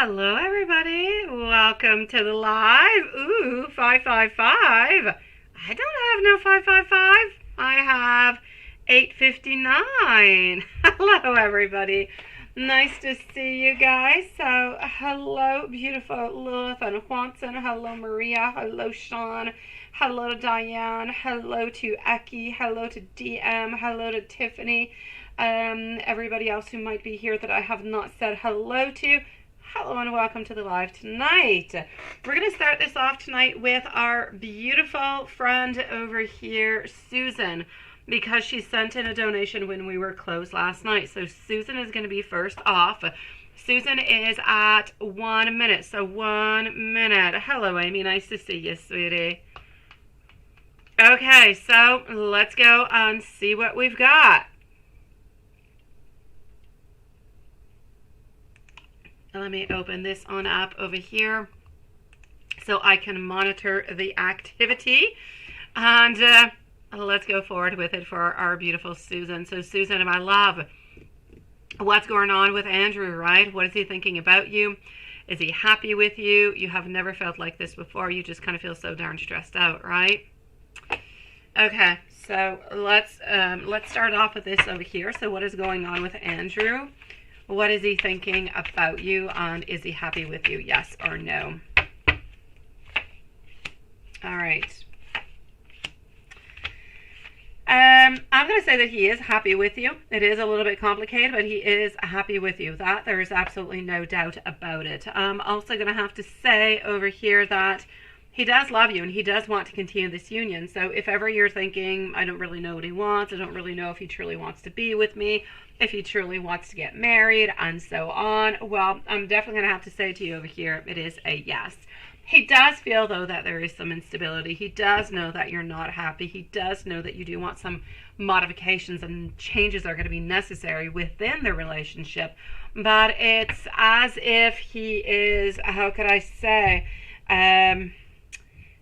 Hello, everybody. Welcome to the live. Ooh, 555. I don't have no 555. I have 859. Hello, everybody. Nice to see you guys. So, hello, beautiful Lilith and Juanson. Hello, Maria. Hello, Sean. Hello to Diane. Hello to Eki. Hello to DM. Hello to Tiffany. Everybody else who might be here that I have not said hello to. Hello and welcome to the live tonight. We're going to start this off tonight with our beautiful friend over here, Susan, because she sent in a donation when we were closed last night. So Susan is going to be first off. Susan is at 1 minute. So 1 minute. Hello, Amy. Nice to see you, sweetie. Okay, so let's go and see what we've got. Let me open this on up over here so I can monitor the activity. And let's go forward with it for our beautiful Susan. So Susan, my love, what's going on with Andrew, right? What is he thinking about you? Is he happy with you? You have never felt like this before. You just kind of feel so darn stressed out, right? Okay, so let's start off with this over here. So what is going on with Andrew? What is he thinking about you, and is he happy with you, yes or no? All right. I'm going to say that he is happy with you. It is a little bit complicated, but he is happy with you. That there is absolutely no doubt about it. I'm also going to have to say over here that he does love you and he does want to continue this union. So if ever you're thinking, I don't really know what he wants, I don't really know if he truly wants to be with me, if he truly wants to get married, and so on, well, I'm definitely going to have to say to you over here, it is a yes. He does feel, though, that there is some instability. He does know that you're not happy. He does know that you do want some modifications and changes are going to be necessary within the relationship. But it's as if he is, how could I say,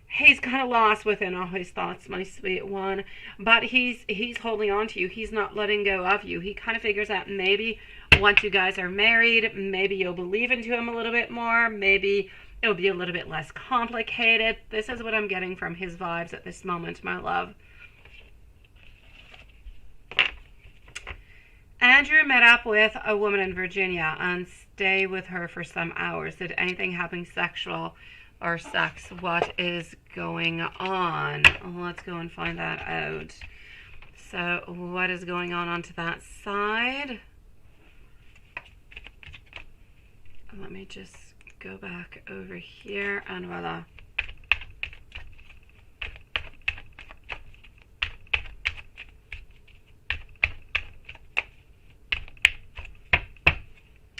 he's kind of lost within all his thoughts, my sweet one. But he's holding on to you. He's not letting go of you. He kind of figures out maybe once you guys are married, maybe you'll believe into him a little bit more. Maybe it'll be a little bit less complicated. This is what I'm getting from his vibes at this moment, my love. Andrew met up with a woman in Virginia and stayed with her for some hours. Did anything happen sexual or sex? What is going on? Let's go and find that out. So what is going on onto that side? Let me just go back over here and voila.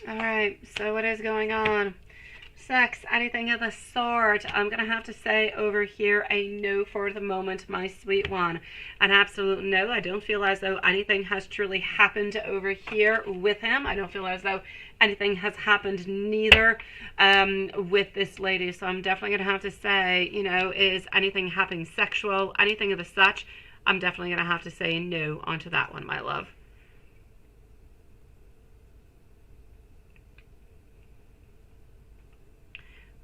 Alright, so what is going on? Sex, anything of the sort. I'm going to have to say over here a no for the moment, my sweet one. An absolute no. I don't feel as though anything has truly happened over here with him. I don't feel as though anything has happened neither with this lady. So I'm definitely going to have to say, you know, is anything happening sexual, anything of the such? I'm definitely going to have to say no onto that one, my love.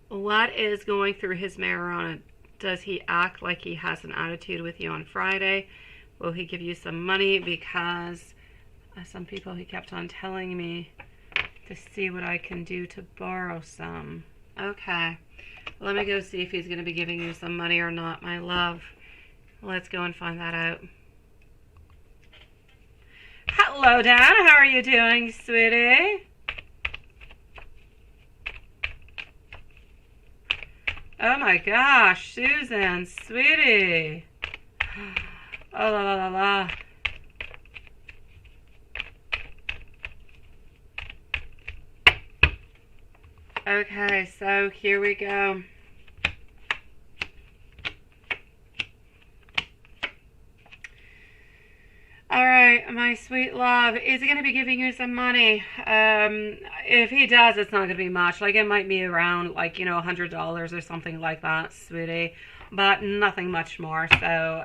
What is going through his marijuana? Does he act like he has an attitude with you on Friday? Will he give you some money? Because some people, he kept on telling me to see what I can do to borrow some. Okay. Let me go see if he's going to be giving you some money or not, my love. Let's go and find that out. Hello, Dad. How are you doing, sweetie? Oh my gosh, Susan, sweetie. Oh la la la la. Okay, so here we go. All right, my sweet love, is he going to be giving you some money? If he does, it's not going to be much. Like, it might be around, like, you know, $100 or something like that, sweetie. But nothing much more. So,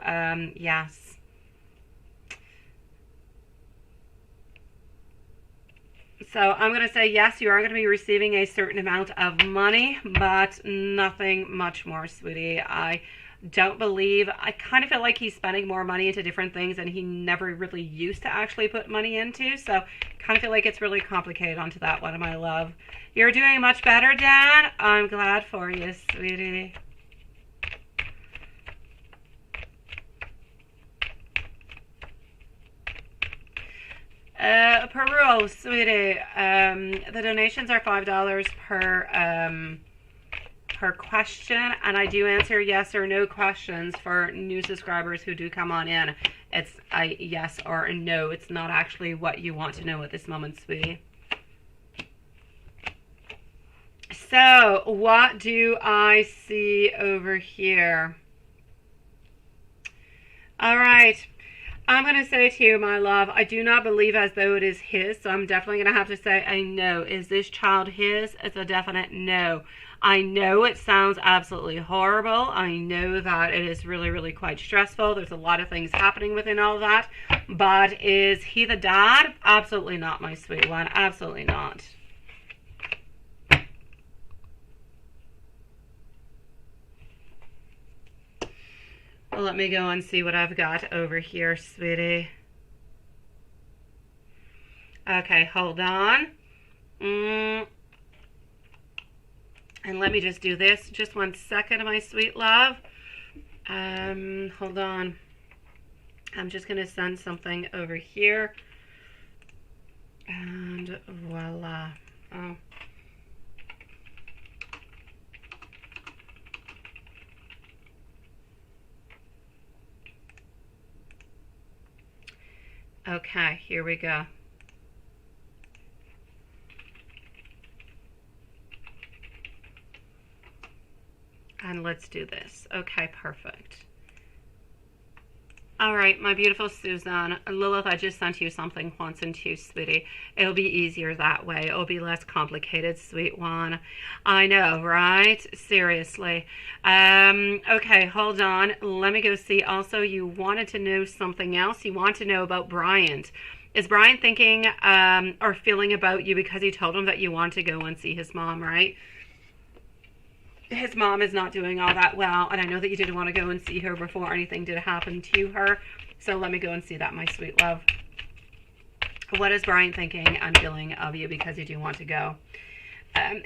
yes. So I'm going to say yes, you are going to be receiving a certain amount of money, but nothing much more, sweetie. I kind of feel like he's spending more money into different things than he never really used to actually put money into. So kind of feel like it's really complicated onto that one, my love. You're doing much better, Dan. I'm glad for you, sweetie. Peru, sweetie. The donations are $5 per question, and I do answer yes or no questions for new subscribers who do come on in. It's a yes or a no. It's not actually what you want to know at this moment, sweetie. So, what do I see over here? All right. I'm going to say to you, my love, I do not believe as though it is his, so I'm definitely going to have to say a no. Is this child his? It's a definite no. I know it sounds absolutely horrible. I know that it is really, really quite stressful. There's a lot of things happening within all that. But is he the dad? Absolutely not, my sweet one. Absolutely not. Well, let me go and see what I've got over here, sweetie. Okay, hold on. And let me just do this. Just 1 second, my sweet love. Hold on. I'm just going to send something over here. And voila. Oh. Okay, here we go. And let's do this. Okay, perfect. All right, my beautiful Susan. Lilith, I just sent you something once and two, sweetie. It'll be easier that way. It'll be less complicated, sweet one. I know, right? Seriously. Okay, hold on. Let me go see. Also, you wanted to know something else. You want to know about Bryant. Is Brian thinking or feeling about you because he told him that you want to go and see his mom, right? His mom is not doing all that well, and I know that you didn't want to go and see her before anything did happen to her. So let me go and see that, my sweet love. What is Brian thinking and feeling of you because you do want to go?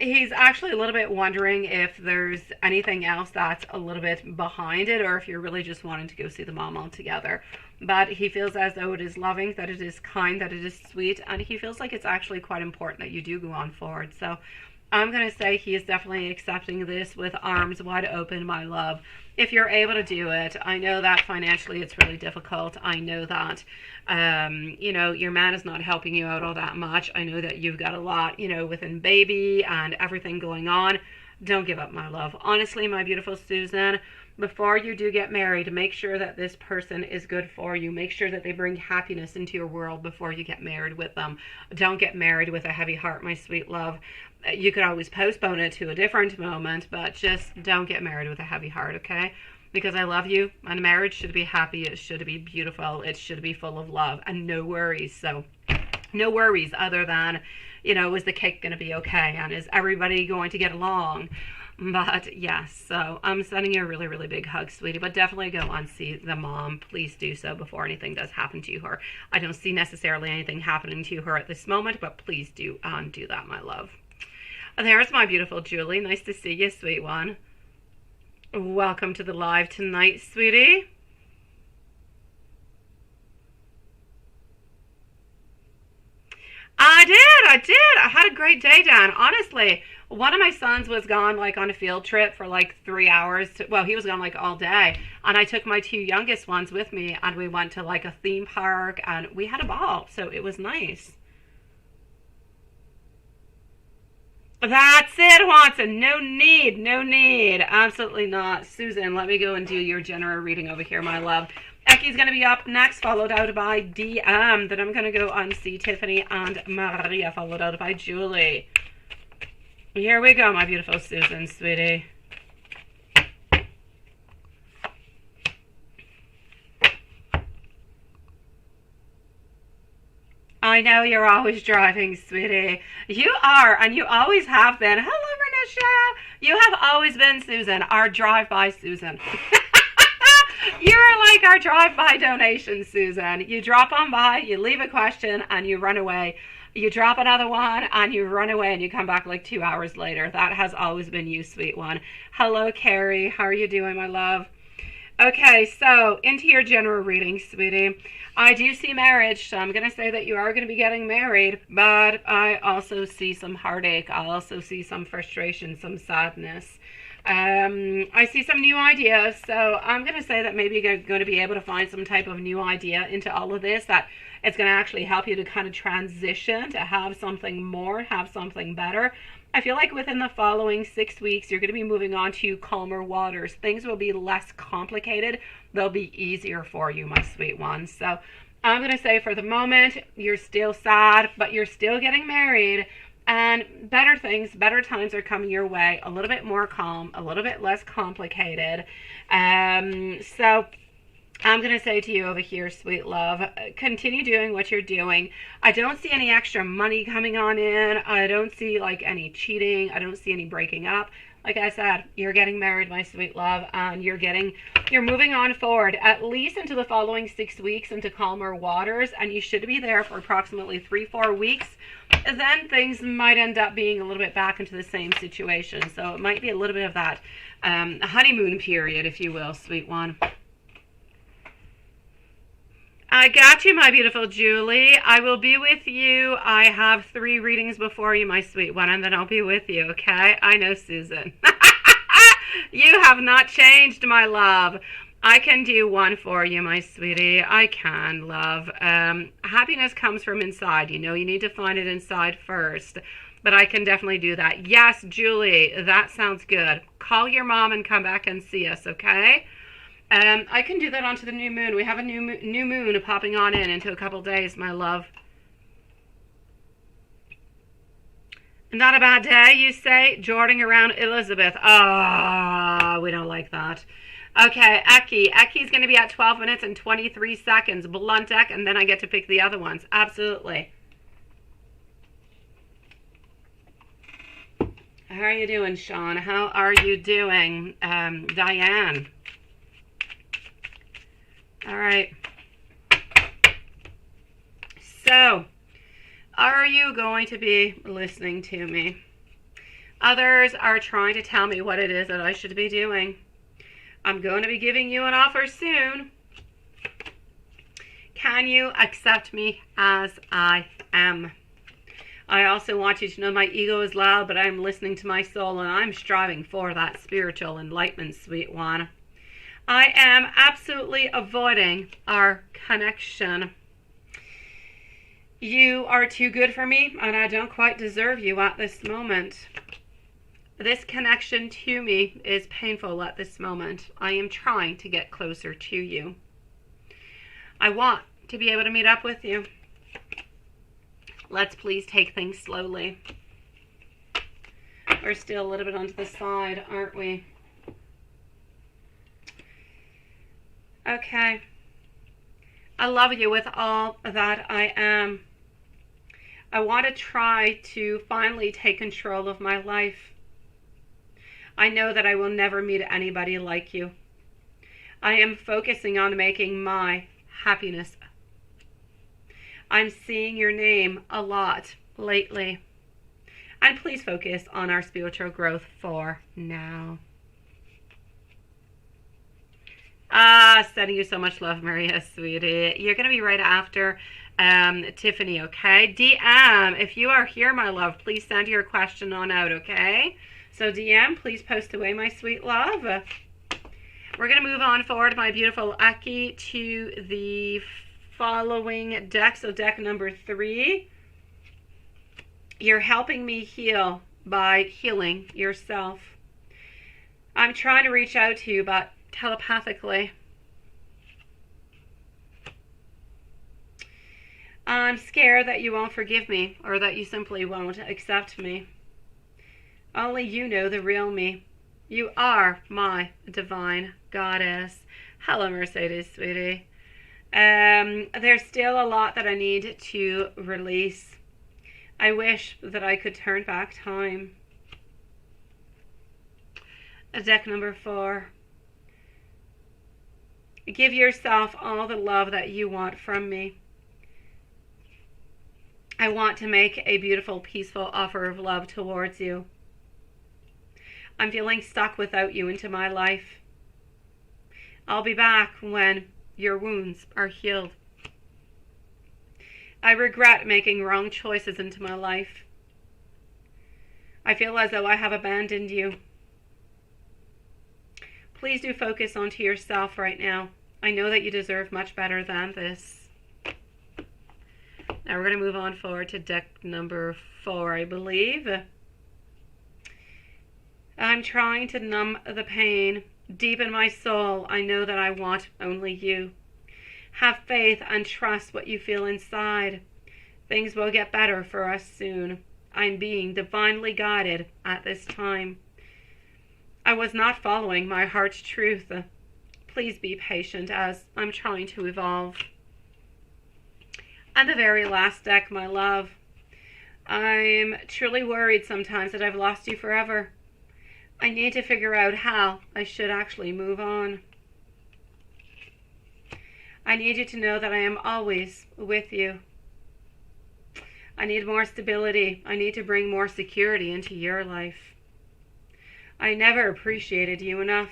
He's actually a little bit wondering if there's anything else that's a little bit behind it, or if you're really just wanting to go see the mom altogether. But he feels as though it is loving, that it is kind, that it is sweet, and he feels like it's actually quite important that you do go on forward. So I'm going to say he is definitely accepting this with arms wide open, my love. If you're able to do it, I know that financially it's really difficult. I know that, you know, your man is not helping you out all that much. I know that you've got a lot, you know, within baby and everything going on. Don't give up, my love. Honestly, my beautiful Susan, before you do get married, make sure that this person is good for you. Make sure that they bring happiness into your world before you get married with them. Don't get married with a heavy heart, my sweet love. You could always postpone it to a different moment, but just don't get married with a heavy heart, okay? Because I love you, and marriage should be happy, it should be beautiful, it should be full of love, and no worries. So, no worries other than, you know, is the cake going to be okay, and is everybody going to get along? But yes, so I'm sending you a really, really big hug, sweetie, but definitely go and see the mom. Please do so before anything does happen to her. I don't see necessarily anything happening to her at this moment, but please do do that, my love. There's my beautiful Julie. Nice to see you, sweet one. Welcome to the live tonight, sweetie. I did. I had a great day, Dan. Honestly, one of my sons was gone like on a field trip for like 3 hours. Well, he was gone like all day. And I took my two youngest ones with me, and we went to like a theme park, and we had a ball. So it was nice. That's it, Watson. No need. Absolutely not. Susan, let me go and do your general reading over here, my love. Ecky's going to be up next, followed out by DM. Then I'm going to go and see Tiffany and Maria, followed out by Julie. Here we go, my beautiful Susan, sweetie. I know you're always driving, sweetie. You are, and you always have been. Hello, Renisha. You have always been, Susan, our drive-by Susan. You're like our drive-by donation, Susan. You drop on by, you leave a question, and you run away. You drop another one, and you run away, and you come back like 2 hours later. That has always been you, sweet one. Hello, Carrie. How are you doing, my love? Okay, so into your general reading, sweetie. I do see marriage, so I'm going to say that you are going to be getting married, but I also see some heartache. I also see some frustration, some sadness. I see some new ideas, so I'm going to say that maybe you're going to be able to find some type of new idea into all of this, that it's going to actually help you to kind of transition, to have something more, have something better. I feel like within the following 6 weeks, you're going to be moving on to calmer waters. Things will be less complicated. They'll be easier for you, my sweet one. So I'm going to say for the moment, you're still sad, but you're still getting married. And better things, better times are coming your way. A little bit more calm, a little bit less complicated. So I'm going to say to you over here, sweet love, continue doing what you're doing. I don't see any extra money coming on in. I don't see like any cheating. I don't see any breaking up. Like I said, you're getting married, my sweet love, and you're moving on forward at least into the following 6 weeks into calmer waters, and you should be there for approximately 3-4 weeks. Then things might end up being a little bit back into the same situation. So it might be a little bit of that honeymoon period, if you will, sweet one. I got you, my beautiful Julie. I will be with you. I have 3 readings before you, my sweet one, and then I'll be with you, okay? I know, Susan. You have not changed, my love. I can do 1 for you, my sweetie. I can, love. Happiness comes from inside. You know, you need to find it inside first. But I can definitely do that. Yes, Julie, that sounds good. Call your mom and come back and see us, okay? I can do that onto the new moon. We have a new moon popping on into a couple days, my love. Not a bad day, you say? Jording around Elizabeth. Ah, we don't like that. Okay, Eki. Eki's going to be at 12 minutes and 23 seconds. Blunt deck, and then I get to pick the other ones. Absolutely. How are you doing, Sean? How are you doing, Diane? All right. So, are you going to be listening to me? Others are trying to tell me what it is that I should be doing. I'm going to be giving you an offer soon. Can you accept me as I am? I also want you to know my ego is loud, but I'm listening to my soul, and I'm striving for that spiritual enlightenment, sweet one. I am absolutely avoiding our connection. You are too good for me, and I don't quite deserve you at this moment. This connection to me is painful at this moment. I am trying to get closer to you. I want to be able to meet up with you. Let's please take things slowly. We're still a little bit onto the side, aren't we? Okay. I love you with all that I am. I want to try to finally take control of my life. I know that I will never meet anybody like you. I am focusing on making my happiness. I'm seeing your name a lot lately. And please focus on our spiritual growth for now. Sending you so much love, Maria, sweetie. You're going to be right after Tiffany, okay? DM, if you are here, my love, please send your question on out, okay? So DM, please post away, my sweet love. We're going to move on forward, my beautiful Aki, to the following deck. So deck number 3. You're helping me heal by healing yourself. I'm trying to reach out to you, but telepathically. I'm scared that you won't forgive me, or that you simply won't accept me. Only you know the real me. You are my divine goddess. Hello, Mercedes, sweetie. There's still a lot that I need to release. I wish that I could turn back time. Deck number 4. Give yourself all the love that you want from me. I want to make a beautiful, peaceful offer of love towards you. I'm feeling stuck without you into my life. I'll be back when your wounds are healed. I regret making wrong choices into my life. I feel as though I have abandoned you. Please do focus onto yourself right now. I know that you deserve much better than this. Now we're going to move on forward to deck number 4, I believe. I'm trying to numb the pain. Deep in my soul, I know that I want only you. Have faith and trust what you feel inside. Things will get better for us soon. I'm being divinely guided at this time. I was not following my heart's truth. Please be patient as I'm trying to evolve. And the very last deck, my love. I'm truly worried sometimes that I've lost you forever. I need to figure out how I should actually move on. I need you to know that I am always with you. I need more stability. I need to bring more security into your life. I never appreciated you enough.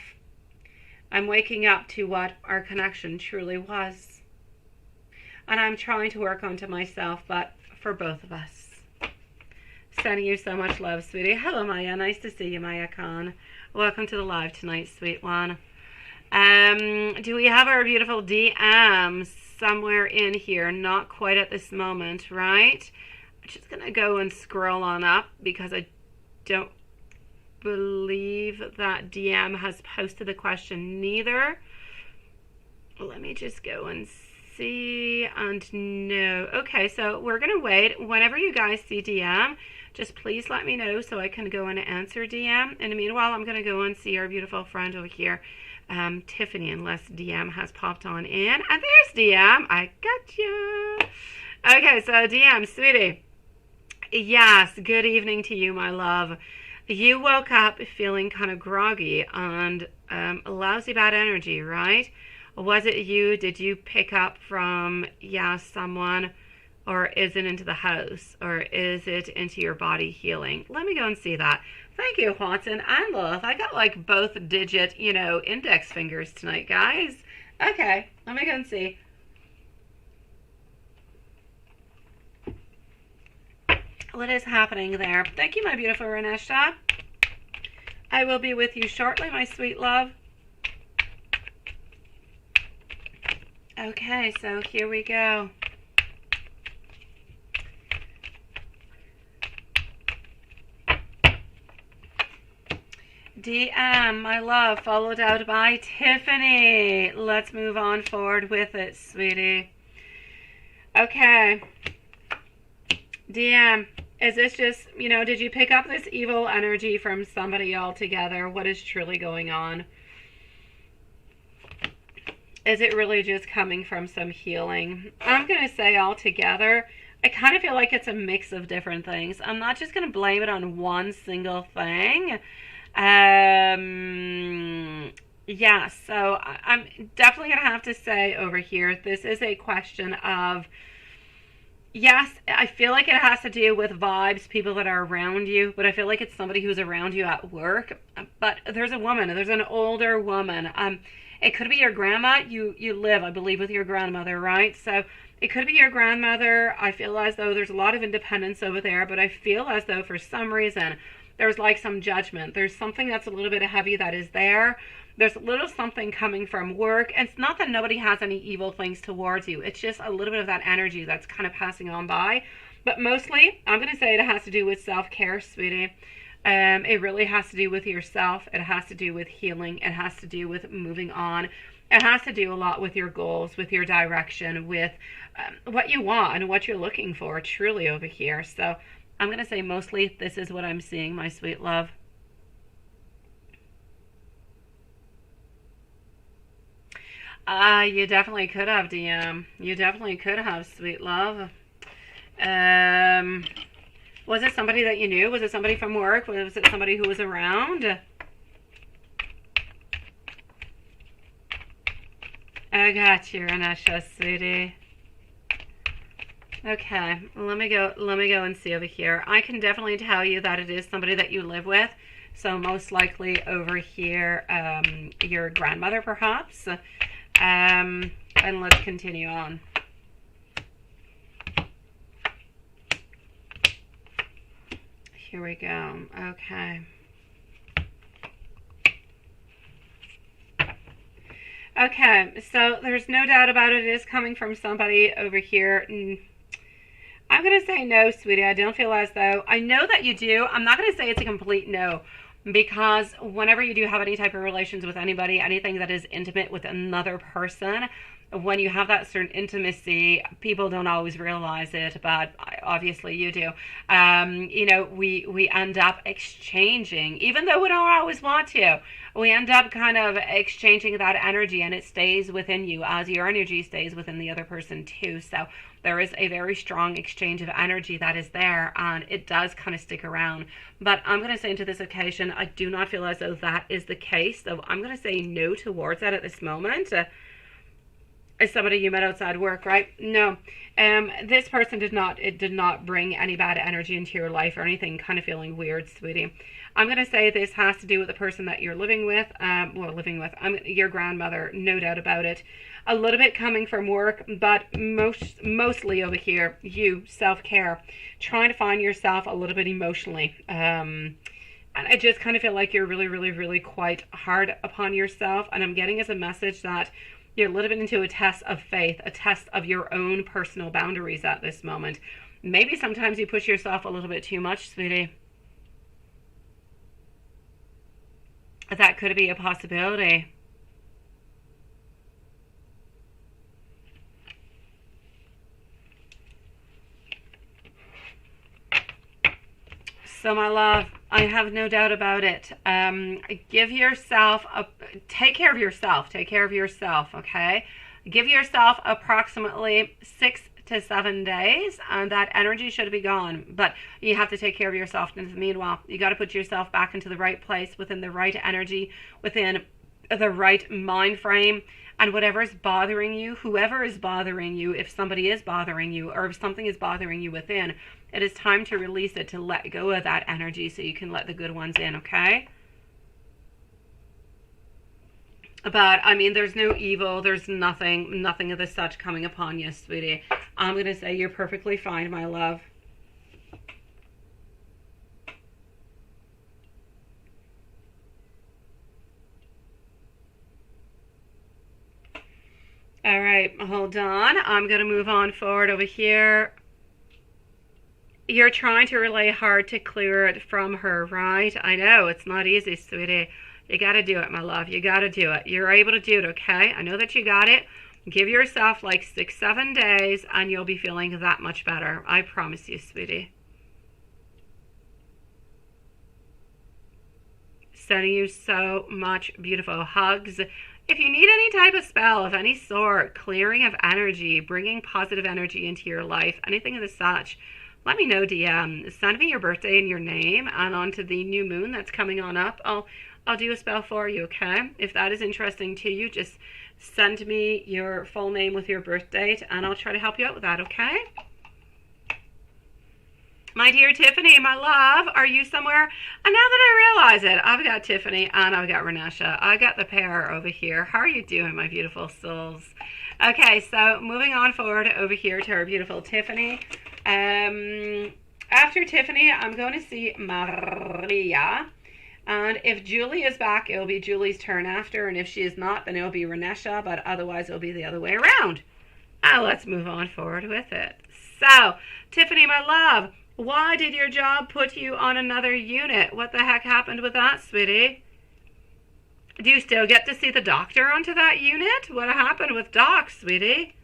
I'm waking up to what our connection truly was. And I'm trying to work onto myself, but for both of us. Sending you so much love, sweetie. Hello, Maya. Nice to see you, Maya Khan. Welcome to the live tonight, sweet one. Do we have our beautiful DM somewhere in here? Not quite at this moment, right? I'm just going to go and scroll on up because I don't believe that DM has posted the question neither. Let me just go and see, and no. Okay, so we're going to wait. Whenever you guys see DM, just please let me know so I can go and answer DM. In the meanwhile, I'm going to go and see our beautiful friend over here, Tiffany, unless DM has popped on in. And there's DM. I got you. Okay, so DM, sweetie. Yes, good evening to you, my love. You woke up feeling kind of groggy and lousy bad energy, right? Was it you? Did you pick up from, someone? Or is it into the house? Or is it into your body healing? Let me go and see that. Thank you, Watson and Lilith. I got like both digit, index fingers tonight, guys. Okay, let me go and see. What is happening there? Thank you, my beautiful Reneshta. I will be with you shortly, my sweet love. Okay, so here we go. DM, my love, followed out by Tiffany. Let's move on forward with it, sweetie. Okay. DM, is this just, did you pick up this evil energy from somebody altogether? What is truly going on? Is it really just coming from some healing? I'm going to say altogether, I kind of feel like it's a mix of different things. I'm not just going to blame it on one single thing. So I'm definitely going to have to say over here, this is a question of, yes, I feel like it has to do with vibes, people that are around you, but I feel like it's somebody who's around you at work. But there's an older woman. It could be your grandma. You live, I believe, with your grandmother, right? So it could be your grandmother. I feel as though there's a lot of independence over there, but I feel as though for some reason there's like some judgment. There's something that's a little bit heavy that is there. There's a little something coming from work. And it's not that nobody has any evil things towards you. It's just a little bit of that energy that's kind of passing on by. But mostly, I'm going to say it has to do with self-care, sweetie. It really has to do with yourself. It has to do with healing. It has to do with moving on. It has to do a lot with your goals, with your direction, with what you want and what you're looking for truly over here. So I'm going to say mostly this is what I'm seeing, my sweet love. You definitely could have, DM. You definitely could have, sweet love. Was it somebody that you knew? Was it somebody from work? Was it somebody who was around? I got you, Renesha, sweetie. Okay, let me go and see over here. I can definitely tell you that it is somebody that you live with. So most likely over here, your grandmother perhaps. And let's continue on. Here we go. Okay. Okay, so there's no doubt about it. It is coming from somebody over here. I'm going to say no, sweetie. I don't feel as though... I know that you do. I'm not going to say it's a complete no. Because whenever you do have any type of relations with anybody, anything that is intimate with another person, when you have that certain intimacy, people don't always realize it, but obviously you do. You know, we end up exchanging, even though we don't always want to, we end up kind of exchanging that energy, and it stays within you as your energy stays within the other person too. So there is a very strong exchange of energy that is there, and it does kind of stick around. But I'm going to say into this occasion, I do not feel as though that is the case. So I'm going to say no towards that at this moment. Is somebody you met outside work, right? No. This person did not bring any bad energy into your life or anything kind of feeling weird, sweetie. I'm going to say this has to do with the person that you're living with. Your grandmother, no doubt about it. A little bit coming from work, but mostly over here, you, self-care, trying to find yourself a little bit emotionally. And I just kind of feel like you're really, really, really quite hard upon yourself. And I'm getting as a message that you're a little bit into a test of faith, a test of your own personal boundaries at this moment. Maybe sometimes you push yourself a little bit too much, sweetie. That could be a possibility. So my love, I have no doubt about it. Take care of yourself. Take care of yourself, okay? Give yourself approximately 6 to 7 days, and that energy should be gone. But you have to take care of yourself. And meanwhile, you got to put yourself back into the right place, within the right energy, within the right mind frame. And whatever is bothering you, whoever is bothering you, if somebody is bothering you, or if something is bothering you within, it is time to release it, to let go of that energy so you can let the good ones in, okay? But, I mean, there's no evil. There's nothing of the such coming upon you, sweetie. I'm going to say you're perfectly fine, my love. All right, hold on. I'm going to move on forward over here. You're trying to really hard to clear it from her, right? I know, it's not easy, sweetie. You got to do it, my love. You got to do it. You're able to do it, okay? I know that you got it. Give yourself like 6, 7 days, and you'll be feeling that much better. I promise you, sweetie. Sending you so much beautiful hugs. If you need any type of spell of any sort, clearing of energy, bringing positive energy into your life, anything of the such, let me know, DM. Send me your birthday and your name, and onto the new moon that's coming on up. I'll do a spell for you, okay? If that is interesting to you, just send me your full name with your birth date, and I'll try to help you out with that, okay? My dear Tiffany, my love, are you somewhere? And now that I realize it, I've got Tiffany and I've got Renesha. I got the pair over here. How are you doing, my beautiful souls? Okay, so moving on forward over here to our beautiful Tiffany. After Tiffany, I'm going to see Maria. And if Julie is back, it'll be Julie's turn after. And if she is not, then it'll be Renesha. But otherwise, it'll be the other way around. Now let's move on forward with it. So, Tiffany, my love, why did your job put you on another unit? What the heck happened with that, sweetie? Do you still get to see the doctor onto that unit? What happened with Doc, sweetie?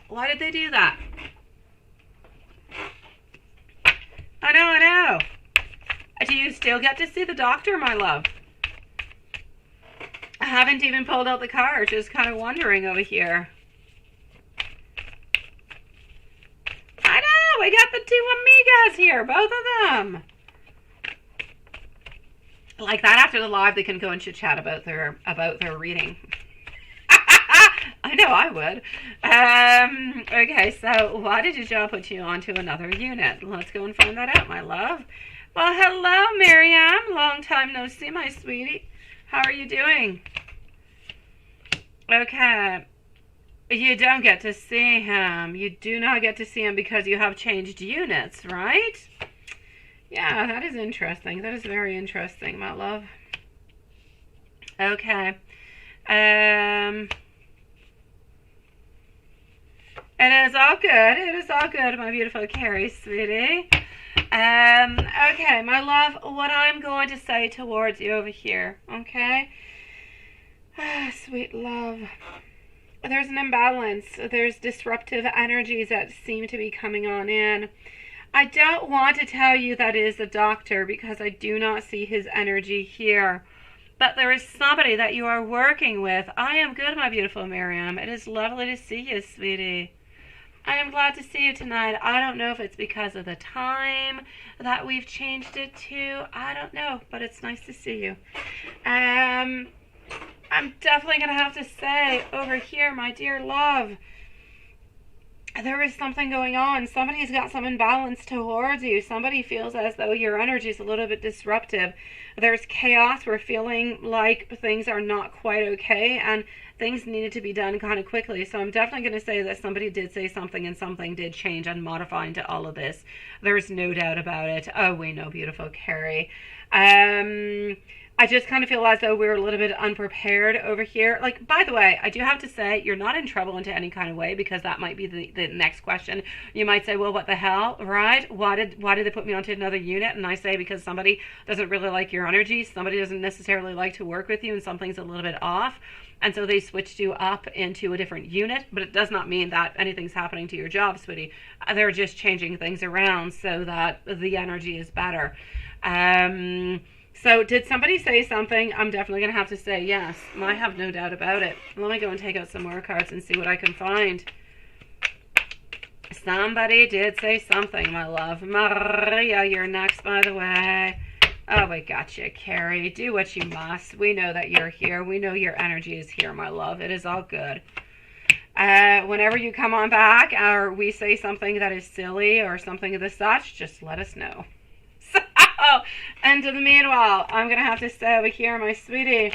Why did they do that? I know. Do you still get to see the doctor, my love? haven't even pulled out the card, just kind of wondering over here. I know, we got the two amigas here, both of them. Like that, after the live, they can go and chit-chat about their reading. I know I would. Okay, so why did your job put you onto another unit? Let's go and find that out, my love. Well, hello, Miriam. Long time no see, my sweetie. How are you doing? Okay. You don't get to see him. You do not get to see him because you have changed units, right? Yeah, that is interesting. That is very interesting, my love. Okay. It is all good. It is all good, my beautiful Carrie, sweetie. Okay, my love, what I'm going to say towards you over here, okay? Sweet love. There's an imbalance. There's disruptive energies that seem to be coming on in. I don't want to tell you that is a doctor because I do not see his energy here. But there is somebody that you are working with. I am good, my beautiful Miriam. It is lovely to see you, sweetie. I am glad to see you tonight. I don't know if it's because of the time that we've changed it to. I don't know, but it's nice to see you. I'm definitely going to have to say over here, my dear love, there is something going on. Somebody's got some imbalance towards you. Somebody feels as though your energy is a little bit disruptive. There's chaos. We're feeling like things are not quite okay and things needed to be done kind of quickly. So I'm definitely going to say that somebody did say something and something did change and modify into all of this. There's no doubt about it. Oh, we know, beautiful Carrie. I just kind of feel as though we're a little bit unprepared over here. Like, by the way, I do have to say, you're not in trouble into any kind of way, because that might be the next question. You might say, well, what the hell, right? Why did they put me onto another unit? And I say, because somebody doesn't really like your energy. Somebody doesn't necessarily like to work with you, and something's a little bit off. And so they switched you up into a different unit, but it does not mean that anything's happening to your job, sweetie. They're just changing things around so that the energy is better. So did somebody say something? I'm definitely going to have to say yes. I have no doubt about it. Let me go and take out some more cards and see what I can find. Somebody did say something, my love. Maria, you're next, by the way. Oh, we got you, Carrie. Do what you must. We know that you're here. We know your energy is here, my love. It is all good. Whenever you come on back or we say something that is silly or something of the such, just let us know. And in the meanwhile, I'm going to have to say over here, my sweetie,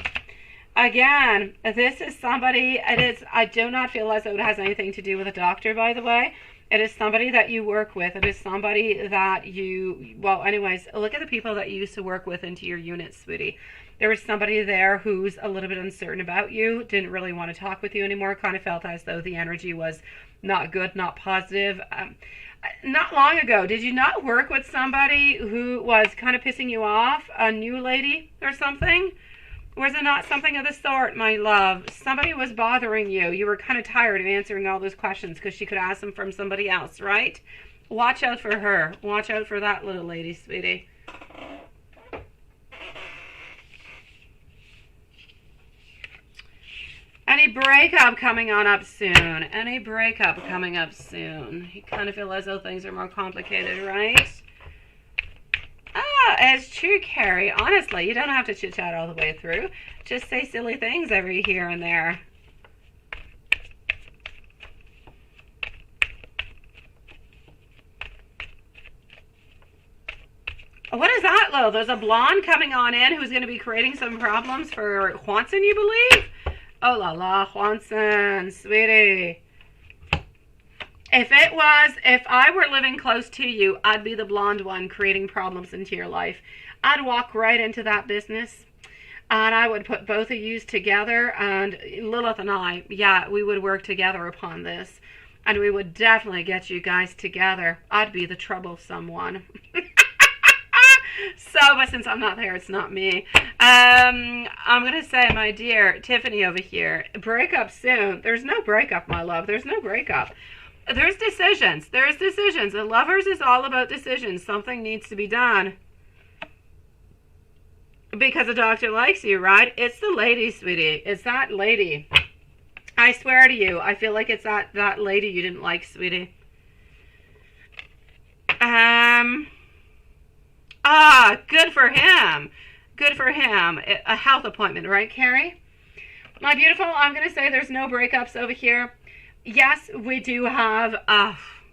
again, this is somebody, I do not feel as though it has anything to do with a doctor, by the way. It is somebody that you work with. It is somebody that well, anyways, look at the people that you used to work with into your unit, sweetie. There was somebody there who's a little bit uncertain about you, didn't really want to talk with you anymore, kind of felt as though the energy was not good, not positive. Not long ago, did you not work with somebody who was kind of pissing you off? A new lady or something? Was it not something of the sort, my love? Somebody was bothering you. You were kind of tired of answering all those questions because she could ask them from somebody else, right? Watch out for her. Watch out for that little lady, sweetie. Any breakup coming on up soon? Any breakup coming up soon? You kind of feel as though things are more complicated, right? It's true, Carrie. Honestly, you don't have to chit-chat all the way through. Just say silly things every here and there. What is that, Lo? There's a blonde coming on in who's going to be creating some problems for Juanson, you believe? Oh la la, Juanson, sweetie. If I were living close to you, I'd be the blonde one creating problems into your life. I'd walk right into that business, and I would put both of you together, and Lilith and I, yeah, we would work together upon this, and we would definitely get you guys together. I'd be the troublesome one. So, but since I'm not there, it's not me. I'm going to say, my dear Tiffany over here, break up soon. There's no breakup, my love. There's no breakup. There's decisions. There's decisions. The Lovers is all about decisions. Something needs to be done. Because the doctor likes you, right? It's the lady, sweetie. It's that lady. I swear to you, I feel like it's that lady you didn't like, sweetie. Good for him. Good for him. A health appointment, right, Carrie? My beautiful, I'm going to say there's no breakups over here. Yes, we do have,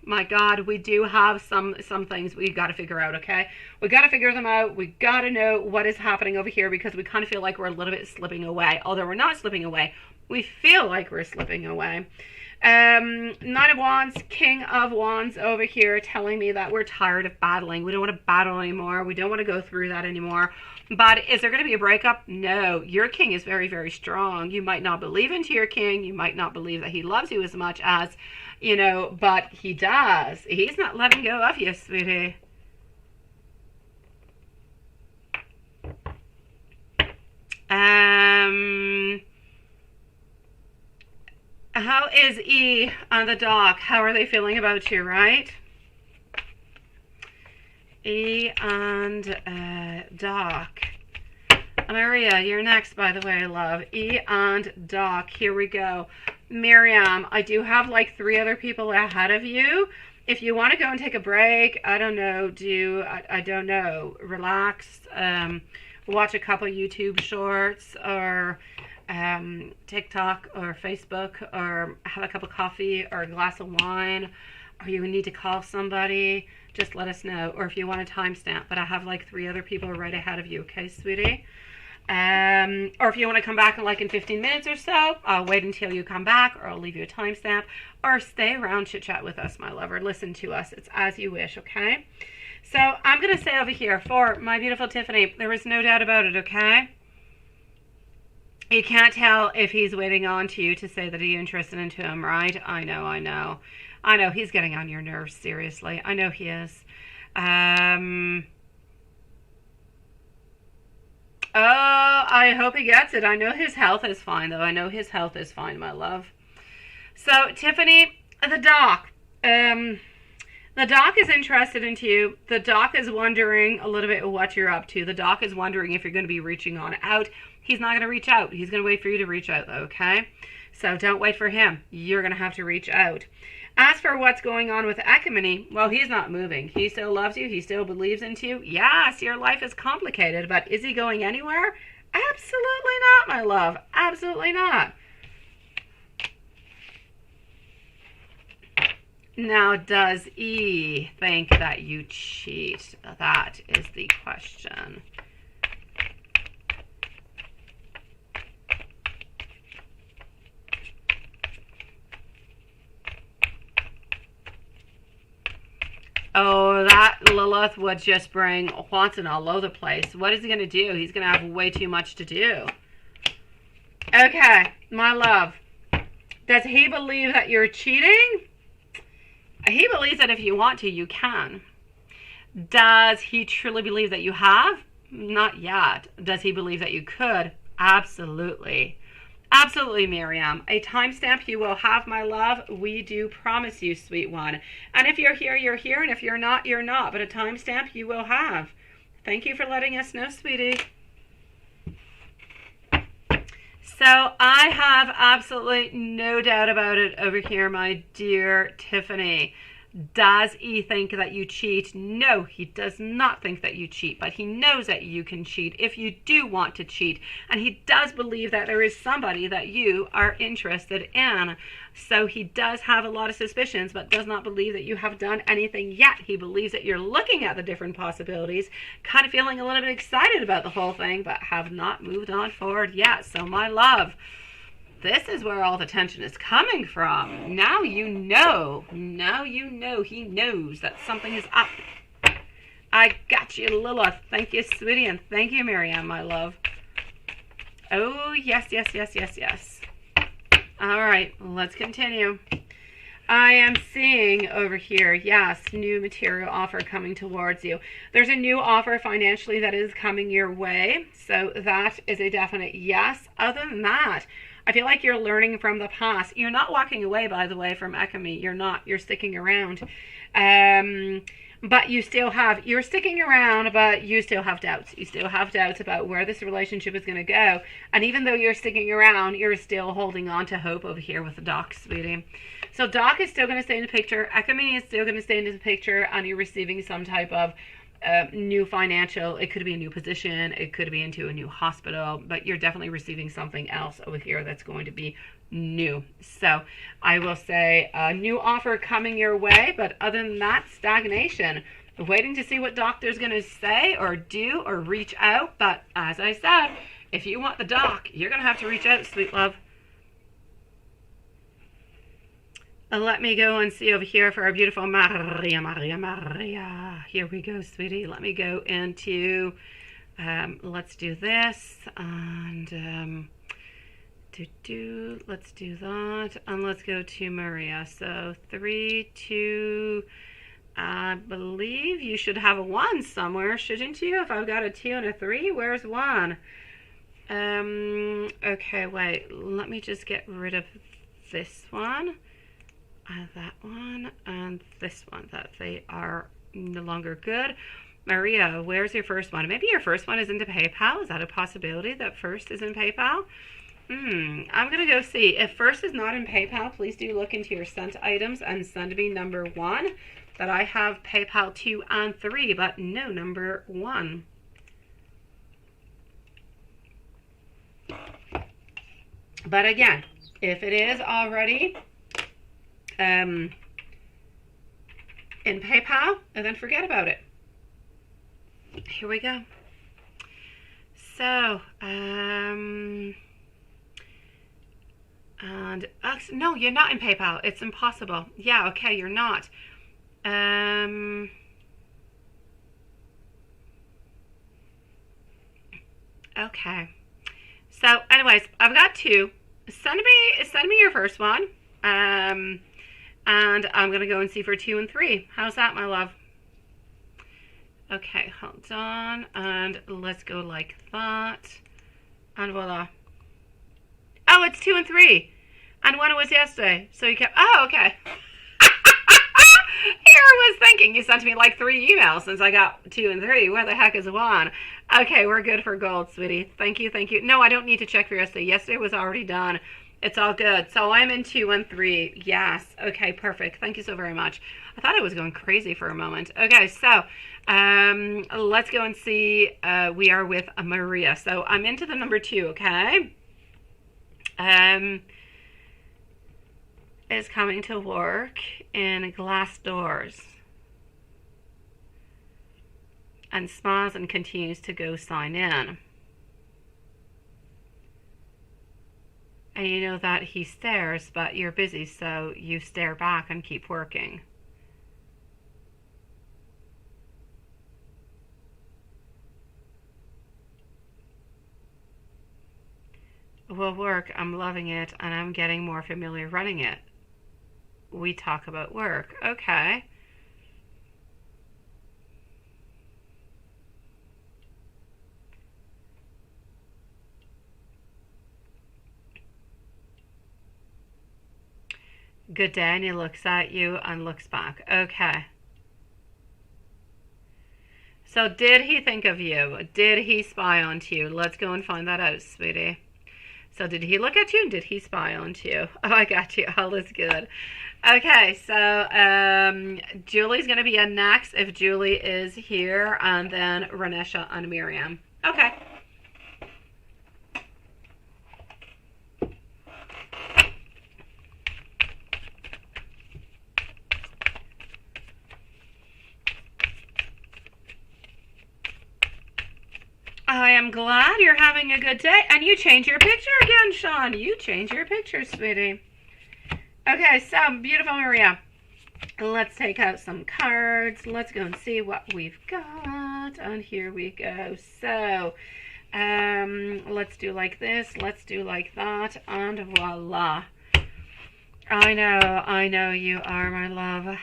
my God, we do have some things we've got to figure out, okay? We got to figure them out. We got to know what is happening over here because we kind of feel like we're a little bit slipping away. Although we're not slipping away. We feel like we're slipping away. Nine of Wands, King of Wands over here telling me that we're tired of battling. We don't want to battle anymore. We don't want to go through that anymore. But is there going to be a breakup? No. Your king is very, very strong. You might not believe into your king. You might not believe that he loves you as much as, you know, but he does. He's not letting go of you, sweetie. How is E on the dock? How are they feeling about you, right? E and Doc. Maria, you're next, by the way, love. E and Doc. Here we go. Miriam, I do have like 3 other people ahead of you. If you want to go and take a break, I don't know, I don't know, relax, watch a couple YouTube shorts or TikTok or Facebook or have a cup of coffee or a glass of wine, or you need to call somebody, just let us know. Or if you want a timestamp, but I have like 3 other people right ahead of you, okay, sweetie? Or if you want to come back in 15 minutes or so, I'll wait until you come back, or I'll leave you a timestamp, or stay around, chit chat with us, my lover, listen to us. It's as you wish, okay? So I'm going to say over here for my beautiful Tiffany, there is no doubt about it, okay? You can't tell if he's waiting on to you to say that you're interested into him, right? I know. He's getting on your nerves, seriously. I know he is. I hope he gets it. I know his health is fine, though. I know his health is fine, my love. So, Tiffany, the doc. The doc is interested into you. The doc is wondering a little bit what you're up to. The doc is wondering if you're going to be reaching on out. He's not going to reach out. He's going to wait for you to reach out, though, okay? So don't wait for him. You're going to have to reach out. As for what's going on with Ecumeny, well, he's not moving. He still loves you. He still believes into you. Yes, your life is complicated, but is he going anywhere? Absolutely not, my love. Absolutely not. Now, does E think that you cheat? That is the question. Oh, that Lilith would just bring Watson all over the place. What is he going to do? He's going to have way too much to do. Okay, my love. Does he believe that you're cheating? He believes that if you want to, you can. Does he truly believe that you have? Not yet. Does he believe that you could? Absolutely. Absolutely, Miriam. A timestamp you will have, my love. We do promise you, sweet one. And if you're here, you're here. And if you're not, you're not. But a timestamp you will have. Thank you for letting us know, sweetie. So I have absolutely no doubt about it over here, my dear Tiffany. Does he think that you cheat? No, he does not think that you cheat, but he knows that you can cheat if you do want to cheat. And he does believe that there is somebody that you are interested in. So he does have a lot of suspicions, but does not believe that you have done anything yet. He believes that you're looking at the different possibilities, kind of feeling a little bit excited about the whole thing, but have not moved on forward yet. So my love, this is where all the tension is coming from. Now you know. Now you know. He knows that something is up. I got you, Lilith. Thank you, sweetie, and thank you, Miriam, my love. Oh, yes, yes, yes, yes, yes. All right, let's continue. I am seeing over here, yes, new material offer coming towards you. There's a new offer financially that is coming your way, so that is a definite yes. Other than that, I feel like you're learning from the past. You're not walking away, by the way, from Ecumeny. You're not. You're sticking around. but you're sticking around, but you still have doubts. You still have doubts about where this relationship is going to go. And even though you're sticking around, you're still holding on to hope over here with the Doc, sweetie. So Doc is still going to stay in the picture. Economy is still going to stay in the picture, and you're receiving some type of new financial. It could be a new position. It could be into a new hospital, but you're definitely receiving something else over here that's going to be new. So I will say a new offer coming your way, but other than that, stagnation. Waiting to see what doctor's going to say or do or reach out. But as I said, if you want the Doc, you're going to have to reach out, sweet love. Let me go and see over here for our beautiful Maria, Maria, Maria. Here we go, sweetie. Let me go into, let's do this, and let's do that, and let's go to Maria. So 3, 2, I believe you should have a 1 somewhere, shouldn't you? If I've got a 2 and a 3, where's 1? Okay, wait, let me just get rid of this one. That one and this one, that they are no longer good. Maria, where's your first one? Maybe your first one is into PayPal. Is that a possibility that first is in PayPal? I'm going to go see. If first is not in PayPal, please do look into your sent items and send me number 1. That I have PayPal 2 and 3, but no number 1. But again, if it is already in PayPal, and then forget about it. Here we go. So, and no, you're not in PayPal. It's impossible. Yeah, okay, you're not. Okay. So, anyways, I've got 2. Send me your first one. And I'm going to go and see for 2 and 3. How's that, my love? Okay, hold on. And let's go like that. And voila. Oh, it's 2 and 3. And when it was yesterday. So you kept... Oh, okay. Here I was thinking you sent me like 3 emails since I got 2 and 3. Where the heck is 1? Okay, we're good for gold, sweetie. Thank you, thank you. No, I don't need to check for yesterday. Yesterday was already done. It's all good. So I'm in 2 and 3. Yes. Okay, perfect. Thank you so very much. I thought I was going crazy for a moment. Okay, so let's go and see. We are with Maria. So I'm into the number 2, okay? Is coming to work in glass doors. And smiles and continues to go sign in. And you know that he stares, but you're busy, so you stare back and keep working. Will work, I'm loving it, and I'm getting more familiar running it. We talk about work. Okay. Good day, and he looks at you and looks back. Okay. So did he think of you? Did he spy onto you? Let's go and find that out, sweetie. So did he look at you? Did he spy onto you? Oh, I got you. All is good. Okay, so Julie's going to be in next if Julie is here, and then Renesha and Miriam. Okay. I am glad you're having a good day. And you change your picture again, Sean. You change your picture, sweetie. Okay, so, beautiful Maria. Let's take out some cards. Let's go and see what we've got. And here we go. So, let's do like this. Let's do like that. And voila. I know you are, my love.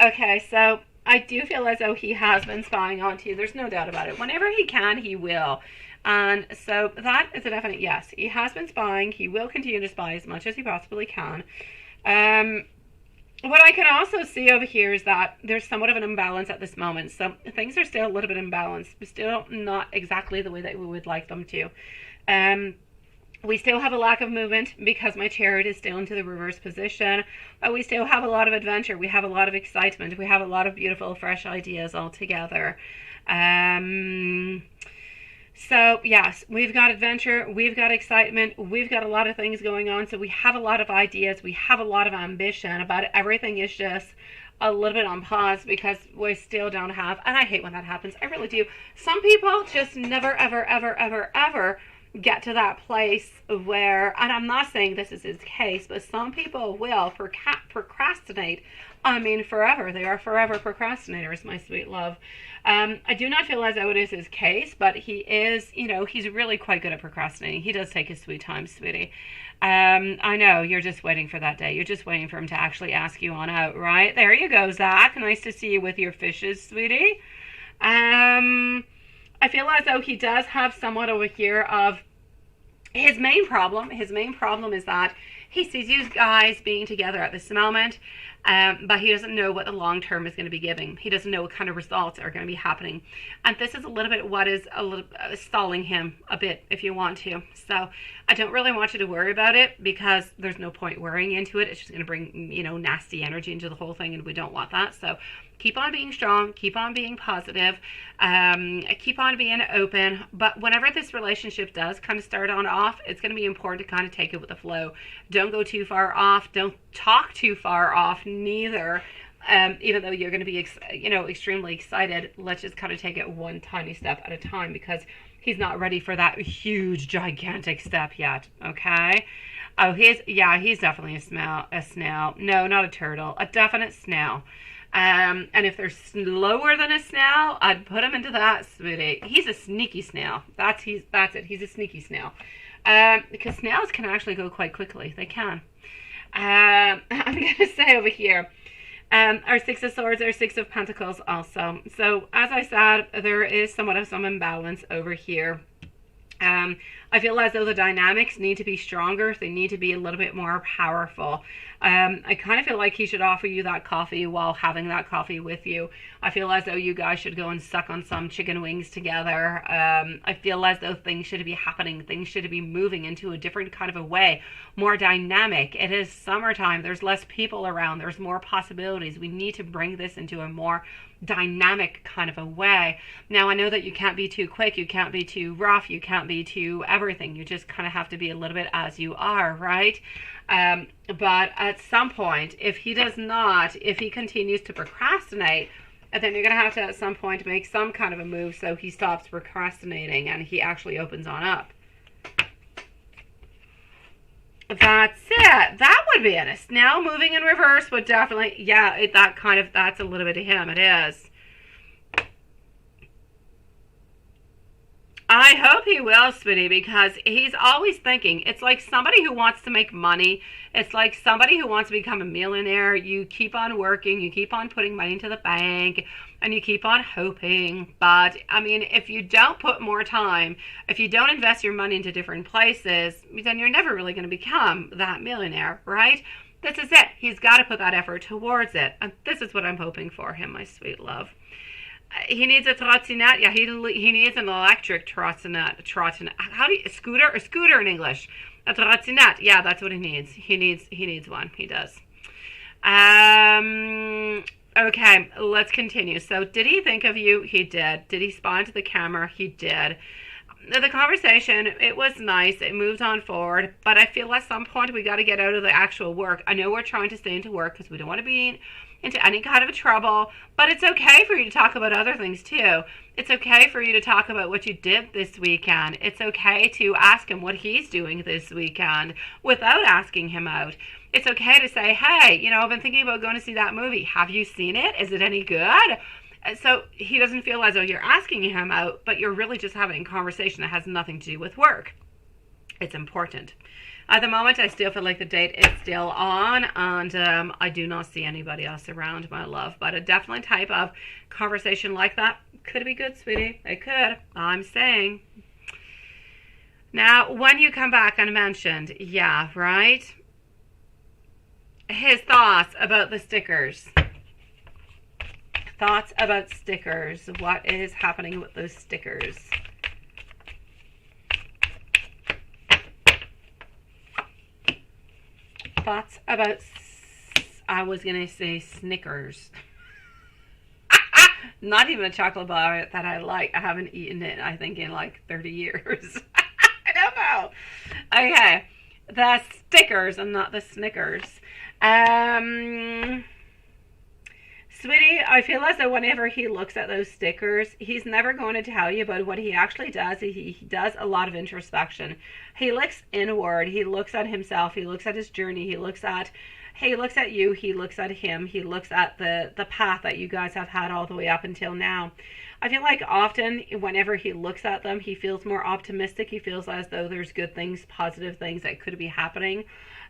Okay, so I do feel as though he has been spying onto you. There's no doubt about it. Whenever he can, he will. And so that is a definite yes. He has been spying. He will continue to spy as much as he possibly can. what I can also see over here is that there's somewhat of an imbalance at this moment. So things are still a little bit imbalanced, but still not exactly the way that we would like them to. We still have a lack of movement because my chariot is still into the reverse position, but we still have a lot of adventure. We have a lot of excitement. We have a lot of beautiful, fresh ideas all together. So yes, we've got adventure, we've got excitement, we've got a lot of things going on. So we have a lot of ideas, we have a lot of ambition, but everything is just a little bit on pause because we still don't have, and I hate when that happens, I really do. Some people just never, ever, ever, ever, ever get to that place where, and I'm not saying this is his case, but some people will procrastinate. I mean, forever. They are forever procrastinators, my sweet love. I do not feel as though it is his case, but he is, he's really quite good at procrastinating. He does take his sweet time, sweetie. I know, you're just waiting for that day. You're just waiting for him to actually ask you on out, right? There you go, Zach. Nice to see you with your fishes, sweetie. I feel as though he does have somewhat over here of his main problem. His main problem is that he sees you guys being together at this moment, but he doesn't know what the long term is going to be giving. He doesn't know what kind of results are going to be happening. And this is a little bit what is a little stalling him a bit, if you want to. So I don't really want you to worry about it because there's no point worrying into it. It's just going to bring, nasty energy into the whole thing, and we don't want that. So keep on being strong, keep on being positive, keep on being open. But whenever this relationship does kind of start on off, it's going to be important to kind of take it with the flow. Don't go too far off. Don't talk too far off neither. Even though you're going to be, extremely excited, let's just kind of take it one tiny step at a time because he's not ready for that huge, gigantic step yet. Okay. Oh, he's definitely a snail. No, not a turtle. A definite snail. And if they're slower than a snail, I'd put him into that, sweetie. He's a sneaky snail. That's it. He's a sneaky snail. Because snails can actually go quite quickly. They can. I'm going to say over here, our Six of Swords, our Six of Pentacles also. So, as I said, there is somewhat of some imbalance over here. I feel as though the dynamics need to be stronger. They need to be a little bit more powerful. I kind of feel like he should offer you that coffee while having that coffee with you. I feel as though you guys should go and suck on some chicken wings together. I feel as though things should be happening. Things should be moving into a different kind of a way, more dynamic. It is summertime. There's less people around. There's more possibilities. We need to bring this into a more dynamic kind of a way. Now, I know that you can't be too quick. You can't be too rough. You can't be too everything. You just kind of have to be a little bit as you are, right? But at some point, if he continues to procrastinate, then you're going to have to at some point make some kind of a move so he stops procrastinating and he actually opens on up. That's it. That would be it. A snail moving in reverse would definitely, that's a little bit of him. It is. I hope he will, sweetie, because he's always thinking. It's like somebody who wants to make money. It's like somebody who wants to become a millionaire. You keep on working. You keep on putting money into the bank. And you keep on hoping. But, I mean, if you don't put more time, if you don't invest your money into different places, then you're never really going to become that millionaire, right? This is it. He's got to put that effort towards it. And this is what I'm hoping for him, my sweet love. He needs a trottinette. Yeah, he needs an electric trottinette. How do you scooter in English? A trottinette. Yeah, that's what he needs. He needs one. He does. Okay, let's continue. So, did he think of you? He did. Did he spawn to the camera? He did. The conversation, it was nice. It moved on forward, but I feel at some point we got to get out of the actual work. I know we're trying to stay into work because we don't want to be into any kind of trouble, but it's okay for you to talk about other things too. It's okay for you to talk about what you did this weekend. It's okay to ask him what he's doing this weekend without asking him out. It's okay to say, hey, I've been thinking about going to see that movie. Have you seen it? Is it any good? So he doesn't feel as though you're asking him out, but you're really just having a conversation that has nothing to do with work. It's important. At the moment, I still feel like the date is still on, and I do not see anybody else around, my love. But a definitely type of conversation like that could be good, sweetie. It could. I'm saying. Now, when you come back, I mentioned, yeah, right? his thoughts about the stickers. Thoughts about stickers. What is happening with those stickers? Thoughts about, I was going to say Snickers. Not even a chocolate bar that I like. I haven't eaten it, I think, in like 30 years. I don't know. Okay. The stickers and not the Snickers. Sweetie, I feel as though whenever he looks at those stickers, he's never going to tell you about what he actually does. He does a lot of introspection. He looks inward. He looks at himself. He looks at his journey. He looks at you. He looks at him. He looks at the path that you guys have had all the way up until now. I feel like often whenever he looks at them, he feels more optimistic. He feels as though there's good things, positive things that could be happening.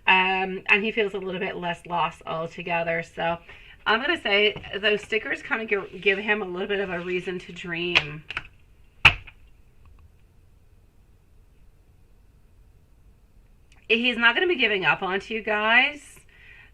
And he feels a little bit less lost altogether. So I'm going to say those stickers kind of give him a little bit of a reason to dream. He's not going to be giving up on you guys.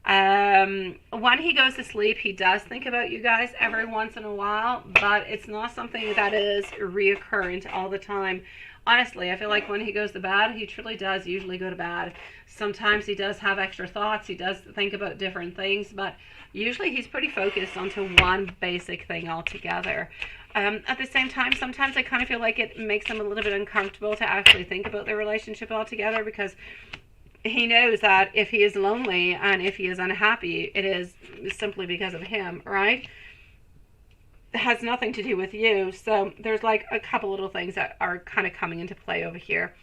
When he goes to sleep, he does think about you guys every once in a while, but it's not something that is reoccurrent all the time. Honestly, I feel like when he goes to bed, he truly does usually go to bed. Sometimes he does have extra thoughts. He does think about different things, but usually he's pretty focused onto one basic thing altogether. At the same time, sometimes I kind of feel like it makes him a little bit uncomfortable to actually think about their relationship altogether, because he knows that if he is lonely and if he is unhappy, it is simply because of him, right? It has nothing to do with you. So there's like a couple little things that are kind of coming into play over here.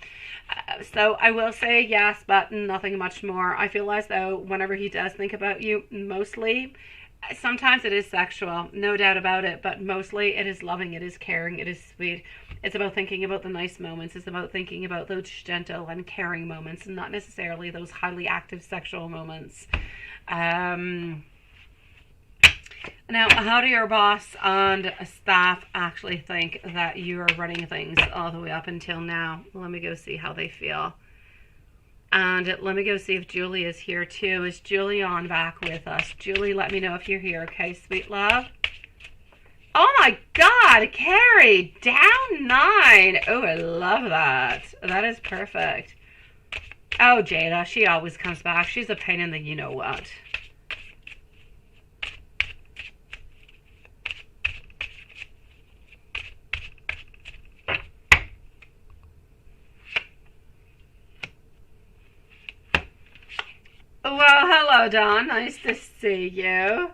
So I will say yes, but nothing much more. I feel as though whenever he does think about you, mostly, sometimes it is sexual, no doubt about it, but mostly it is loving, it is caring, it is sweet. It's about thinking about the nice moments. It's about thinking about those gentle and caring moments, and not necessarily those highly active sexual moments. Now, how do your boss and staff actually think that you are running things all the way up until now? Let me go see how they feel. And let me go see if Julie is here too. Is Julie on back with us? Julie, let me know if you're here, okay, sweet love? Oh my God, Carrie, down 9. Oh, I love that. That is perfect. Oh, Jada, she always comes back. She's a pain in the you-know-what. Well, hello, Dawn. Nice to see you.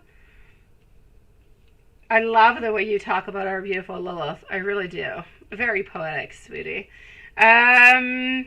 I love the way you talk about our beautiful Lilith. I really do. Very poetic, sweetie. My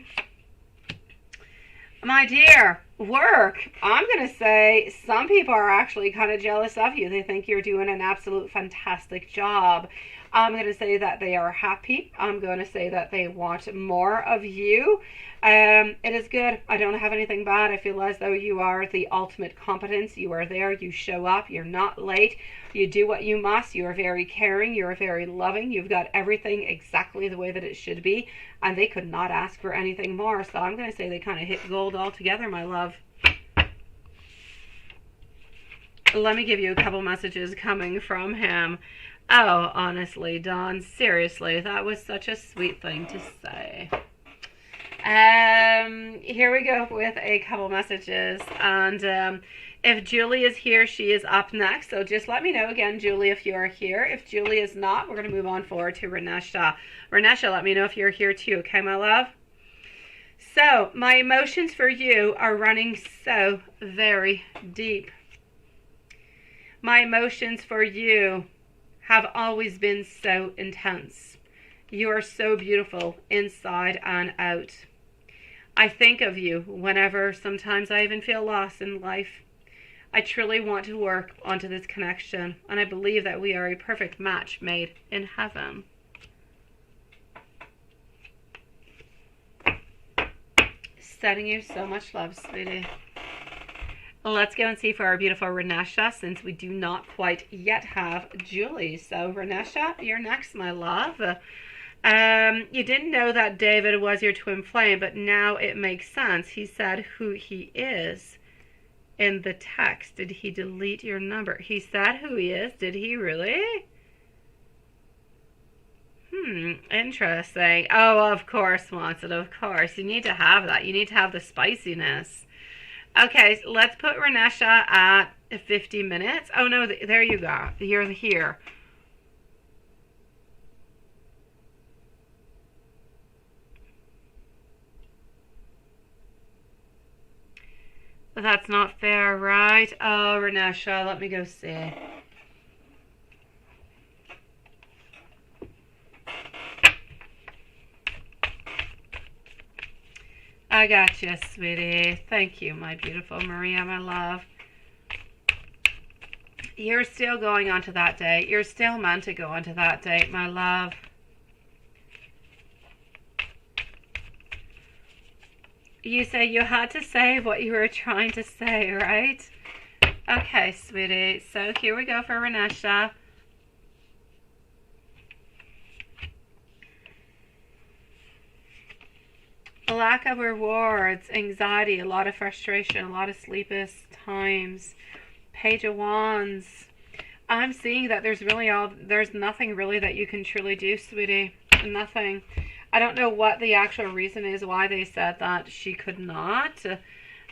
dear, work. I'm going to say some people are actually kind of jealous of you. They think you're doing an absolute fantastic job. I'm going to say that they are happy. I'm going to say that they want more of you. It is good. I don't have anything bad. I feel as though you are the ultimate competence. You are there. You show up. You're not late. You do what you must. You are very caring. You are very loving. You've got everything exactly the way that it should be. And they could not ask for anything more. So I'm going to say they kind of hit gold altogether, my love. Let me give you a couple messages coming from him. Oh, honestly, Dawn, seriously, that was such a sweet thing to say. Here we go with a couple messages. And if Julie is here, she is up next. So just let me know again, Julie, if you are here. If Julie is not, we're going to move on forward to Renesha. Renesha, let me know if you're here too, okay, my love? So, my emotions for you are running so very deep. My emotions for you have always been so intense. You are so beautiful inside and out. I think of you whenever sometimes I even feel lost in life. I truly want to work onto this connection, and I believe that we are a perfect match made in heaven. Sending you so much love, sweetie. Let's go and see for our beautiful Renesha, since we do not quite yet have Julie. So, Renesha, you're next, my love. You didn't know that David was your twin flame, but now it makes sense. He said who he is. in the text. Did he delete your number? He said who he is. Did he really? Interesting. Oh, of course, Watson, of course. You need to have that. You need to have the spiciness. Okay, so let's put Renesha at 50 minutes. Oh, no, there you go. You're here. That's not fair, right? Oh, Renesha, let me go see. I got you, sweetie. Thank you, my beautiful Maria, my love. You're still going on to that date. You're still meant to go on to that date, my love. You say you had to say what you were trying to say, right? Okay, sweetie. So here we go for Renesha. Lack of rewards, anxiety, a lot of frustration, a lot of sleepless times. Page of Wands. I'm seeing that there's nothing really that you can truly do, sweetie. Nothing. I don't know what the actual reason is why they said that she could not.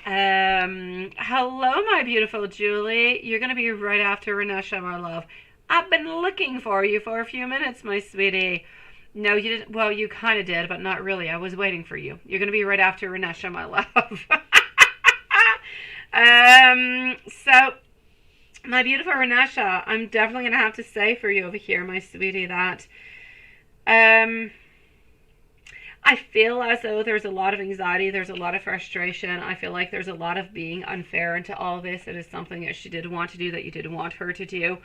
Hello, my beautiful Julie. You're going to be right after Renesha, my love. I've been looking for you for a few minutes, my sweetie. No, you didn't. Well, you kind of did, but not really. I was waiting for you. You're going to be right after Renesha, my love. So, my beautiful Renesha, I'm definitely going to have to say for you over here, my sweetie, that I feel as though there's a lot of anxiety, there's a lot of frustration. I feel like there's a lot of being unfair into all this. It is something that she did want to do that you didn't want her to do.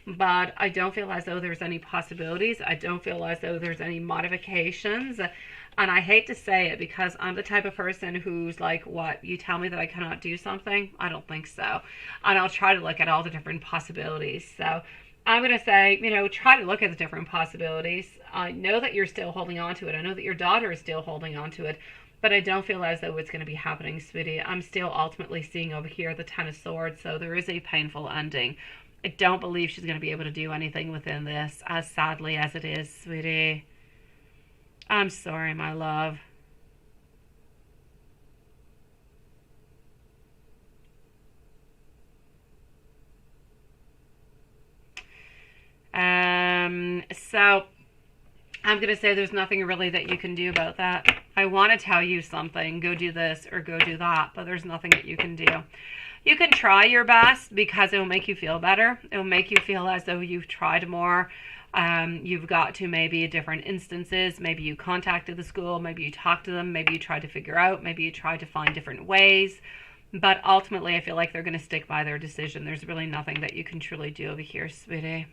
But I don't feel as though there's any possibilities. I don't feel as though there's any modifications. And I hate to say it because I'm the type of person who's like, what, you tell me that I cannot do something? I don't think so. And I'll try to look at all the different possibilities. So I'm going to say, try to look at the different possibilities. I know that you're still holding on to it. I know that your daughter is still holding on to it. But I don't feel as though it's going to be happening, sweetie. I'm still ultimately seeing over here the Ten of Swords. So there is a painful ending. I don't believe she's going to be able to do anything within this, as sadly as it is, sweetie. I'm sorry, my love. So I'm going to say there's nothing really that you can do about that. I want to tell you something, go do this or go do that, but there's nothing that you can do. You can try your best because it will make you feel better. It will make you feel as though you've tried more. You've got to maybe different instances. Maybe you contacted the school. Maybe you talked to them. Maybe you tried to figure out. Maybe you tried to find different ways. But ultimately, I feel like they're going to stick by their decision. There's really nothing that you can truly do over here, sweetie.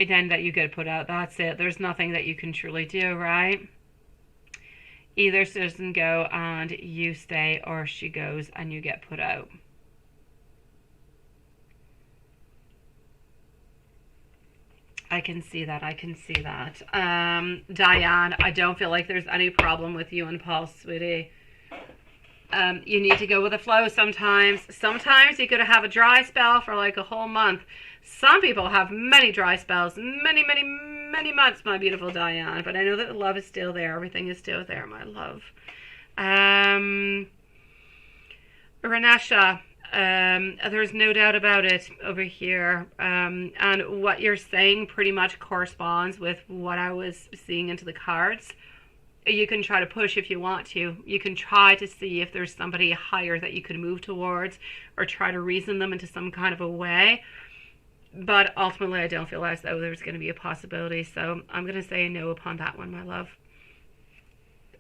Again, that you get put out. That's it. There's nothing that you can truly do, right? Either she doesn't go and you stay, or she goes and you get put out. I can see that. I can see that. Diane, I don't feel like there's any problem with you and Paul, sweetie. You need to go with the flow sometimes. Sometimes you could have a dry spell for like a whole month. Some people have many dry spells, many months, my beautiful Diane. But I know that the love is still there. Everything is still there, my love. Renesha, there's no doubt about it over here. And what you're saying pretty much corresponds with what I was seeing into the cards. You can try to push if you want to. You can try to see if there's somebody higher that you could move towards or try to reason them into some kind of a way. But ultimately, I don't feel as though there's going to be a possibility. So I'm going to say no upon that one, my love.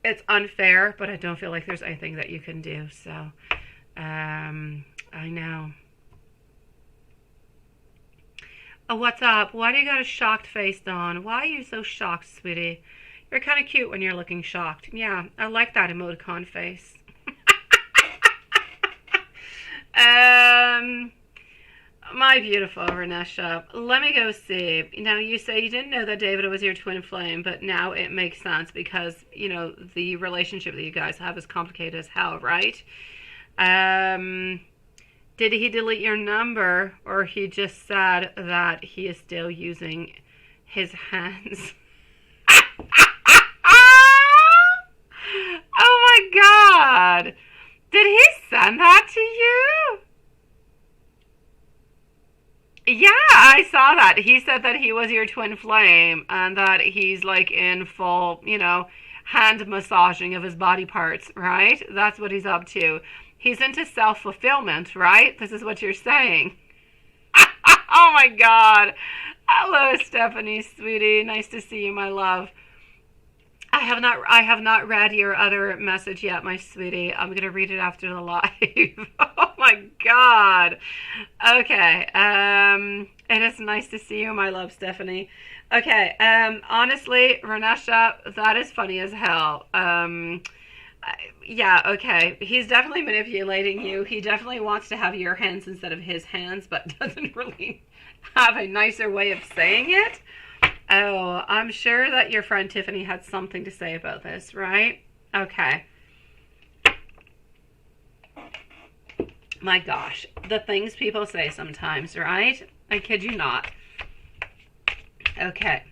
It's unfair, but I don't feel like there's anything that you can do. So, I know. Oh, what's up? Why do you got a shocked face on? Why are you so shocked, sweetie? You're kind of cute when you're looking shocked. Yeah, I like that emoticon face. My beautiful Renesha, let me go see. Now, you say you didn't know that David was your twin flame, but now it makes sense because, you know, the relationship that you guys have is complicated as hell, right? Did he delete your number, or he just said that he is still using his hands? Oh my God! Did he send that to you? Yeah, I saw that. He said that he was your twin flame and that he's like in full, you know, hand massaging of his body parts, right? That's what he's up to. He's into self-fulfillment, right? This is what you're saying. Oh my God. Hello, Stephanie, sweetie. Nice to see you, my love. I have not read your other message yet, my sweetie. I'm going to read it after the live. Oh my God. Okay. It is nice to see you, my love, Stephanie. Okay. Honestly, Renesha, that is funny as hell. Yeah, okay. He's definitely manipulating you. He definitely wants to have your hands instead of his hands, but doesn't really have a nicer way of saying it. Oh, I'm sure that your friend Tiffany had something to say about this, right? Okay. My gosh, the things people say sometimes, right? I kid you not. Okay.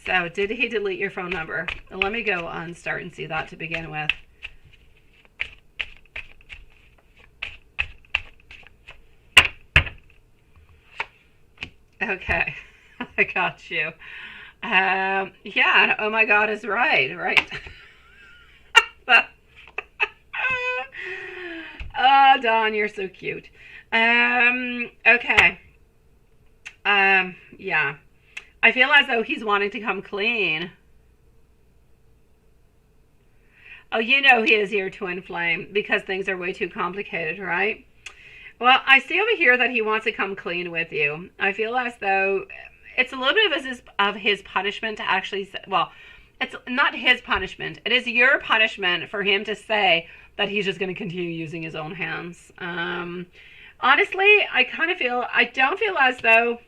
So, did he delete your phone number? Let me go on Start and see that to begin with. Okay. I got you. Yeah, oh my God is right? Oh, Dawn, you're so cute. Okay. Yeah. I feel as though he's wanting to come clean. Oh, you know he is your twin flame because things are way too complicated, right? Well, I see over here that he wants to come clean with you. I feel as though it's a little bit of his punishment to actually, well, it's not his punishment. It is your punishment for him to say that he's just going to continue using his own hands. Honestly, I don't feel as though,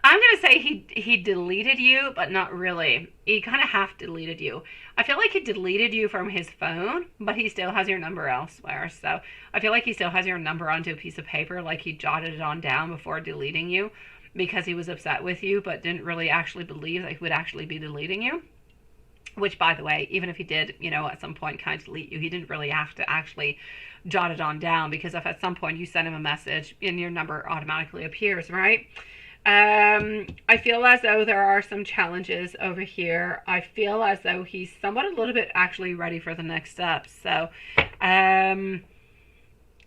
I'm going to say he deleted you, but not really. He kind of half deleted you. I feel like he deleted you from his phone, but he still has your number elsewhere. So I feel like he still has your number onto a piece of paper, like he jotted it on down before deleting you because he was upset with you, but didn't really actually believe that he would actually be deleting you. Which, by the way, even if he did, you know, at some point kind of delete you, he didn't really have to actually jot it on down, because if at some point you send him a message and your number automatically appears, right? I feel as though there are some challenges over here. I feel as though he's somewhat a little bit actually ready for the next step. So,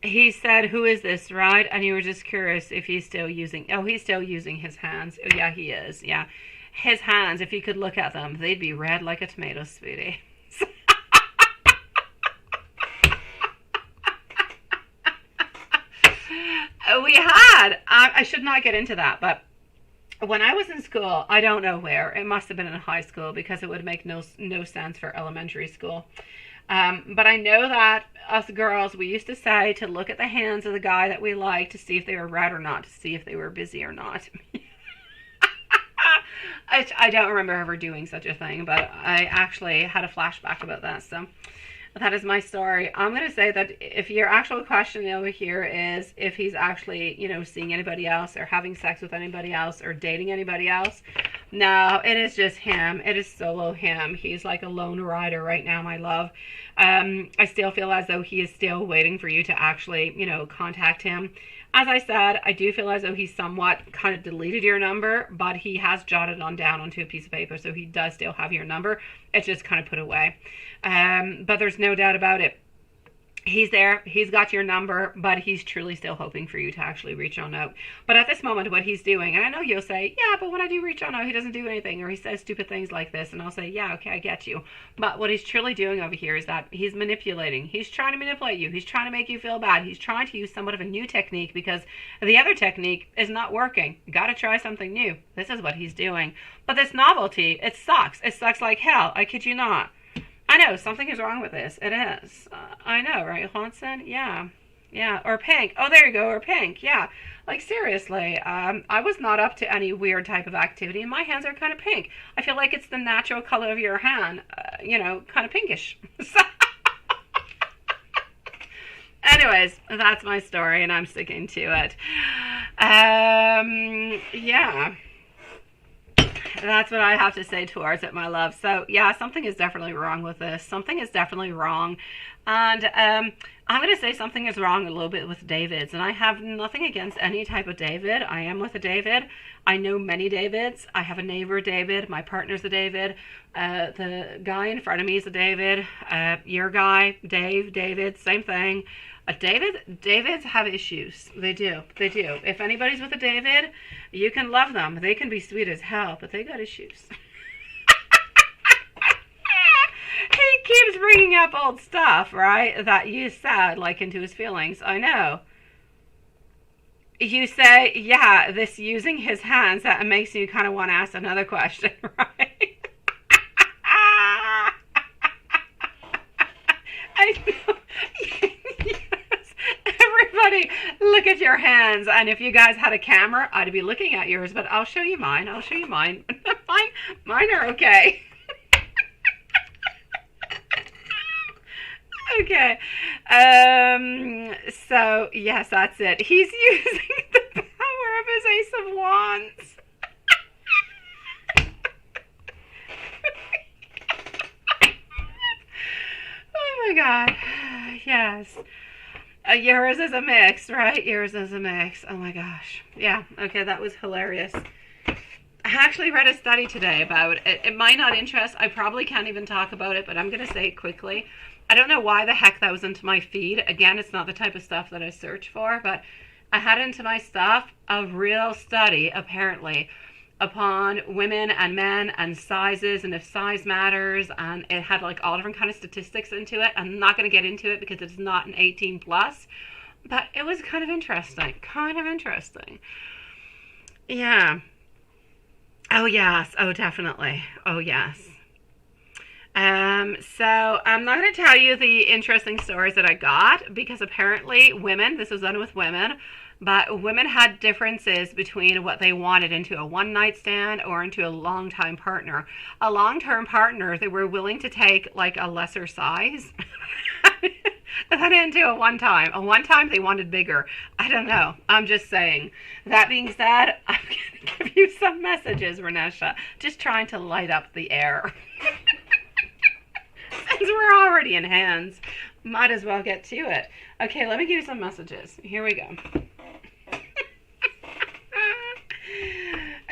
he said, who is this, right? And you were just curious if he's still using, he's still using his hands. Oh, yeah, he is. Yeah. His hands, if you could look at them, they'd be red like a tomato, sweetie. I should not get into that, but when I was in school, I don't know where, it must have been in high school because it would make no sense for elementary school. But I know that us girls, we used to say to look at the hands of the guy that we liked to see if they were red or not, to see if they were busy or not. I don't remember ever doing such a thing, but I actually had a flashback about that, so that is my story. I'm going to say that if your actual question over here is if he's actually, you know, seeing anybody else or having sex with anybody else or dating anybody else, no, it is just him. It is solo him. He's like a lone rider right now, my love. I still feel as though he is still waiting for you to actually, you know, contact him. As I said, I do feel as though he's somewhat kind of deleted your number, but he has jotted on down onto a piece of paper, so he does still have your number. It's just kind of put away. But there's no doubt about it. He's there. He's got your number, but he's truly still hoping for you to actually reach on out. But at this moment, what he's doing, and I know you'll say, yeah, but when I do reach on out, he doesn't do anything, or he says stupid things like this, and I'll say, yeah, okay, I get you. But what he's truly doing over here is that he's manipulating. He's trying to manipulate you. He's trying to make you feel bad. He's trying to use somewhat of a new technique because the other technique is not working. You got to try something new. This is what he's doing. But this novelty, it sucks. It sucks like hell. I kid you not. I know, something is wrong with this. It is. I know, right, Hanson? Yeah. Yeah, or pink. Oh, there you go, or pink. Yeah. Like seriously, I was not up to any weird type of activity, and my hands are kind of pink. I feel like it's the natural color of your hand, kind of pinkish. So, anyways, that's my story, and I'm sticking to it. Yeah. That's what I have to say towards it, my love. So, yeah, something is definitely wrong with this. Something is definitely wrong. And I'm going to say something is wrong a little bit with Davids. And I have nothing against any type of David. I am with a David. I know many Davids. I have a neighbor, David. My partner's a David. The guy in front of me is a David. Your guy, David, same thing. Davids have issues. They do. They do. If anybody's with a David, you can love them. They can be sweet as hell, but they got issues. He keeps bringing up old stuff, right? That you said, like, into his feelings. I know. You say, yeah, this using his hands, that makes you kind of want to ask another question, right? I know. Everybody, look at your hands. And if you guys had a camera, I'd be looking at yours, but I'll show you mine. I'll show you mine. Mine are okay. Okay. So, yes, that's it. He's using the power of his Ace of Wands. Oh, my God. Yes. Yours is a mix, right? Yours is a mix. Oh my gosh. Yeah. Okay, that was hilarious. I actually read a study today about it. It might not interest. I probably can't even talk about it, but I'm going to say it quickly. I don't know why the heck that was into my feed. Again, it's not the type of stuff that I search for, but I had into my stuff a real study, apparently, upon women and men and sizes and if size matters, and it had like all different kind of statistics into it. I'm not going to get into it because it's not an 18 plus, but it was kind of interesting. Yeah. Oh yes. Oh definitely. Oh yes. So I'm not going to tell you the interesting stories that I got because apparently women, this was done with women, but women had differences between what they wanted into a one-night stand or into a long-time partner. A long-term partner, they were willing to take like a lesser size than into a one-time. A one-time, they wanted bigger. I don't know. I'm just saying. That being said, I'm going to give you some messages, Renesha. Just trying to light up the air. Since we're already in hands, might as well get to it. Okay, let me give you some messages. Here we go.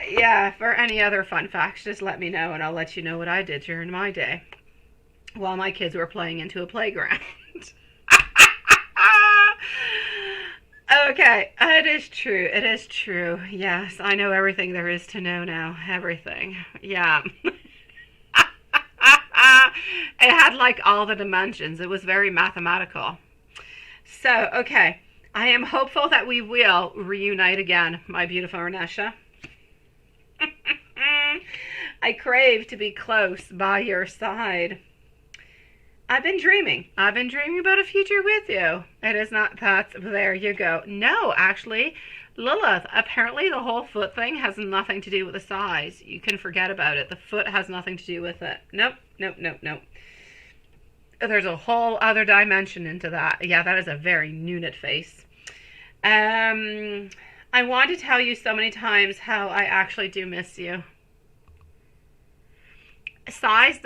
Yeah, for any other fun facts, just let me know and I'll let you know what I did during my day while my kids were playing into a playground. Okay, it is true. It is true. Yes, I know everything there is to know now. Everything. Yeah. It had like all the dimensions. It was very mathematical. So, okay. I am hopeful that we will reunite again, my beautiful Renesha. I crave to be close by your side. I've been dreaming. I've been dreaming about a future with you. It is not that. There you go. No, actually, Lilith, apparently the whole foot thing has nothing to do with the size. You can forget about it. The foot has nothing to do with it. Nope. There's a whole other dimension into that. Yeah, that is a very Nunit face. I want to tell you so many times how I actually do miss you. Size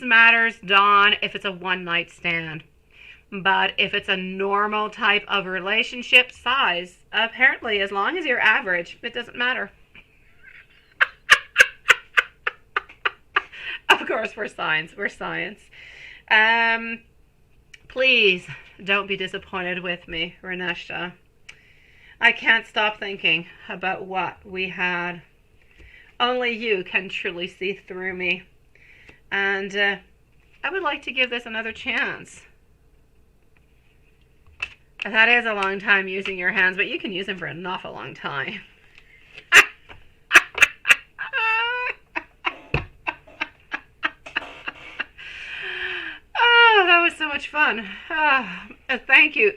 matters, Dawn, if it's a one-night stand. But if it's a normal type of relationship, size, apparently, as long as you're average, it doesn't matter. Of course, we're science. Please don't be disappointed with me, Renesha. I can't stop thinking about what we had. Only you can truly see through me. And I would like to give this another chance. That is a long time using your hands, but you can use them for an awful long time. Oh, that was so much much fun. Thank you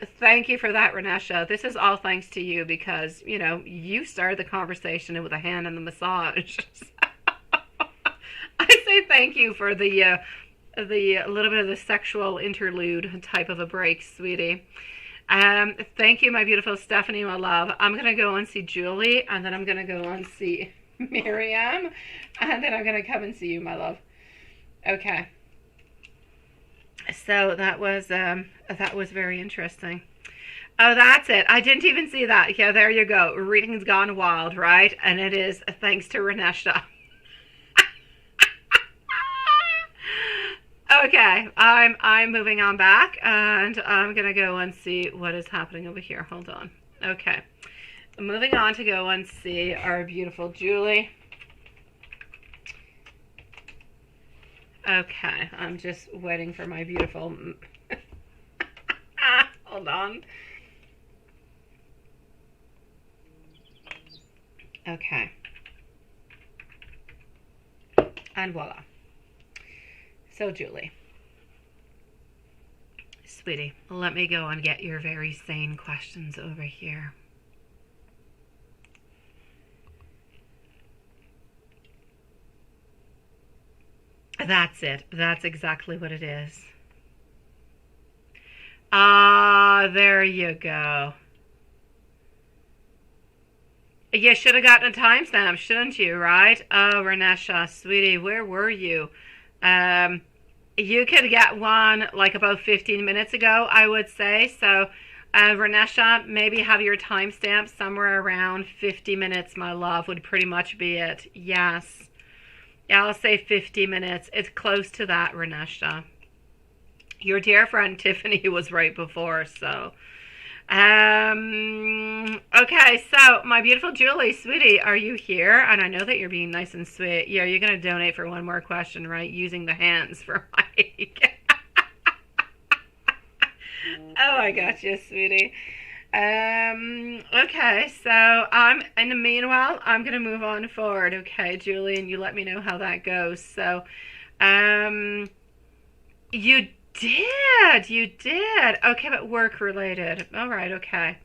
for that, Renesha. This is all thanks to you because you started the conversation with a hand in the massage. I say thank you for the little bit of the sexual interlude type of a break, sweetie. Thank you, my beautiful Stephanie, my love. I'm gonna go and see Julie, and then I'm gonna go and see Miriam, and then I'm gonna come and see you, my love. Okay. So that was very interesting. Oh, that's it. I didn't even see that. Yeah, there you go. Reading's gone wild, right? And it is thanks to Renesha. Okay, I'm moving on back, and I'm gonna go and see what is happening over here. Hold on. Okay, moving on to go and see our beautiful Julie. Okay, I'm just waiting for my beautiful... Hold on. Okay. And voila. So, Julie. Sweetie, let me go and get your very sane questions over here. That's it. That's exactly what it is. Ah, there you go. You should have gotten a timestamp, shouldn't you, right? Oh, Renesha, sweetie, where were you? You could get one like about 15 minutes ago, I would say. So, Renesha, maybe have your timestamp somewhere around 50 minutes, my love, would pretty much be it. Yes. Yeah, I'll say 50 minutes. It's close to that, Renesha. Your dear friend Tiffany was right before, so. Okay, so my beautiful Julie, sweetie, are you here? And I know that you're being nice and sweet. Yeah, you're going to donate for one more question, right? Using the hands for Mike. Oh, I got you, sweetie. Okay, so in the meanwhile, I'm going to move on forward, okay, Julie, and you let me know how that goes. So, you did. Okay, but work related. All right, okay.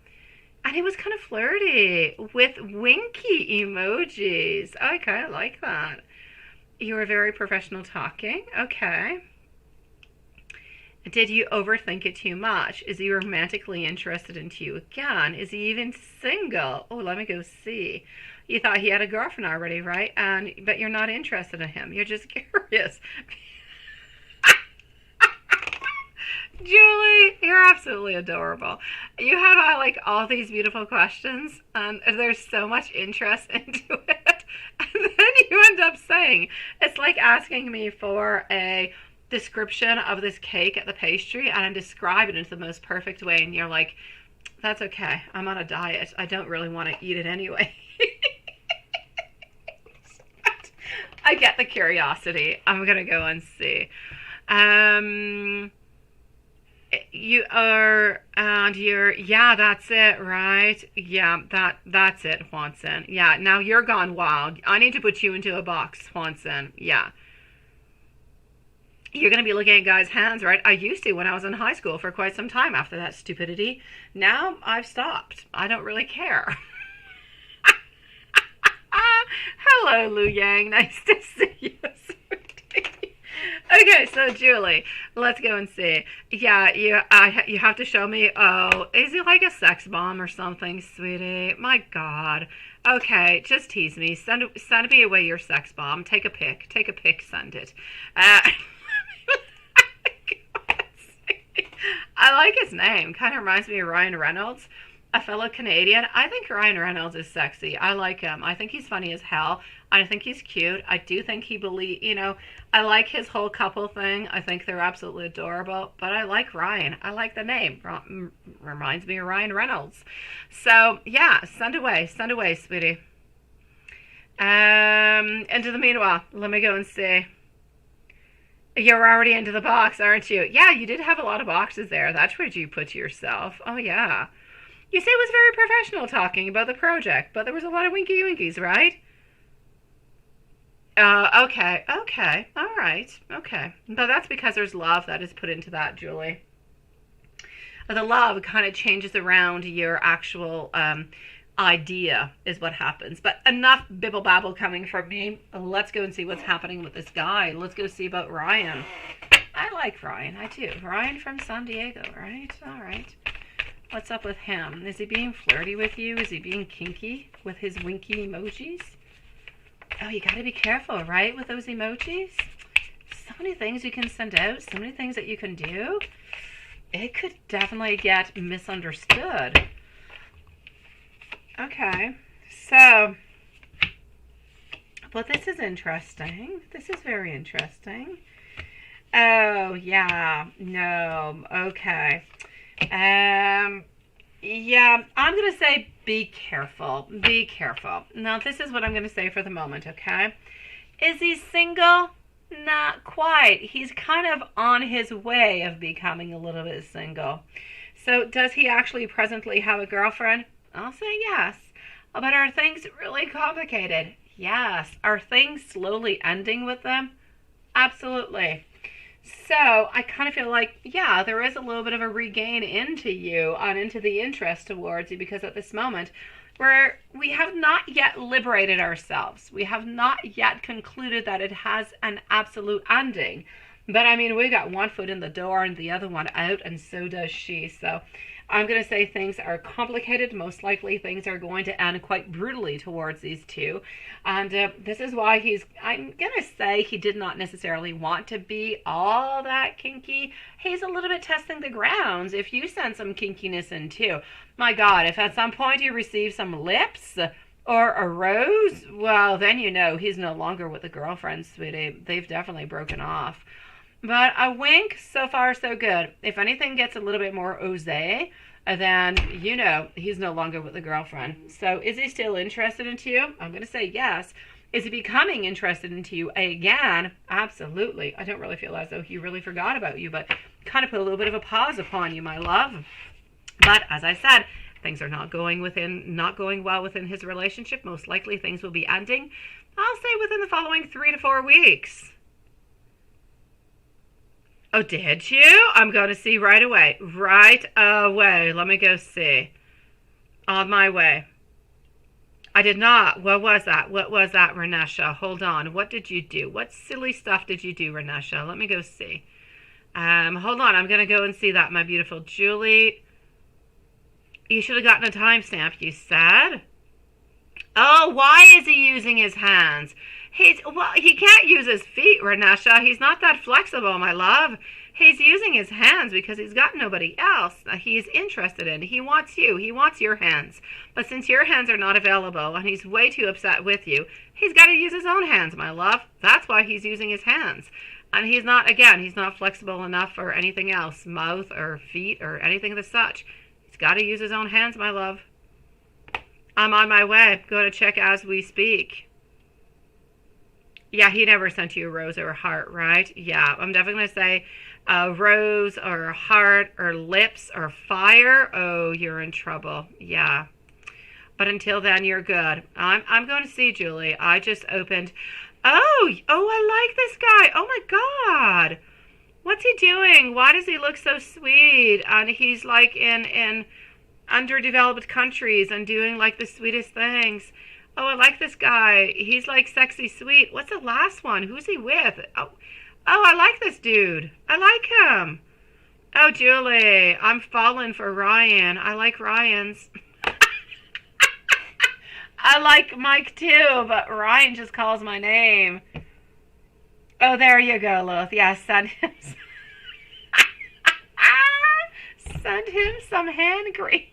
And he was kind of flirty with winky emojis. Okay, I like that. You were very professional talking. Okay. Did you overthink it too much? Is he romantically interested in you again? Is he even single? Oh, let me go see. You thought he had a girlfriend already, right? But you're not interested in him. You're just curious. Julie, you're absolutely adorable. You have like all these beautiful questions, and there's so much interest into it. And then you end up saying, it's like asking me for a description of this cake at the pastry, and I describe it in the most perfect way, and you're like, that's okay. I'm on a diet. I don't really want to eat it anyway. I get the curiosity. I'm going to go and see. You are, and you're, yeah, that's it, right? Yeah, that's it, Swanson. Yeah, now you're gone wild. I need to put you into a box, Swanson. Yeah. You're going to be looking at guys' hands, right? I used to when I was in high school for quite some time after that stupidity. Now I've stopped. I don't really care. Hello, Lu Yang. Nice to see you. Okay, so Julie, let's go and see. Yeah, you have to show me. Oh, is he like a sex bomb or something, sweetie? My God. Okay, just tease me. Send me away your sex bomb. Take a pic. Send it. I like his name. Kind of reminds me of Ryan Reynolds, a fellow Canadian. I think Ryan Reynolds is sexy. I like him. I think he's funny as hell. I think he's cute. I do think I like his whole couple thing. I think they're absolutely adorable. But I like Ryan. I like the name. Reminds me of Ryan Reynolds. So, yeah, send away, sweetie. Into the meanwhile, let me go and see. You're already into the box, aren't you? Yeah, you did have a lot of boxes there. That's where you put yourself. Oh, yeah. You say it was very professional talking about the project, but there was a lot of winky winkies, right? Okay, all right, okay. But that's because there's love that is put into that, Julie. the love kind of changes around your actual idea is what happens. But enough bibble babble coming from me. Let's go and see what's happening with this guy. Let's go see about Ryan. I like Ryan. I do. Ryan from San Diego, right? All right. What's up with him? Is he being flirty with you? Is he being kinky with his winky emojis? Oh, you got to be careful, right, with those emojis? So many things you can send out, so many things that you can do. It could definitely get misunderstood. Okay, so, well, this is interesting. This is very interesting. Oh, yeah, no, okay. Yeah, I'm going to say be careful. Be careful. Now, this is what I'm going to say for the moment, okay? Is he single? Not quite. He's kind of on his way of becoming a little bit single. So, does he actually presently have a girlfriend? I'll say yes. But are things really complicated? Yes. Are things slowly ending with them? Absolutely. So I kind of feel like, yeah, there is a little bit of a regain into you and into the interest towards you, because at this moment where we have not yet liberated ourselves, we have not yet concluded that it has an absolute ending. But I mean, we got one foot in the door and the other one out, and so does she. So I'm going to say things are complicated. Most likely things are going to end quite brutally towards these two. And this is why I'm going to say he did not necessarily want to be all that kinky. He's a little bit testing the grounds. If you send some kinkiness in too, my God, if at some point you receive some lips or a rose, well, then you know he's no longer with a girlfriend, sweetie. They've definitely broken off. But a wink, so far so good. If anything gets a little bit more osé, then you know he's no longer with a girlfriend. So is he still interested in you? I'm going to say yes. Is he becoming interested into you again? Absolutely. I don't really feel as though he really forgot about you, but kind of put a little bit of a pause upon you, my love. But as I said, things are not going well within his relationship. Most likely things will be ending, I'll say, within the following 3 to 4 weeks. Oh, did you? I'm going to see right away. Right away. Let me go see. On my way. I did not. What was that? What was that, Renesha? Hold on. What did you do? What silly stuff did you do, Renesha? Let me go see. Hold on. I'm going to go and see that, my beautiful Julie. You should have gotten a timestamp, you said. Oh, why is he using his hands? Well, he can't use his feet, Renesha. He's not that flexible, my love. He's using his hands because he's got nobody else he's interested in. He wants you. He wants your hands. But since your hands are not available and he's way too upset with you, he's got to use his own hands, my love. That's why he's using his hands. And he's not flexible enough for anything else, mouth or feet or anything of the such. He's got to use his own hands, my love. I'm on my way. Go to check as we speak. Yeah, he never sent you a rose or a heart, right? Yeah, I'm definitely going to say a rose or a heart or lips or fire. Oh, you're in trouble. Yeah. But until then, you're good. I'm going to see Julie. I just opened. Oh, I like this guy. Oh, my God. What's he doing? Why does he look so sweet? And he's like in underdeveloped countries and doing like the sweetest things. Oh, I like this guy. He's like sexy sweet. What's the last one? Who's he with? Oh, I like this dude. I like him. Oh, Julie, I'm falling for Ryan. I like Ryan's. I like Mike too, but Ryan just calls my name. Oh, there you go, Lilith. Yeah, send him some hand cream.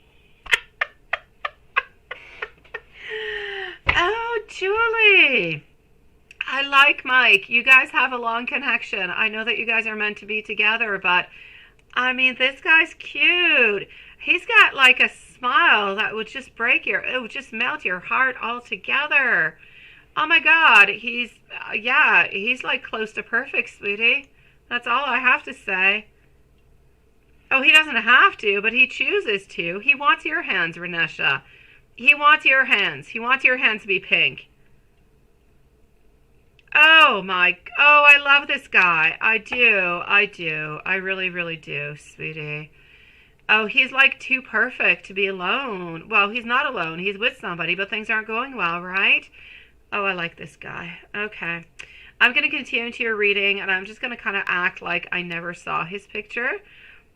Oh, Julie. I like Mike. You guys have a long connection. I know that you guys are meant to be together, but I mean, this guy's cute. He's got like a smile that would just it would just melt your heart altogether. Oh my God. He's like close to perfect, sweetie. That's all I have to say. Oh, he doesn't have to, but he chooses to. He wants your hands, Renesha. He wants your hands. He wants your hands to be pink. Oh, I love this guy. I do. I really, really do, sweetie. Oh, he's like too perfect to be alone. Well, he's not alone. He's with somebody, but things aren't going well, right? Oh, I like this guy. Okay. I'm going to continue to your reading, and I'm just going to kind of act like I never saw his picture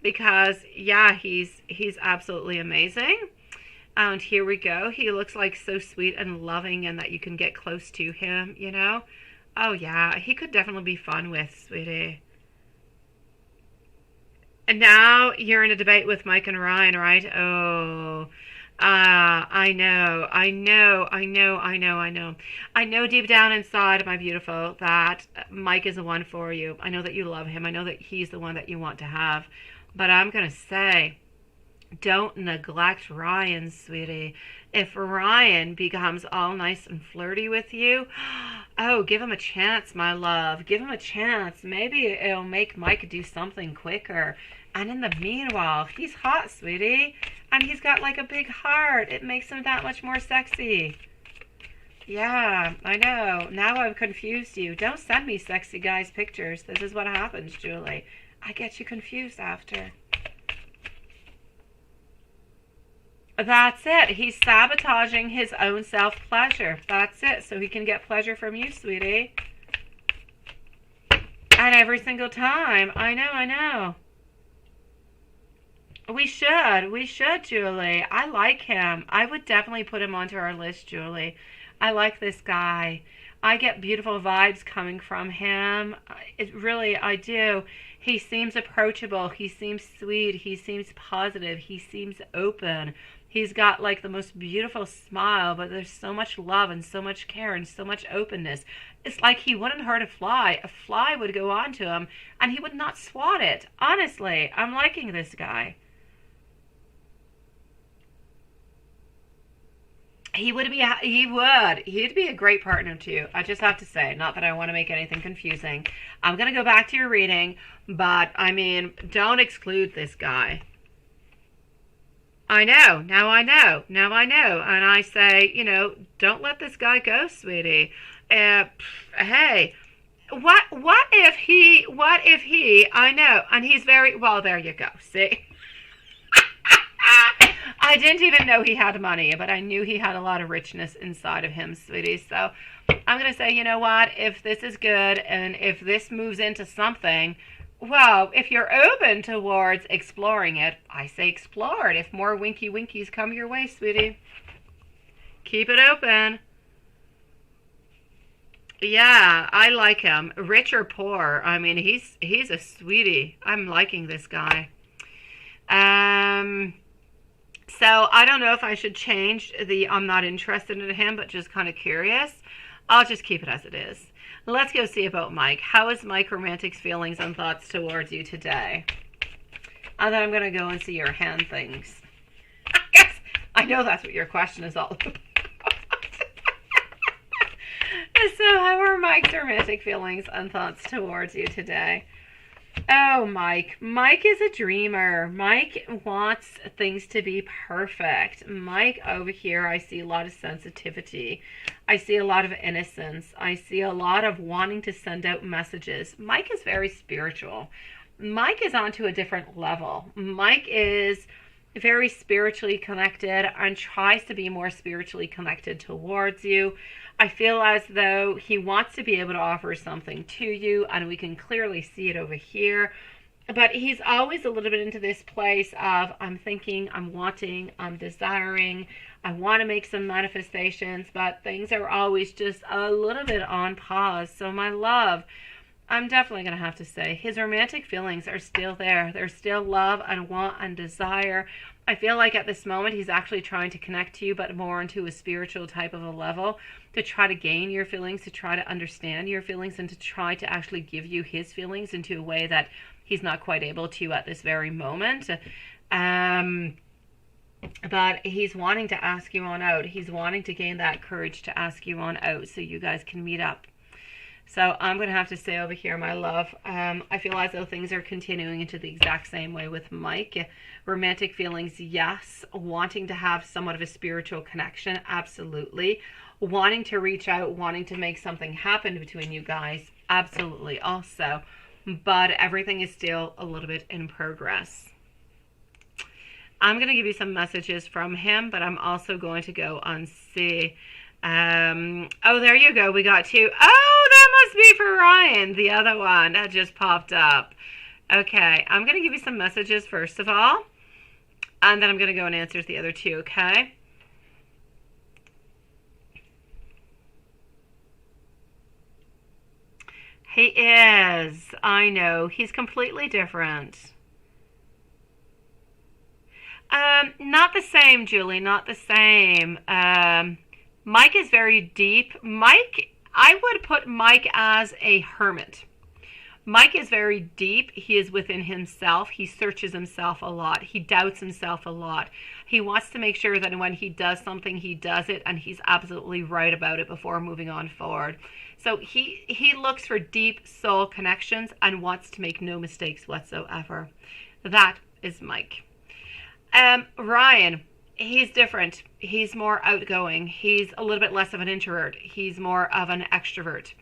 because, yeah, he's absolutely amazing. And here we go. He looks like so sweet and loving and that you can get close to him, you know? Oh, yeah. He could definitely be fun with, sweetie. And now you're in a debate with Mike and Ryan, right? Oh, I know, I know, I know, I know, I know. I know deep down inside, my beautiful, that Mike is the one for you. I know that you love him. I know that he's the one that you want to have. But I'm going to say, don't neglect Ryan, sweetie. If Ryan becomes all nice and flirty with you, oh, give him a chance, my love. Give him a chance. Maybe it'll make Mike do something quicker. And in the meanwhile, he's hot, sweetie. And he's got like a big heart. It makes him that much more sexy. Yeah, I know. Now I've confused you. Don't send me sexy guys' pictures. This is what happens, Julie. I get you confused after. That's it. He's sabotaging his own self-pleasure. That's it. So he can get pleasure from you, sweetie. And every single time. I know, I know. We should, Julie. I like him. I would definitely put him onto our list, Julie. I like this guy. I get beautiful vibes coming from him. I do. He seems approachable. He seems sweet. He seems positive. He seems open. He's got like the most beautiful smile, but there's so much love and so much care and so much openness. It's like he wouldn't hurt a fly. A fly would go on to him and he would not swat it. Honestly, I'm liking this guy. He'd be a great partner to you. I just have to say, not that I want to make anything confusing. I'm going to go back to your reading, but I mean, don't exclude this guy. I know, now I know, and I say, don't let this guy go, sweetie. Hey, what if he, I know, and he's very, well, there you go, see? I didn't even know he had money, but I knew he had a lot of richness inside of him, sweetie. So I'm going to say, you know what? If this is good and if this moves into something, well, if you're open towards exploring it, I say explore it. If more winky winkies come your way, sweetie, keep it open. Yeah, I like him. Rich or poor. I mean, he's a sweetie. I'm liking this guy. So I don't know if I should change the I'm not interested in him, but just kind of curious. I'll just keep it as it is. Let's go see about Mike. How is Mike romantic feelings and thoughts towards you today? And then I'm going to go and see your hand things. I know that's what your question is all about. So how are Mike's romantic feelings and thoughts towards you today? Oh, Mike. Mike is a dreamer. Mike wants things to be perfect. Mike over here, I see a lot of sensitivity. I see a lot of innocence. I see a lot of wanting to send out messages. Mike is very spiritual. Mike is onto a different level. Mike is very spiritually connected and tries to be more spiritually connected towards you. I feel as though he wants to be able to offer something to you, and we can clearly see it over here. But he's always a little bit into this place of, I'm thinking, I'm wanting, I'm desiring, I want to make some manifestations, but things are always just a little bit on pause. So my love, I'm definitely going to have to say his romantic feelings are still there. There's still love and want and desire. I feel like at this moment he's actually trying to connect to you, but more into a spiritual type of a level, to try to gain your feelings, to try to understand your feelings, and to try to actually give you his feelings into a way that he's not quite able to at this very moment. But he's wanting to ask you on out. He's wanting to gain that courage to ask you on out so you guys can meet up. So I'm going to have to say over here, my love, I feel as though things are continuing into the exact same way with Mike. Romantic feelings, yes. Wanting to have somewhat of a spiritual connection, absolutely. Wanting to reach out, wanting to make something happen between you guys, absolutely also. But everything is still a little bit in progress. I'm going to give you some messages from him, but I'm also going to go and see. Oh, there you go. We got two. Oh, that must be for Ryan. The other one that just popped up. Okay, I'm going to give you some messages first of all, and then I'm going to go and answer the other two, okay? He is. I know. He's completely different. Not the same, Julie. Not the same. Mike is very deep. I would put Mike as a hermit. Mike is very deep. He is within himself. He searches himself a lot. He doubts himself a lot. He wants to make sure that when he does something, he does it, and he's absolutely right about it before moving on forward. So he looks for deep soul connections and wants to make no mistakes whatsoever. That is Mike. Ryan, he's different. He's more outgoing. He's a little bit less of an introvert. He's more of an extrovert.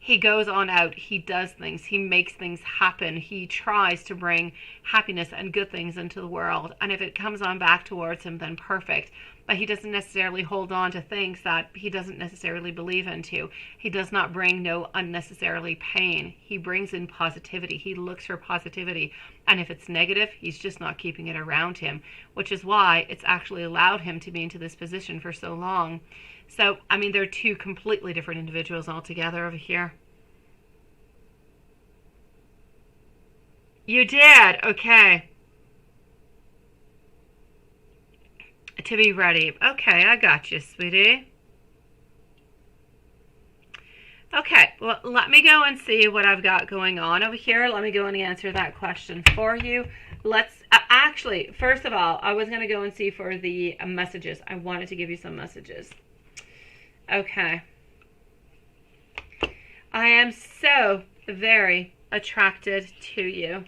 He goes on out. He does things. He makes things happen. He tries to bring happiness and good things into the world. And if it comes on back towards him, then perfect. But he doesn't necessarily hold on to things that he doesn't necessarily believe into. He does not bring no unnecessarily pain. He brings in positivity. He looks for positivity. And if it's negative, he's just not keeping it around him, which is why it's actually allowed him to be into this position for so long. So, I mean, they're two completely different individuals altogether over here. You did? Okay. To be ready. Okay, I got you, sweetie. Okay, well, let me go and see what I've got going on over here. Let me go and answer that question for you. Let's, actually, first of all, I was going to go and see for the messages. I wanted to give you some messages. Okay. I am so very attracted to you.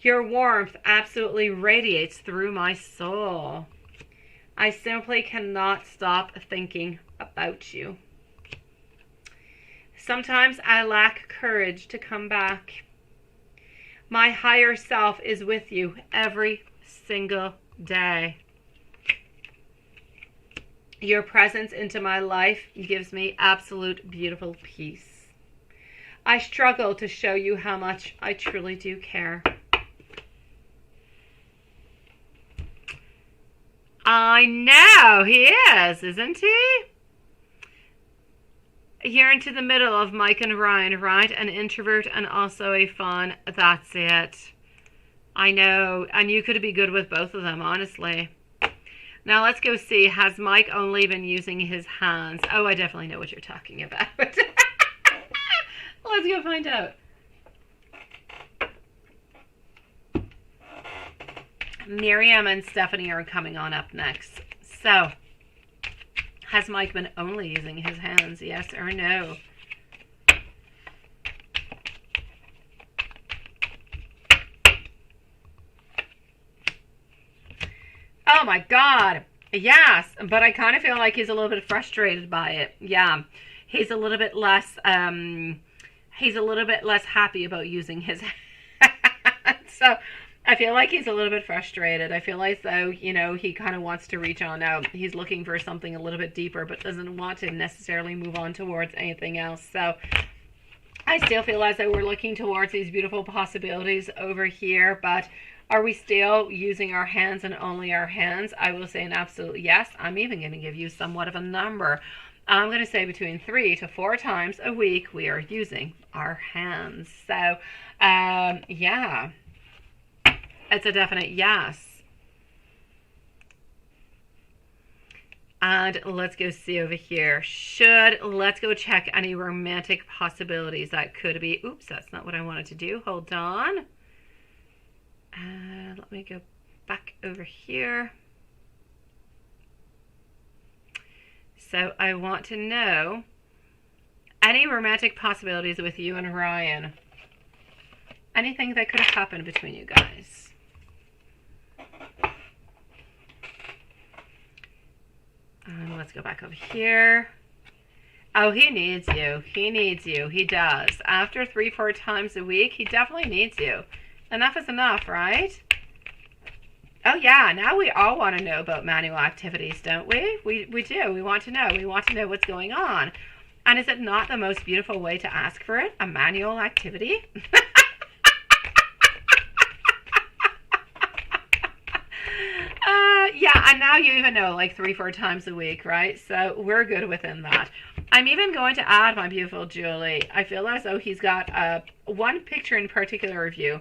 Your warmth absolutely radiates through my soul. I simply cannot stop thinking about you. Sometimes I lack courage to come back. My higher self is with you every single day. Your presence into my life gives me absolute beautiful peace. I struggle to show you how much I truly do care. I know, he is, isn't he? You're into the middle of Mike and Ryan, right? An introvert and also a fun. That's it. I know, and you could be good with both of them, honestly. Now let's go see, has Mike only been using his hands? Oh, I definitely know what you're talking about. Let's go find out. Miriam and Stephanie are coming on up next. So, has Mike been only using his hands, yes or no? Oh my God. Yes, but I kind of feel like he's a little bit frustrated by it. Yeah. He's a little bit less happy about using his hands. So I feel like he's a little bit frustrated. I feel like though, he kind of wants to reach on out. He's looking for something a little bit deeper, but doesn't want to necessarily move on towards anything else. So I still feel as though we're looking towards these beautiful possibilities over here, but are we still using our hands and only our hands? I will say an absolute yes. I'm even going to give you somewhat of a number. I'm going to say between 3 to 4 times a week we are using our hands. So, yeah, it's a definite yes. And let's go see over here. Let's go check any romantic possibilities that could be. Oops, that's not what I wanted to do. Hold on. Let me go back over here. So I want to know any romantic possibilities with you and Ryan. Anything that could have happened between you guys. And let's go back over here. Oh, he needs you. He needs you. He does. After 3-4 times a week, he definitely needs you. Enough is enough, right? Oh yeah, now we all want to know about manual activities, don't we? We do. We want to know. We want to know what's going on. And is it not the most beautiful way to ask for it? A manual activity? Yeah, and now you even know like 3-4 times a week, right? So we're good within that. I'm even going to add my beautiful Julie. I feel as though he's got one picture in particular of you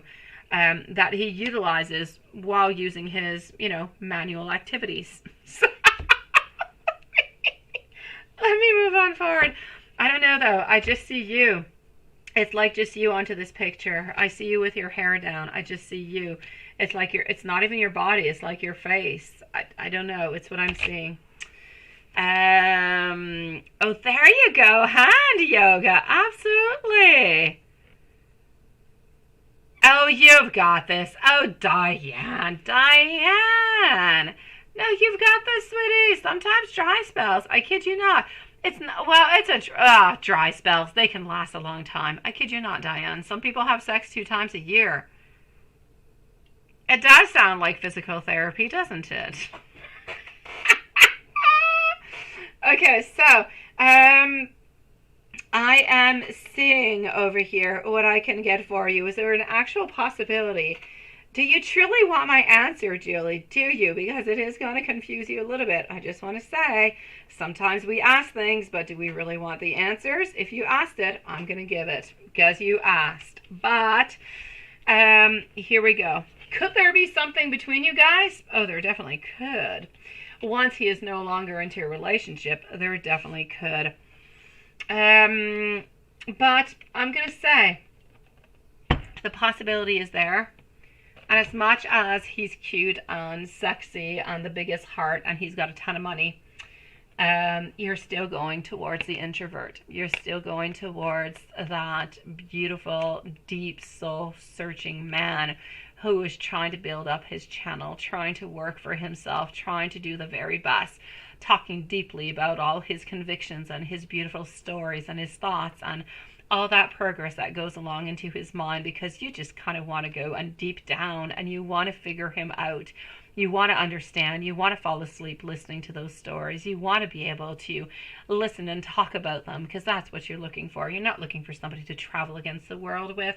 that he utilizes while using his, manual activities. So let me move on forward. I don't know though. I just see you. It's like just you onto this picture. I see you with your hair down. I just see you. It's like it's not even your body. It's like your face. I don't know. It's what I'm seeing. Oh, there you go. Hand yoga. Absolutely. Oh, you've got this. Oh, Diane. Diane. No, you've got this, sweetie. Sometimes dry spells. I kid you not. It's not, well, it's a dry spells. They can last a long time. I kid you not, Diane. Some people have sex 2 times a year. It does sound like physical therapy, doesn't it? Okay, so I am seeing over here what I can get for you. Is there an actual possibility? Do you truly want my answer, Julie? Do you? Because it is going to confuse you a little bit. I just want to say, sometimes we ask things, but do we really want the answers? If you asked it, I'm going to give it because you asked. But here we go. Could there be something between you guys? Oh, there definitely could. Once he is no longer into a relationship, there definitely could. But I'm going to say the possibility is there. And as much as he's cute and sexy and the biggest heart and he's got a ton of money, you're still going towards the introvert. You're still going towards that beautiful, deep, soul-searching man who is trying to build up his channel, trying to work for himself, trying to do the very best, talking deeply about all his convictions and his beautiful stories and his thoughts and all that progress that goes along into his mind, because you just kind of want to go and deep down and you want to figure him out. You want to understand. You want to fall asleep listening to those stories. You want to be able to listen and talk about them because that's what you're looking for. You're not looking for somebody to travel against the world with.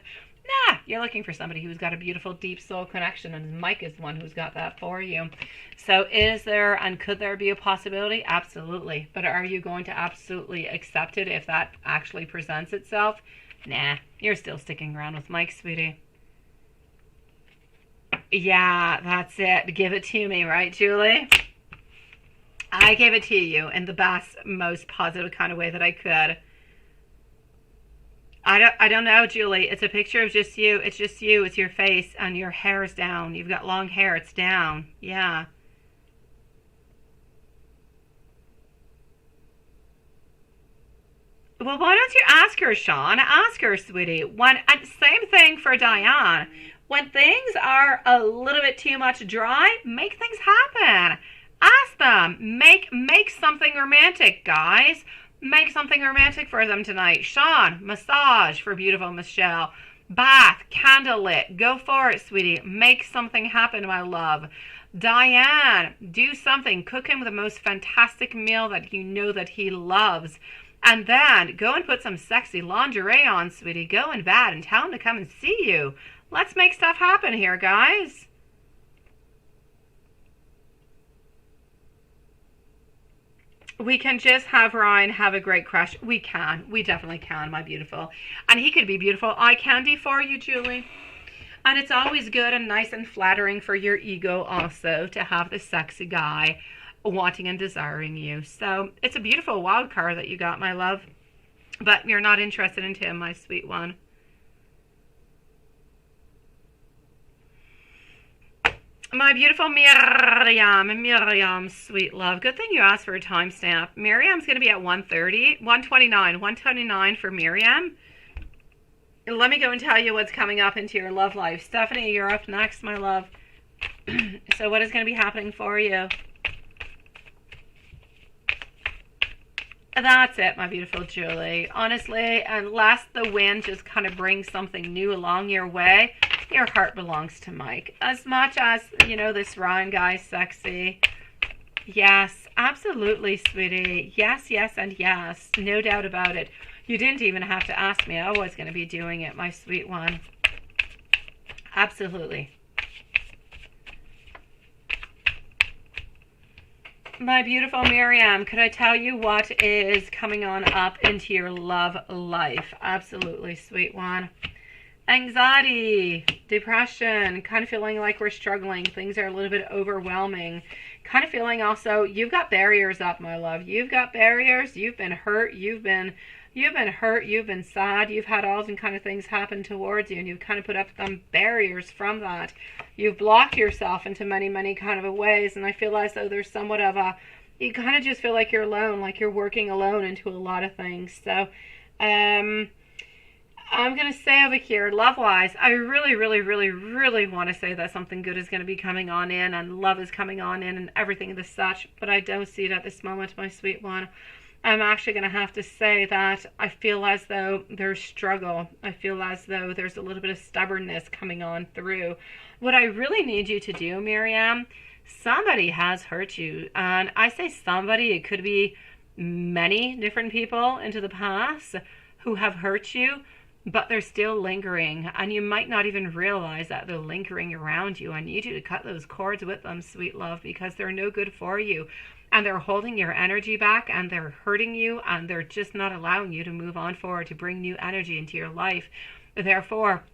Nah, you're looking for somebody who's got a beautiful, deep soul connection, and Mike is one who's got that for you. So is there and could there be a possibility? Absolutely. But are you going to absolutely accept it if that actually presents itself? Nah, you're still sticking around with Mike, sweetie. Yeah, that's it. Give it to me, right, Julie? I gave it to you in the best, most positive kind of way that I could. I don't know, Julie. It's a picture of just you. It's just you. It's your face and your hair is down. You've got long hair. It's down. Yeah. Well, why don't you ask her, Sean? Ask her, sweetie. And same thing for Diane. When things are a little bit too much dry, make things happen. Ask them. Make something romantic, guys. Make something romantic for them tonight. Sean, massage for beautiful Michelle. Bath, candlelit. Go for it, sweetie. Make something happen, my love. Diane, do something. Cook him the most fantastic meal that you know that he loves. And then go and put some sexy lingerie on, sweetie. Go in bed and tell him to come and see you. Let's make stuff happen here, guys. We can just have Ryan have a great crush. We can. We definitely can, my beautiful. And he could be beautiful eye candy for you, Julie. And it's always good and nice and flattering for your ego also to have this sexy guy wanting and desiring you. So it's a beautiful wild card that you got, my love. But you're not interested in him, my sweet one. My beautiful Miriam, sweet love. Good thing you asked for a timestamp. Miriam's going to be at 1:30, 129 for Miriam. Let me go and tell you what's coming up into your love life. Stephanie, you're up next, my love. So what is going to be happening for you? That's it, my beautiful Julie. Honestly, unless the wind just kind of brings something new along your way, Your heart belongs to Mike. As much as, you know, this Ryan guy's sexy. Yes, absolutely, sweetie. Yes, yes, and yes. No doubt about it. You didn't even have to ask me. I was going to be doing it, my sweet one. Absolutely. My beautiful Miriam, could I tell you what is coming on up into your love life? Absolutely, sweet one. Anxiety, depression, kind of feeling like we're struggling. Things are a little bit overwhelming. Kind of feeling also, you've got barriers up, my love. You've got barriers. You've been hurt. You've been hurt. You've been sad. You've had all some kind of things happen towards you, and you've kind of put up some barriers from that. You've blocked yourself into many, many kind of ways, and I feel as though there's somewhat of a, you kind of just feel like you're alone, like you're working alone into a lot of things. So, I'm going to say over here, love-wise, I really, really, really, really want to say that something good is going to be coming on in, and love is coming on in, and everything of the such, but I don't see it at this moment, my sweet one. I'm actually going to have to say that I feel as though there's struggle. I feel as though there's a little bit of stubbornness coming on through. What I really need you to do, Miriam, somebody has hurt you, and I say somebody, it could be many different people into the past who have hurt you, but they're still lingering, and you might not even realize that they're lingering around you. I need you to cut those cords with them, sweet love, because they're no good for you, and they're holding your energy back, and they're hurting you, and they're just not allowing you to move on forward, to bring new energy into your life. Therefore,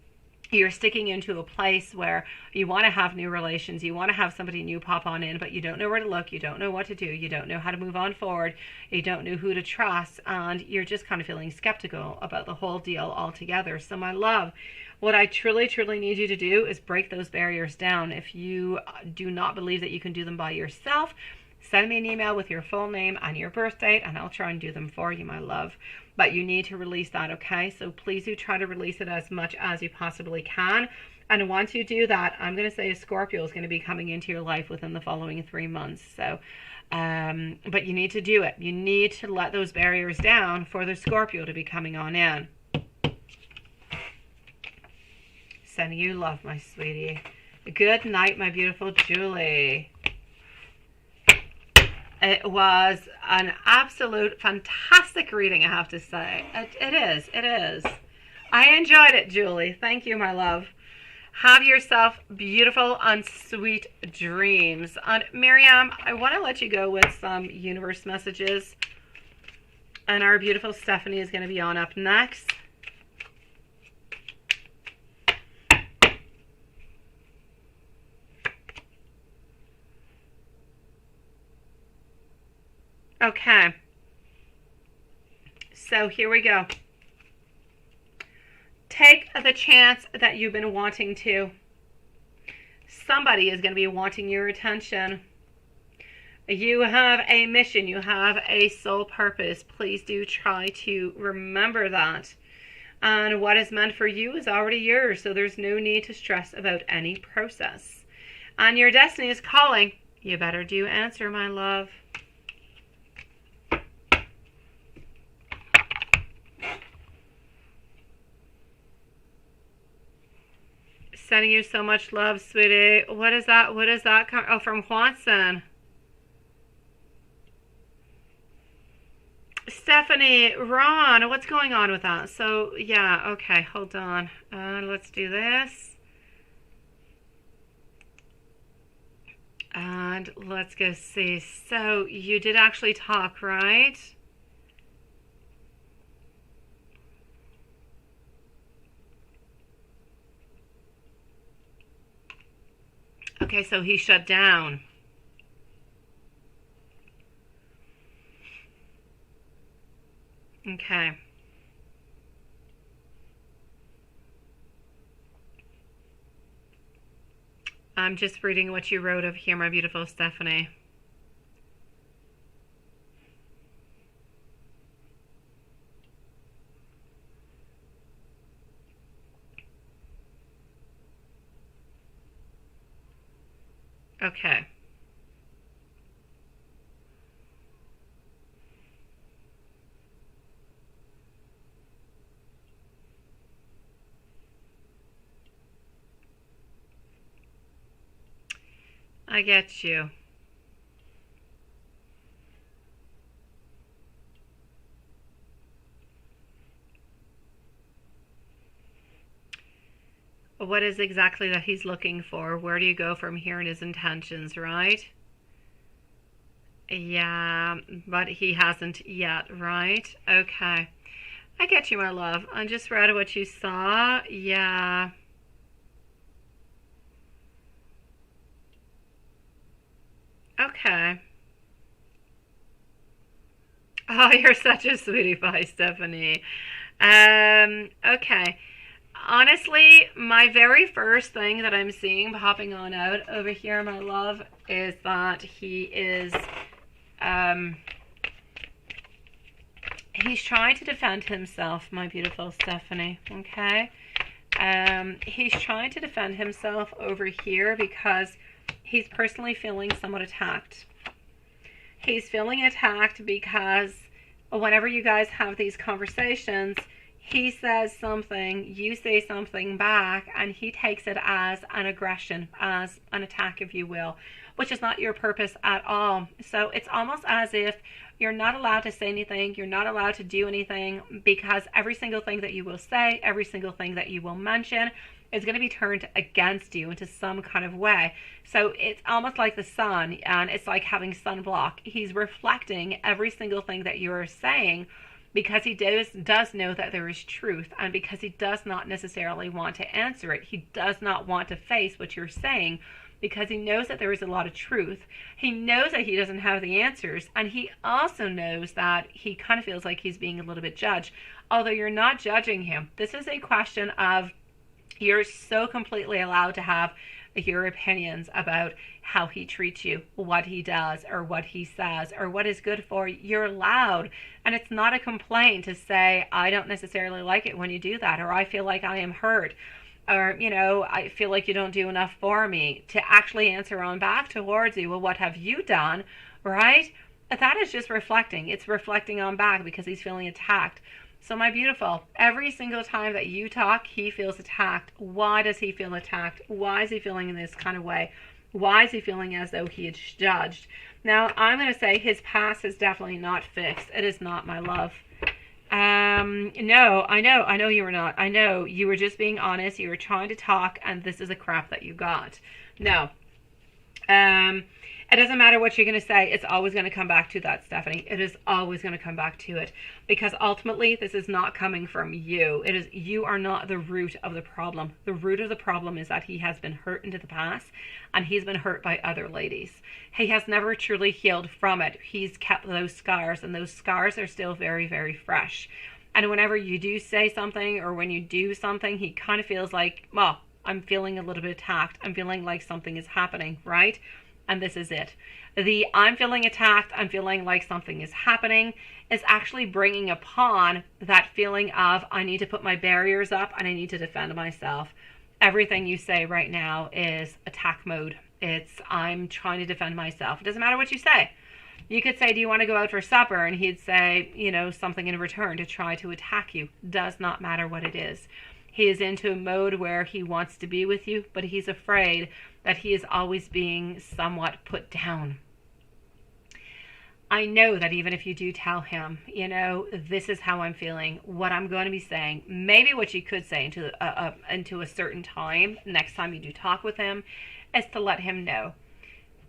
you're sticking into a place where you want to have new relations, you want to have somebody new pop on in, but you don't know where to look, you don't know what to do, you don't know how to move on forward, you don't know who to trust, and you're just kind of feeling skeptical about the whole deal altogether. So my love, what I truly, truly need you to do is break those barriers down. If you do not believe that you can do them by yourself, send me an email with your full name and your birth date, and I'll try and do them for you, my love. But you need to release that, okay? So please do try to release it as much as you possibly can. And once you do that, I'm going to say a Scorpio is going to be coming into your life within the following 3 months. So, but you need to do it. You need to let those barriers down for the Scorpio to be coming on in. Sending you love, my sweetie. Good night, my beautiful Julie. It was an absolute fantastic reading, I have to say. It is. I enjoyed it, Julie. Thank you, my love. Have yourself beautiful and sweet dreams. And Miriam, I want to let you go with some universe messages. And our beautiful Stephanie is going to be on up next. Okay, so here we go. Take the chance that you've been wanting to. Somebody is going to be wanting your attention. You have a mission. You have a soul purpose. Please do try to remember that. And what is meant for you is already yours, so there's no need to stress about any process. And your destiny is calling. You better do answer, my love. Sending you so much love, sweetie. What is that? What is that? Oh, from Juanson. Stephanie, Ron, what's going on with that? So, yeah, okay, hold on. Let's do this. And let's go see. So, you did actually talk, right? Okay, so he shut down. Okay. I'm just reading what you wrote over here, my beautiful Stephanie. Okay. I get you. What is exactly that he's looking for? Where do you go from here in his intentions, right? Yeah, but he hasn't yet, right? Okay. I get you, my love. I just read what you saw. Yeah. Okay. Oh, you're such a sweetie pie, Stephanie. Okay. Honestly, my very first thing that I'm seeing popping on out over here, my love, is that um, he's trying to defend himself, my beautiful Stephanie, okay? He's trying to defend himself over here because he's personally feeling somewhat attacked. He's feeling attacked because whenever you guys have these conversations, he says something, you say something back, and he takes it as an aggression, as an attack, if you will, which is not your purpose at all. So it's almost as if you're not allowed to say anything, you're not allowed to do anything, because every single thing that you will say, every single thing that you will mention is going to be turned against you into some kind of way. So it's almost like the sun, and it's like having sunblock. He's reflecting every single thing that you're saying, because he does know that there is truth, and because he does not necessarily want to answer it. He does not want to face what you're saying, because he knows that there is a lot of truth. He knows that he doesn't have the answers, and he also knows that he kind of feels like he's being a little bit judged, although you're not judging him. This is a question of, you're so completely allowed to have your opinions about how he treats you, what he does, or what he says, or what is good for you. You're allowed. And it's not a complaint to say, I don't necessarily like it when you do that, or I feel like I am hurt, or, you know, I feel like you don't do enough for me. To actually answer on back towards you, well, what have you done, right? That is just reflecting. It's reflecting on back because he's feeling attacked. So my beautiful, every single time that you talk, he feels attacked. Why does he feel attacked? Why is he feeling in this kind of way? Why is he feeling as though he is judged? Now, I'm going to say his past is definitely not fixed. It is not, my love. No, I know you were not. I know you were just being honest. You were trying to talk, and this is the crap that you got. No. It doesn't matter what you're going to say. It's always going to come back to that, Stephanie. It is always going to come back to it, because ultimately this is not coming from you. It is, you are not the root of the problem. The root of the problem is that he has been hurt into the past, and he's been hurt by other ladies. He has never truly healed from it. He's kept those scars, and those scars are still very, very fresh. And whenever you do say something, or when you do something, he kind of feels like, well, I'm feeling a little bit attacked. I'm feeling like something is happening, right? And this is it. The I'm feeling attacked, I'm feeling like something is happening, is actually bringing upon that feeling of, I need to put my barriers up and I need to defend myself. Everything you say right now is attack mode. It's, I'm trying to defend myself. It doesn't matter what you say. You could say, do you want to go out for supper? And he'd say, you know, something in return to try to attack you. Does not matter what it is. He is into a mode where he wants to be with you, but he's afraid that he is always being somewhat put down. I know that even if you do tell him, you know, this is how I'm feeling, what I'm going to be saying, maybe what you could say into a certain time, next time you do talk with him, is to let him know,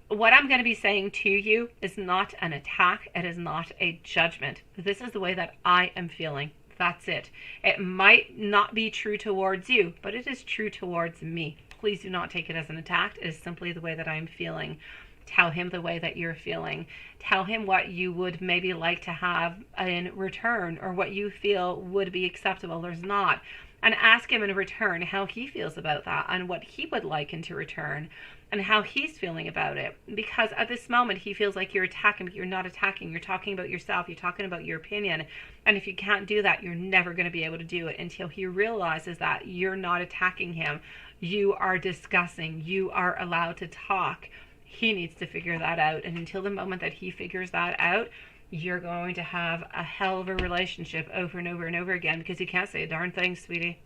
what I'm going to be saying to you is not an attack. It is not a judgment. This is the way that I am feeling. That's it. It might not be true towards you, but it is true towards me. Please do not take it as an attack. It is simply the way that I'm feeling. Tell him the way that you're feeling. Tell him what you would maybe like to have in return, or what you feel would be acceptable or not. And ask him in return how he feels about that, and what he would like into return, and how he's feeling about it. Because at this moment, he feels like you're attacking, but you're not attacking. You're talking about yourself. You're talking about your opinion. And if you can't do that, you're never going to be able to do it until he realizes that you're not attacking him. You are discussing. You are allowed to talk. He needs to figure that out. And until the moment that he figures that out, you're going to have a hell of a relationship over and over and over again, because you can't say a darn thing, sweetie.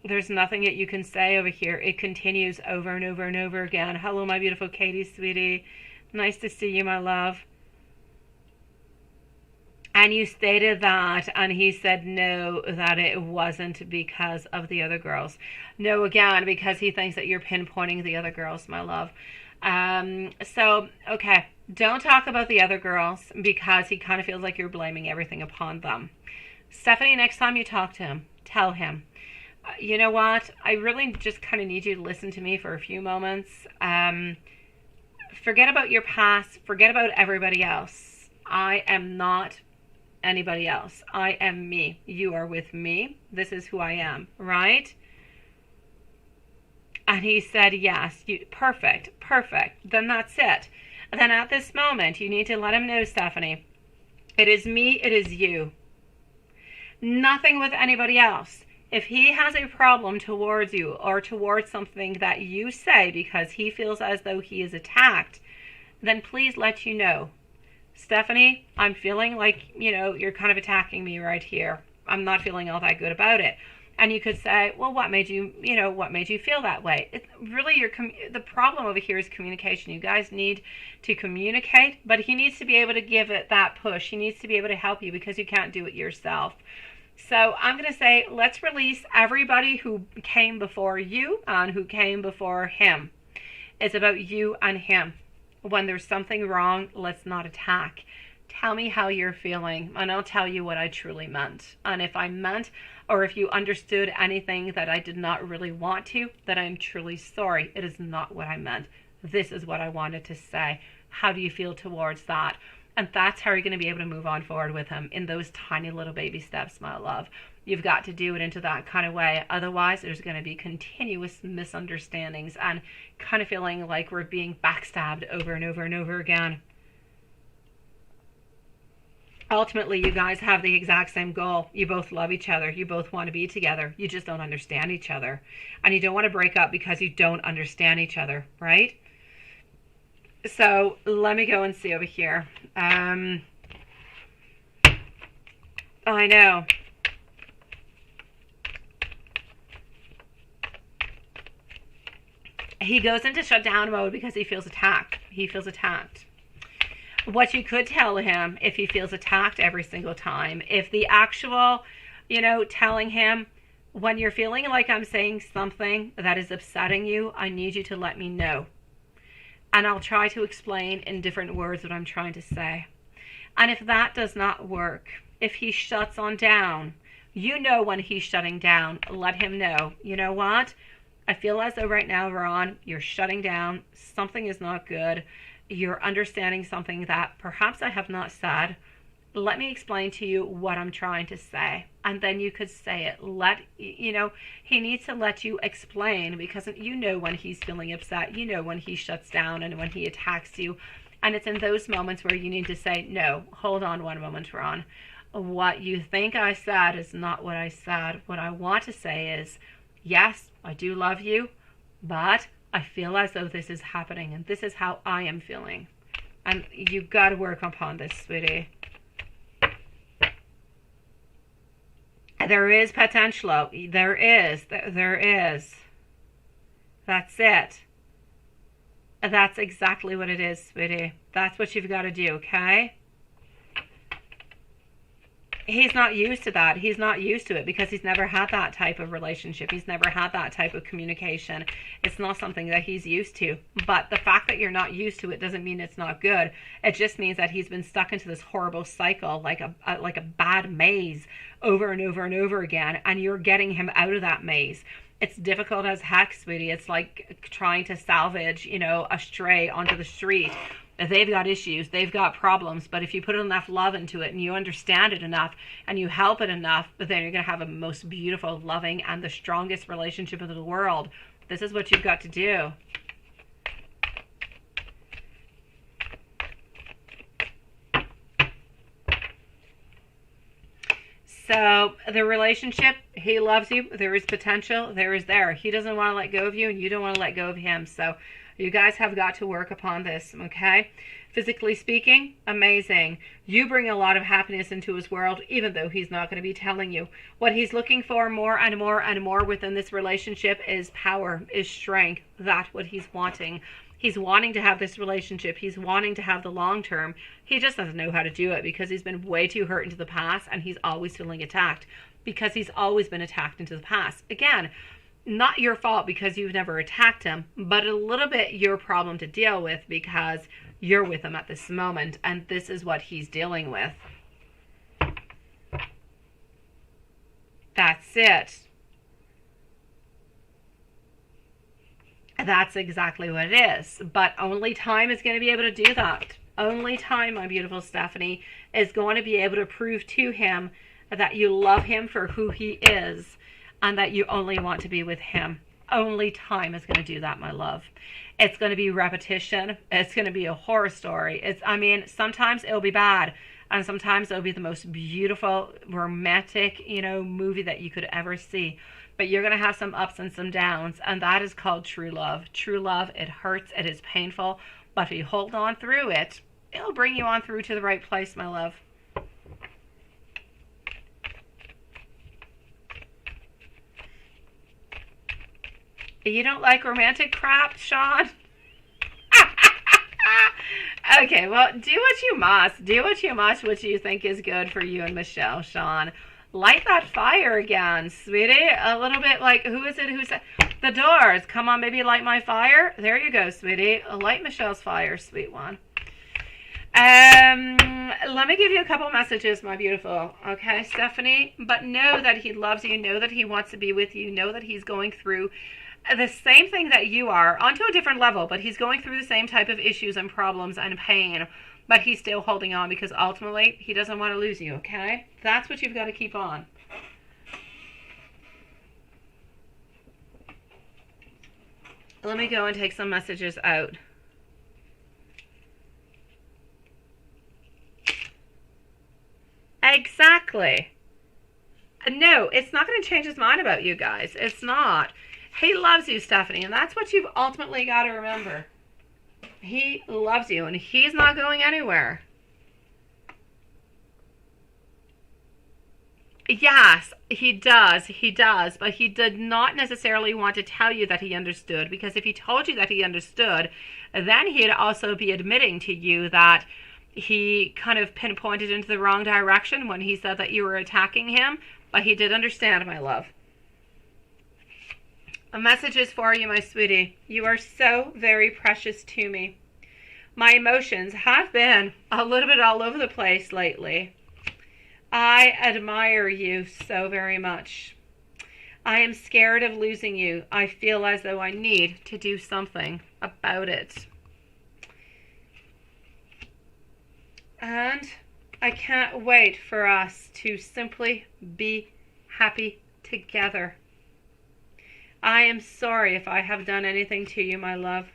There's nothing that you can say over here. It continues over and over and over again. Hello, my beautiful Katie, sweetie. Nice to see you, my love. And you stated that, and he said no, that it wasn't because of the other girls. No, again, because he thinks that you're pinpointing the other girls, my love. So, okay, don't talk about the other girls because he kind of feels like you're blaming everything upon them. Stephanie, next time you talk to him, tell him, you know what? I really just kind of need you to listen to me for a few moments. Forget about your past. Forget about everybody else. I am not anybody else. I am me. You are with me. This is who I am, right? And he said, yes. Perfect. Then that's it. And then at this moment, you need to let him know, Stephanie, it is me, it is you. Nothing with anybody else. If he has a problem towards you or towards something that you say because he feels as though he is attacked, then please let you know. Stephanie, I'm feeling like, you're kind of attacking me right here. I'm not feeling all that good about it. And you could say, well, what made you feel that way? It's really the problem over here is communication. You guys need to communicate, but he needs to be able to give it that push. He needs to be able to help you because you can't do it yourself. So I'm going to say, let's release everybody who came before you and who came before him. It's about you and him. When there's something wrong, let's not attack. Tell me how you're feeling, and I'll tell you what I truly meant. And if I meant, or if you understood anything that I did not really want to, then I'm truly sorry. It is not what I meant. This is what I wanted to say. How do you feel towards that? And that's how you're going to be able to move on forward with him in those tiny little baby steps, my love. You've got to do it into that kind of way. Otherwise, there's going to be continuous misunderstandings and kind of feeling like we're being backstabbed over and over and over again. Ultimately, you guys have the exact same goal. You both love each other. You both want to be together. You just don't understand each other. And you don't want to break up because you don't understand each other, right? So let me go and see over here. I know. He goes into shutdown mode because he feels attacked. He feels attacked. What you could tell him if he feels attacked every single time, if the actual, telling him, when you're feeling like I'm saying something that is upsetting you, I need you to let me know. And I'll try to explain in different words what I'm trying to say. And if that does not work, if he shuts on down, when he's shutting down, let him know. You know what? I feel as though right now, Ron, you're shutting down. Something is not good. You're understanding something that perhaps I have not said. Let me explain to you what I'm trying to say. And then you could say it. He needs to let you explain because when he's feeling upset, when he shuts down and when he attacks you. And it's in those moments where you need to say, no, hold on one moment, Ron. What you think I said is not what I said. What I want to say is, yes, I do love you, but I feel as though this is happening and this is how I am feeling. And you've got to work upon this, sweetie. There is potential. There is. That's it. That's exactly what it is, sweetie. That's what you've got to do, okay? He's not used to that. He's not used to it because he's never had that type of relationship. He's never had that type of communication. It's not something that he's used to. But the fact that you're not used to it doesn't mean it's not good. It just means that he's been stuck into this horrible cycle, like a bad maze over and over and over again. And you're getting him out of that maze. It's difficult as heck, sweetie. It's like trying to salvage, a stray onto the street. They've got issues, they've got problems, but if you put enough love into it and you understand it enough and you help it enough, then you're going to have a most beautiful, loving, and the strongest relationship in the world. This is what you've got to do. So the relationship, he loves you, there is potential, there is there. He doesn't want to let go of you and you don't want to let go of him. So You guys have got to work upon this, okay? Physically speaking, amazing. You bring a lot of happiness into his world, even though he's not going to be telling you. What he's looking for more and more and more within this relationship is power, is strength. That's what he's wanting. He's wanting to have this relationship. He's wanting to have the long term. He just doesn't know how to do it because he's been way too hurt into the past, and he's always feeling attacked because he's always been attacked into the past. Again, not your fault because you've never attacked him, but a little bit your problem to deal with because you're with him at this moment, and this is what he's dealing with. That's it. That's exactly what it is. But only time is going to be able to do that. Only time, my beautiful Stephanie, is going to be able to prove to him that you love him for who he is and that you only want to be with him. Only time is going to do that, my love. It's going to be repetition. It's going to be a horror story. Sometimes it'll be bad, and sometimes it'll be the most beautiful, romantic, movie that you could ever see. But you're going to have some ups and some downs, and that is called true love. True love, it hurts, it is painful, but if you hold on through it, it'll bring you on through to the right place, my love. You don't like romantic crap, Sean? Okay, well, do what you must. Do what you must, what you think is good for you and Michelle, Sean. Light that fire again, sweetie. A little bit like, who is it who said? The Doors. Come on, baby, light my fire. There you go, sweetie. Light Michelle's fire, sweet one. Let me give you a couple messages, my beautiful. Okay, Stephanie? But know that he loves you. Know that he wants to be with you. Know that he's going through the same thing that you are, onto a different level, but he's going through the same type of issues and problems and pain, but he's still holding on because ultimately he doesn't want to lose you, okay? That's what you've got to keep on. Let me go and take some messages out. Exactly. No, it's not going to change his mind about you guys. It's not. He loves you, Stephanie, and that's what you've ultimately got to remember. He loves you, and he's not going anywhere. Yes, he does, but he did not necessarily want to tell you that he understood, because if he told you that he understood, then he'd also be admitting to you that he kind of pinpointed into the wrong direction when he said that you were attacking him, but he did understand, my love. A message is for you, my sweetie. You are so very precious to me. My emotions have been a little bit all over the place lately. I admire you so very much. I am scared of losing you. I feel as though I need to do something about it. And I can't wait for us to simply be happy together. I am sorry if I have done anything to you, my love.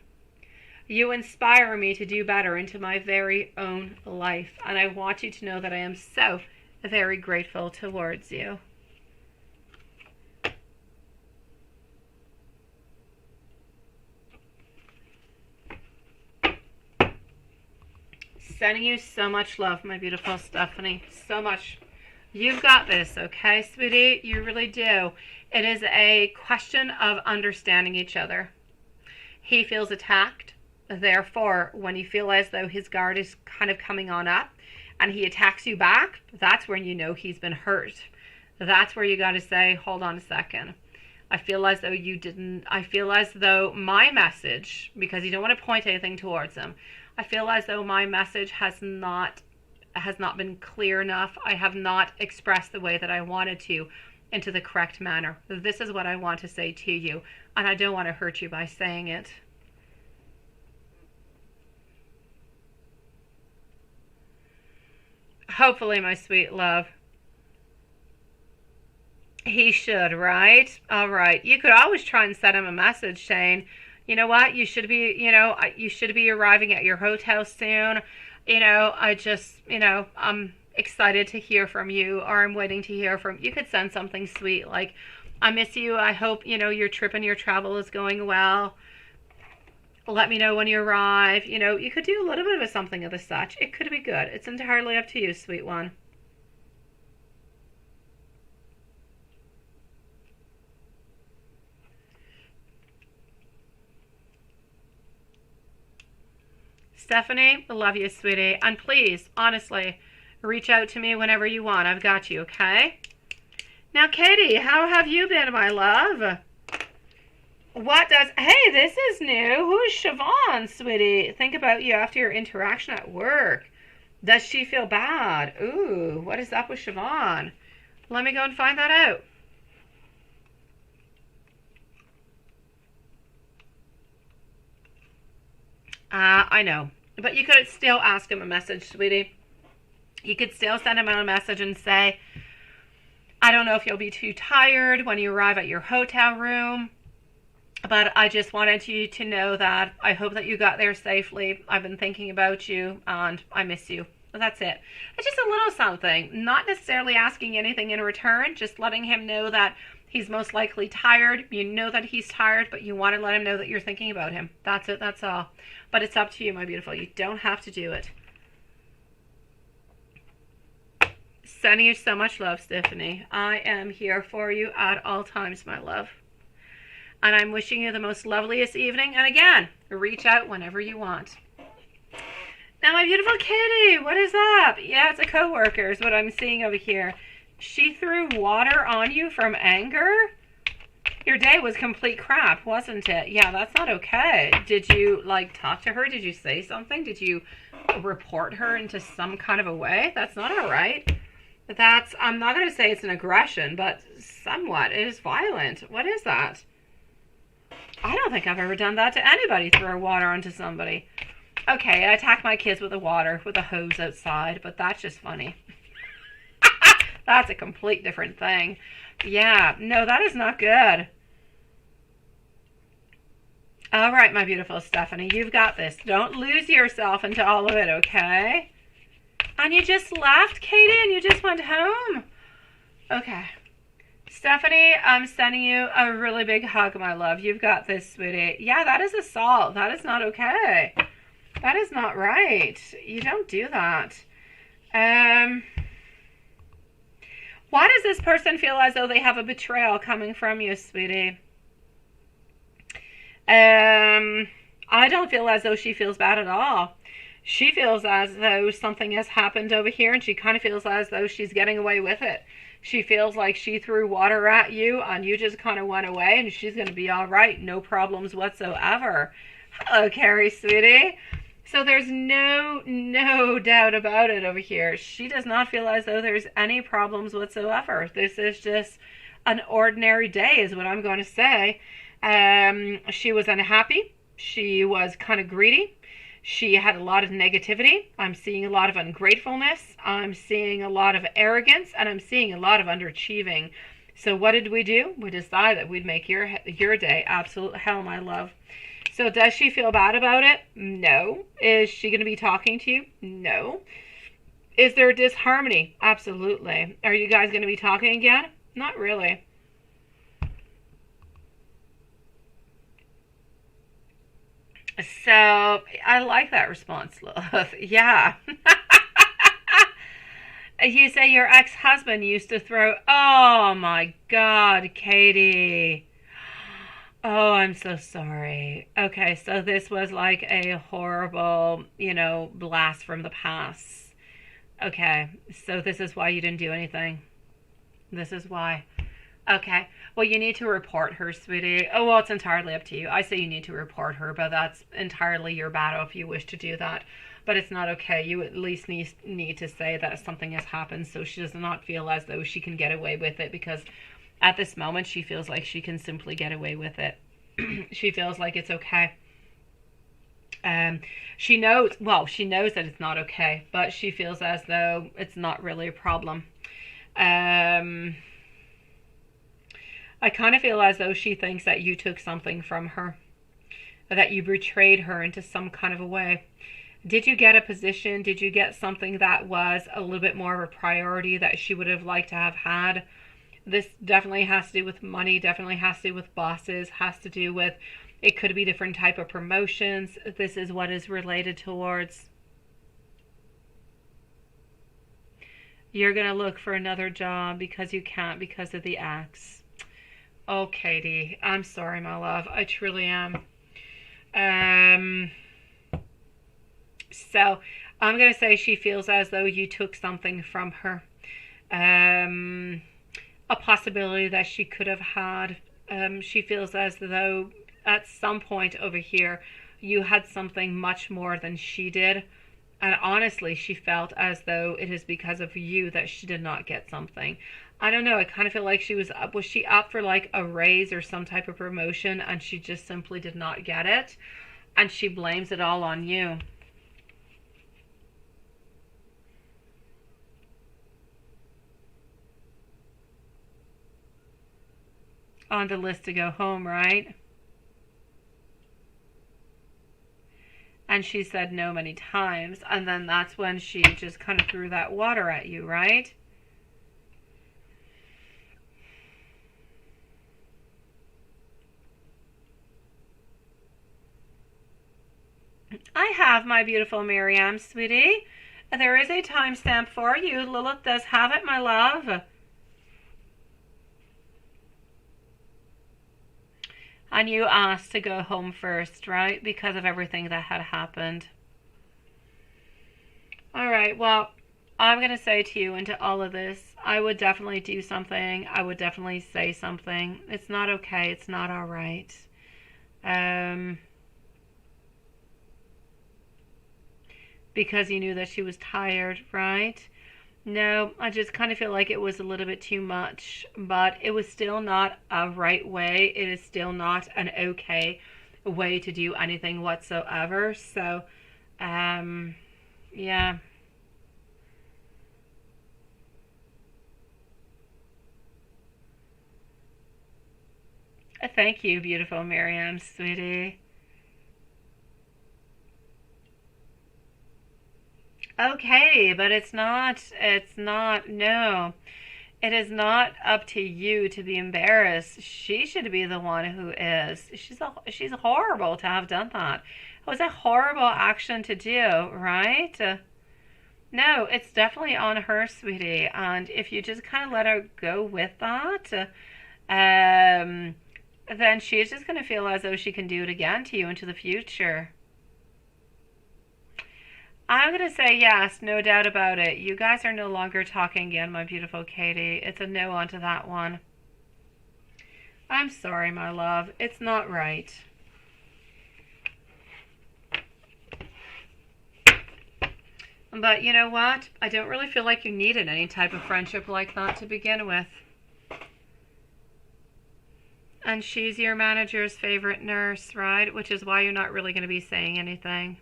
You inspire me to do better into my very own life, and I want you to know that I am so very grateful towards you. Sending you so much love, my beautiful Stephanie. So much. You've got this, okay, sweetie? You really do. It is a question of understanding each other. He feels attacked. Therefore, when you feel as though his guard is kind of coming on up and he attacks you back, that's when you know he's been hurt. That's where you got to say, hold on a second. I feel as though my message, because you don't want to point anything towards him, I feel as though my message has not been clear enough. I have not expressed the way that I wanted to into the correct manner. This is what I want to say to you, and I don't want to hurt you by saying it. Hopefully, my sweet love. He should, right? All right. You could always try and send him a message saying, you know what, you should be arriving at your hotel soon. I'm excited to hear from you, or I'm waiting to hear from you. Could send something sweet like, I miss you. I hope, your trip and your travel is going well. Let me know when you arrive. You know, you could do a little bit of something of the such. It could be good. It's entirely up to you, sweet one. Stephanie, I love you, sweetie. And please, honestly, reach out to me whenever you want. I've got you, okay? Now, Katie, how have you been, my love? What does... Hey, this is new. Who's Siobhan, sweetie? Think about you after your interaction at work. Does she feel bad? Ooh, what is up with Siobhan? Let me go and find that out. I know. But you could still ask him a message, sweetie. You could still send him a message and say, I don't know if you'll be too tired when you arrive at your hotel room, but I just wanted you to know that I hope that you got there safely. I've been thinking about you and I miss you. That's it. It's just a little something. Not necessarily asking anything in return, just letting him know that he's most likely tired. You know that he's tired, but you want to let him know that you're thinking about him. That's it. That's all. But it's up to you, my beautiful. You don't have to do it. Sending you so much love, Stephanie. I am here for you at all times, my love. And I'm wishing you the most loveliest evening. And again, reach out whenever you want. Now, my beautiful Kitty, what is up? Yeah, it's a coworker is what I'm seeing over here. She threw water on you from anger? Your day was complete crap, wasn't it? Yeah, that's not okay. Did you, like, talk to her? Did you say something? Did you report her into some kind of a way? That's not all right. That's, I'm not going to say it's an aggression, but somewhat. It is violent. What is that? I don't think I've ever done that to anybody, throw water onto somebody. Okay, I attack my kids with the water, with a hose outside, but that's just funny. That's a complete different thing. Yeah, no, that is not good. All right, my beautiful Stephanie, you've got this. Don't lose yourself into all of it, okay? And you just left, Katie, and you just went home? Okay. Stephanie, I'm sending you a really big hug, my love. You've got this, sweetie. Yeah, that is assault. That is not okay. That is not right. You don't do that. Why does this person feel as though they have a betrayal coming from you, sweetie? I don't feel as though she feels bad at all. She feels as though something has happened over here, and she kind of feels as though she's getting away with it. She feels like she threw water at you, and you just kind of went away, and she's going to be all right. No problems whatsoever. Hello, Carrie, sweetie. So there's no doubt about it over here. She does not feel as though there's any problems whatsoever. This is just an ordinary day is what I'm going to say. She was unhappy. She was kind of greedy. She had a lot of negativity. I'm seeing a lot of ungratefulness. I'm seeing a lot of arrogance, and I'm seeing a lot of underachieving. So what did we do? We decided that we'd make your day absolute hell, my love. So does she feel bad about it? No. Is she going to be talking to you? No. Is there disharmony? Absolutely. Are you guys going to be talking again? Not really. So I like that response, love. Yeah. You say your ex-husband used to throw... Oh, my God, Katie. Oh, I'm so sorry. Okay, so this was like a horrible, blast from the past. Okay, so this is why you didn't do anything. This is why. Okay, well, you need to report her, sweetie. Oh, well, it's entirely up to you. I say you need to report her, but that's entirely your battle if you wish to do that. But it's not okay. You at least need to say that something has happened so she does not feel as though she can get away with it, because at this moment she feels like she can simply get away with it. She feels like it's okay. She knows that it's not okay, but she feels as though it's not really a problem. I kind of feel as though she thinks that you took something from her, that you betrayed her into some kind of a way. Did you get a position? Did you get something that was a little bit more of a priority that she would have liked to have had? This definitely has to do with money, definitely has to do with bosses, has to do with It could be different type of promotions. This is what is related towards. You're going to look for another job because you can't because of the ex. Oh, Katie, I'm sorry, my love. I truly am. So I'm going to say she feels as though you took something from her. A possibility that she could have had. She feels as though at some point over here you had something much more than she did. And honestly, she felt as though it is because of you that she did not get something. I don't know. I kind of feel like she was she up for like a raise or some type of promotion and she just simply did not get it. And she blames it all on you. On the list to go home, right? And she said no many times, and then that's when she just kind of threw that water at you, right? I have, my beautiful Miriam, sweetie. There is a timestamp for you. Lilith does have it, my love. And you asked to go home first, right? Because of everything that had happened. All right, well, I'm going to say to you into all of this, I would definitely do something. I would definitely say something. It's not okay. It's not all right. Because you knew that she was tired, right? No, I just kind of feel like it was a little bit too much, but it was still not a right way. It is still not an okay way to do anything whatsoever. So, yeah. Thank you, beautiful Miriam, sweetie. Okay, but no. It is not up to you to be embarrassed. She should be the one who is. She's horrible to have done that. It was a horrible action to do, right? No, it's definitely on her, sweetie. And if you just kind of let her go with that, then she's just going to feel as though she can do it again to you into the future. I'm going to say yes, no doubt about it. You guys are no longer talking again, my beautiful Katie. It's a no onto that one. I'm sorry, my love. It's not right. But you know what? I don't really feel like you needed any type of friendship like that to begin with. And she's your manager's favorite nurse, right? Which is why you're not really going to be saying anything.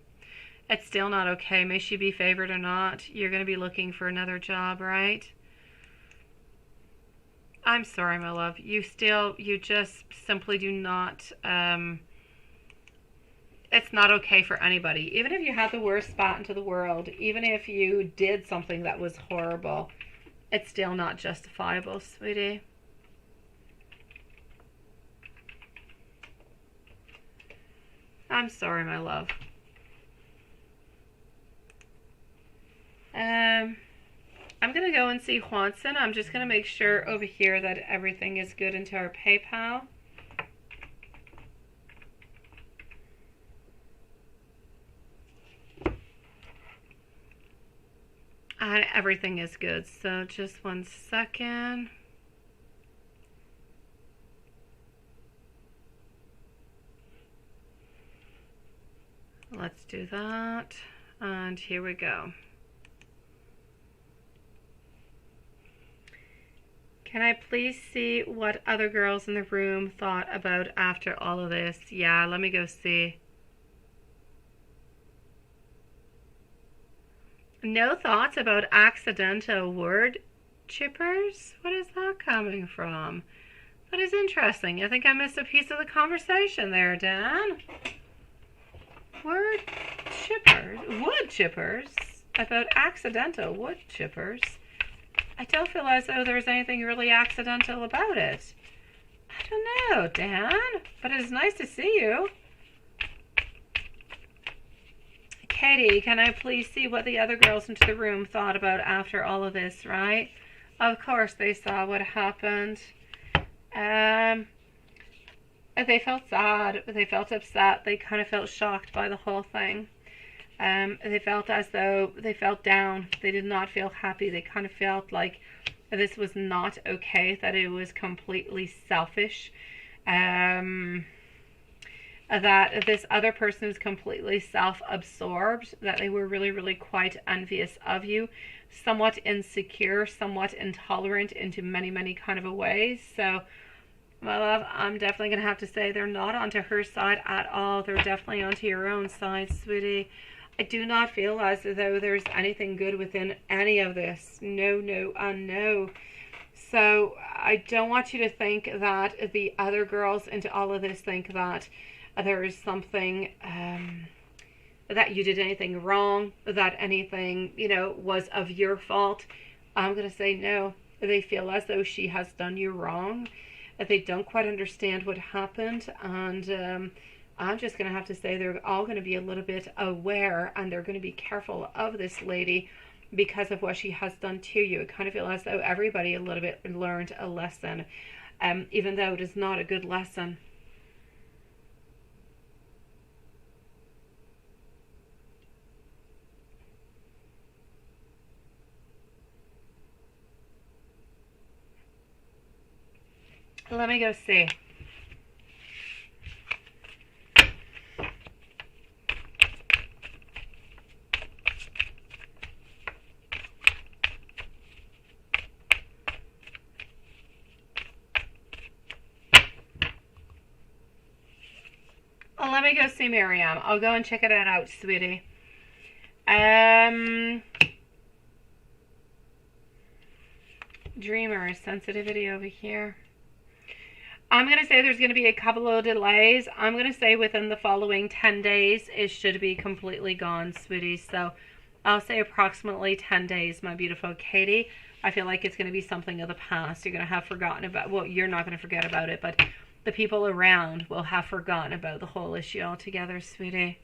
It's still not okay. May she be favored or not, you're going to be looking for another job, right? I'm sorry, my love. You just simply do not, it's not okay for anybody. Even if you had the worst spot into the world, even if you did something that was horrible, it's still not justifiable, sweetie. I'm sorry, my love. I'm going to go and see Juanson. I'm just going to make sure over here that everything is good into our PayPal. And everything is good. So just 1 second. Let's do that. And here we go. Can I please see what other girls in the room thought about after all of this? Yeah, let me go see. No thoughts about accidental word chippers? What is that coming from? That is interesting. I think I missed a piece of the conversation there, Dan. Word chippers? Wood chippers? About accidental wood chippers? I don't feel as though there's anything really accidental about it. I don't know, Dan, but it's nice to see you. Katie, can I please see what the other girls into the room thought about after all of this, right? Of course they saw what happened. They felt sad, they felt upset, they kind of felt shocked by the whole thing. They felt as though they felt down, they did not feel happy, they kind of felt like this was not okay, that it was completely selfish, that this other person is completely self-absorbed, that they were really, really quite envious of you, somewhat insecure, somewhat intolerant into many, many kind of ways. So, my love, I'm definitely going to have to say they're not onto her side at all. They're definitely onto your own side, sweetie. I do not feel as though there's anything good within any of this. No, no, and no. So, I don't want you to think that the other girls into all of this think that there is something, that you did anything wrong, that anything, was of your fault. I'm going to say no. They feel as though she has done you wrong. They don't quite understand what happened, and I'm just going to have to say they're all going to be a little bit aware, and they're going to be careful of this lady because of what she has done to you. I kind of feel as though everybody a little bit learned a lesson, even though it is not a good lesson. Let me go see. Let me go see Miriam. I'll go and check it out, sweetie. Dreamer, sensitivity over here. I'm going to say there's going to be a couple of delays. I'm going to say within the following 10 days, it should be completely gone, sweetie. So I'll say approximately 10 days, my beautiful Katie. I feel like it's going to be something of the past. You're going to have forgotten about, well, you're not going to forget about it, but the people around will have forgotten about the whole issue altogether, sweetie.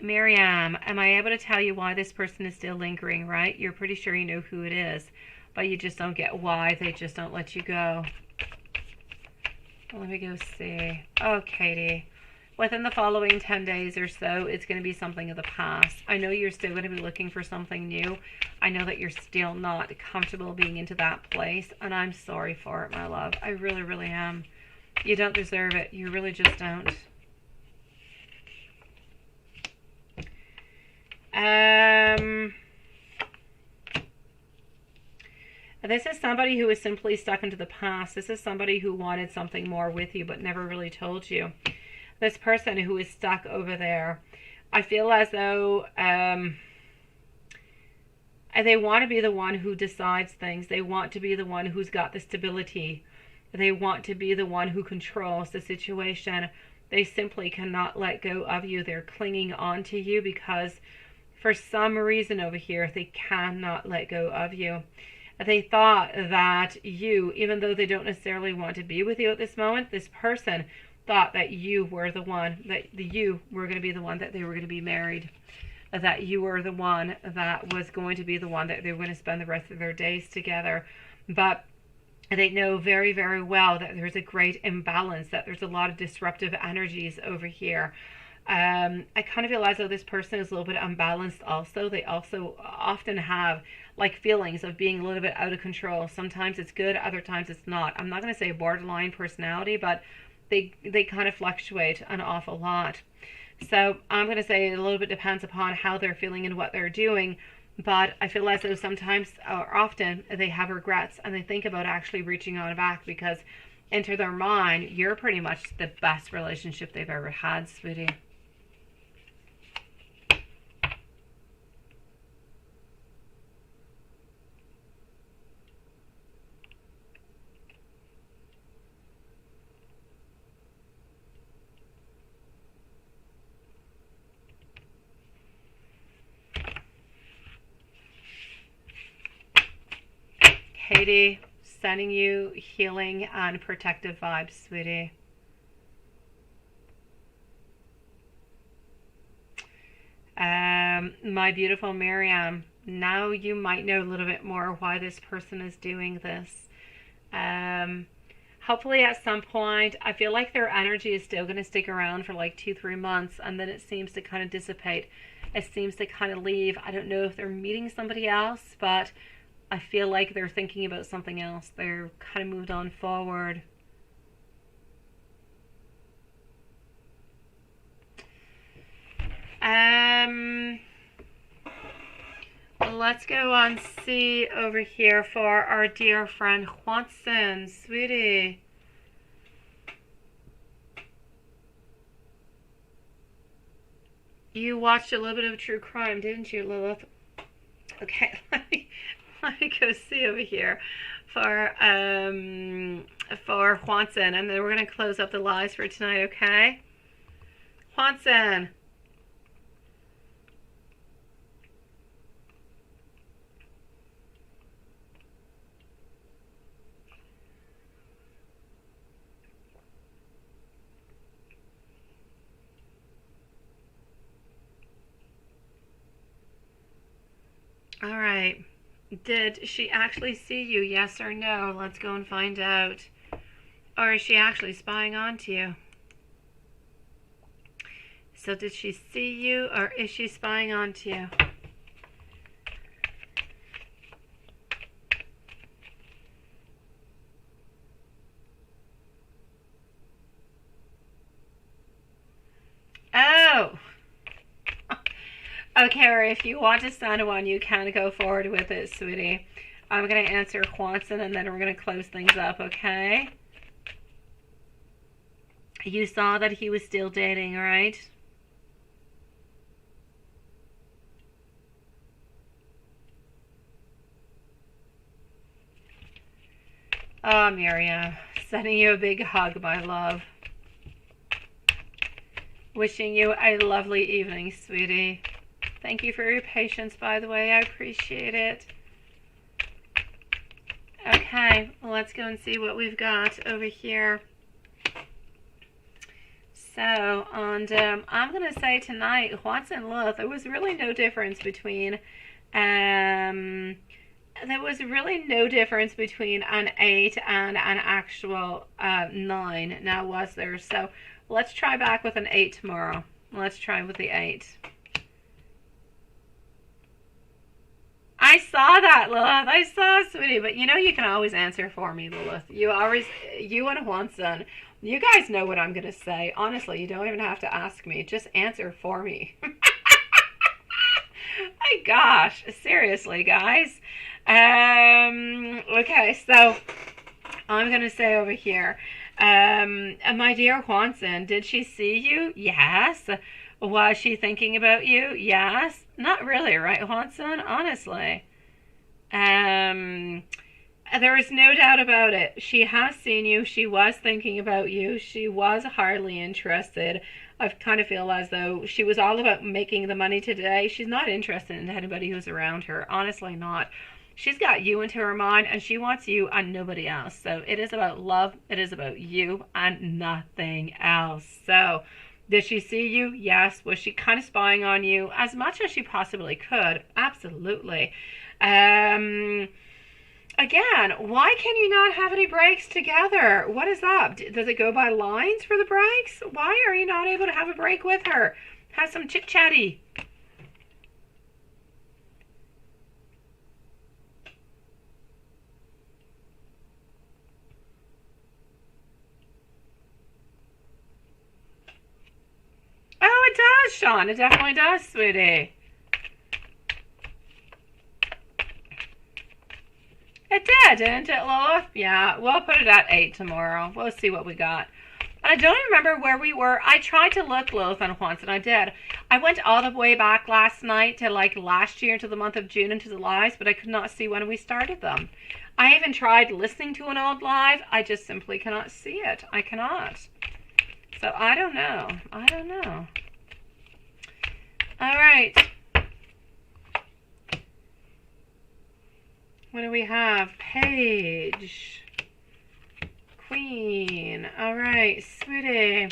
Miriam, am I able to tell you why this person is still lingering, right? You're pretty sure you know who it is, but you just don't get why. They just don't let you go. Let me go see. Oh, Katie. Within the following 10 days or so, it's going to be something of the past. I know you're still going to be looking for something new. I know that you're still not comfortable being into that place, and I'm sorry for it, my love. I really, really am. You don't deserve it. You really just don't. This is somebody who is simply stuck into the past. This is somebody who wanted something more with you but never really told you. This person who is stuck over there, I feel as though they want to be the one who decides things. They want to be the one who's got the stability. They want to be the one who controls the situation. They simply cannot let go of you. They're clinging on to you because for some reason over here, they cannot let go of you. They thought that you, even though they don't necessarily want to be with you at this moment, this person thought that you were the one, that you were going to be the one that they were going to be married, that you were the one that was going to be the one that they were going to spend the rest of their days together. But they know very, very well that there's a great imbalance, that there's a lot of disruptive energies over here. I kind of feel as though this person is a little bit unbalanced also. They also often have like feelings of being a little bit out of control. Sometimes it's good, other times it's not. I'm not going to say borderline personality, but they kind of fluctuate an awful lot. So I'm going to say it a little bit depends upon how they're feeling and what they're doing. But I feel as though sometimes or often they have regrets and they think about actually reaching on back because into their mind, you're pretty much the best relationship they've ever had, sweetie. Katie, sending you healing and protective vibes, sweetie. My beautiful Miriam, now you might know a little bit more why this person is doing this. Hopefully at some point, I feel like their energy is still going to stick around for like 2-3 months, and then it seems to kind of dissipate. It seems to kind of leave. I don't know if they're meeting somebody else, but I feel like they're thinking about something else. They're kind of moved on forward. Let's go on see over here for our dear friend Juanson, sweetie. You watched a little bit of true crime, didn't you, Lilith? Okay, let me go see over here for Juanson, and then we're gonna close up the lives for tonight, okay? Juanson. All right. Did she actually see you? Yes or no? Let's go and find out. Or is she actually spying onto you? So did she see you, or is she spying onto you? Oh! Okay, or if you want to send one, you can go forward with it, sweetie. I'm going to answer Juanson, and then we're going to close things up, okay? You saw that he was still dating, right? Oh, Miriam, sending you a big hug, my love. Wishing you a lovely evening, sweetie. Thank you for your patience, by the way. I appreciate it. Okay, let's go and see what we've got over here. So, and I'm going to say tonight, Juanson Lilith, there was really no difference between, an 8 and an actual 9. Now, was there? So, let's try back with an 8 tomorrow. Let's try with the 8. I saw that, Lilith. I saw, sweetie. But you know you can always answer for me, Lilith. You and Juanson, you guys know what I'm going to say. Honestly, you don't even have to ask me. Just answer for me. My gosh. Seriously, guys. Okay, so I'm going to say over here, my dear Juanson, did she see you? Yes. Was she thinking about you? Yes. Not really, right, Juanson? Honestly. There is no doubt about it. She has seen you. She was thinking about you. She was hardly interested. I kind of feel as though she was all about making the money today. She's not interested in anybody who's around her. Honestly not. She's got you into her mind, and she wants you and nobody else. So it is about love. It is about you and nothing else. So did she see you? Yes. Was she kind of spying on you as much as she possibly could? Absolutely. Again, why can you not have any breaks together? What is up? Does it go by lines for the breaks? Why are you not able to have a break with her? Have some chit-chatty. Oh, it does, Sean. It definitely does, sweetie. It did, didn't it, Lilith? Yeah, we'll put it at 8 tomorrow. We'll see what we got. I don't even remember where we were. I tried to look, Lilith, on Juanson. I did. I went all the way back last night to like last year into the month of June into the lives, but I could not see when we started them. I even tried listening to an old live. I just simply cannot see it. I cannot. So I don't know. I don't know. All right. What do we have? Page. Queen. All right, sweetie.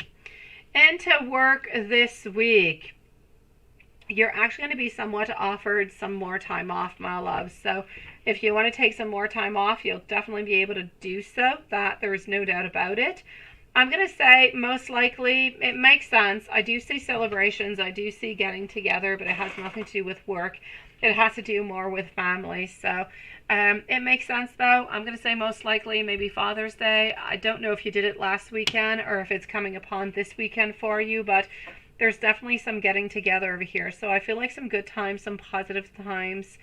Into work this week. You're actually going to be somewhat offered some more time off, my love. So if you want to take some more time off, you'll definitely be able to do so. That there's no doubt about it. I'm going to say most likely it makes sense. I do see celebrations. I do see getting together, but it has nothing to do with work. It has to do more with family. So it makes sense, though. I'm going to say most likely maybe Father's Day. I don't know if you did it last weekend or if it's coming upon this weekend for you, but there's definitely some getting together over here. So I feel like some good times, some positive times.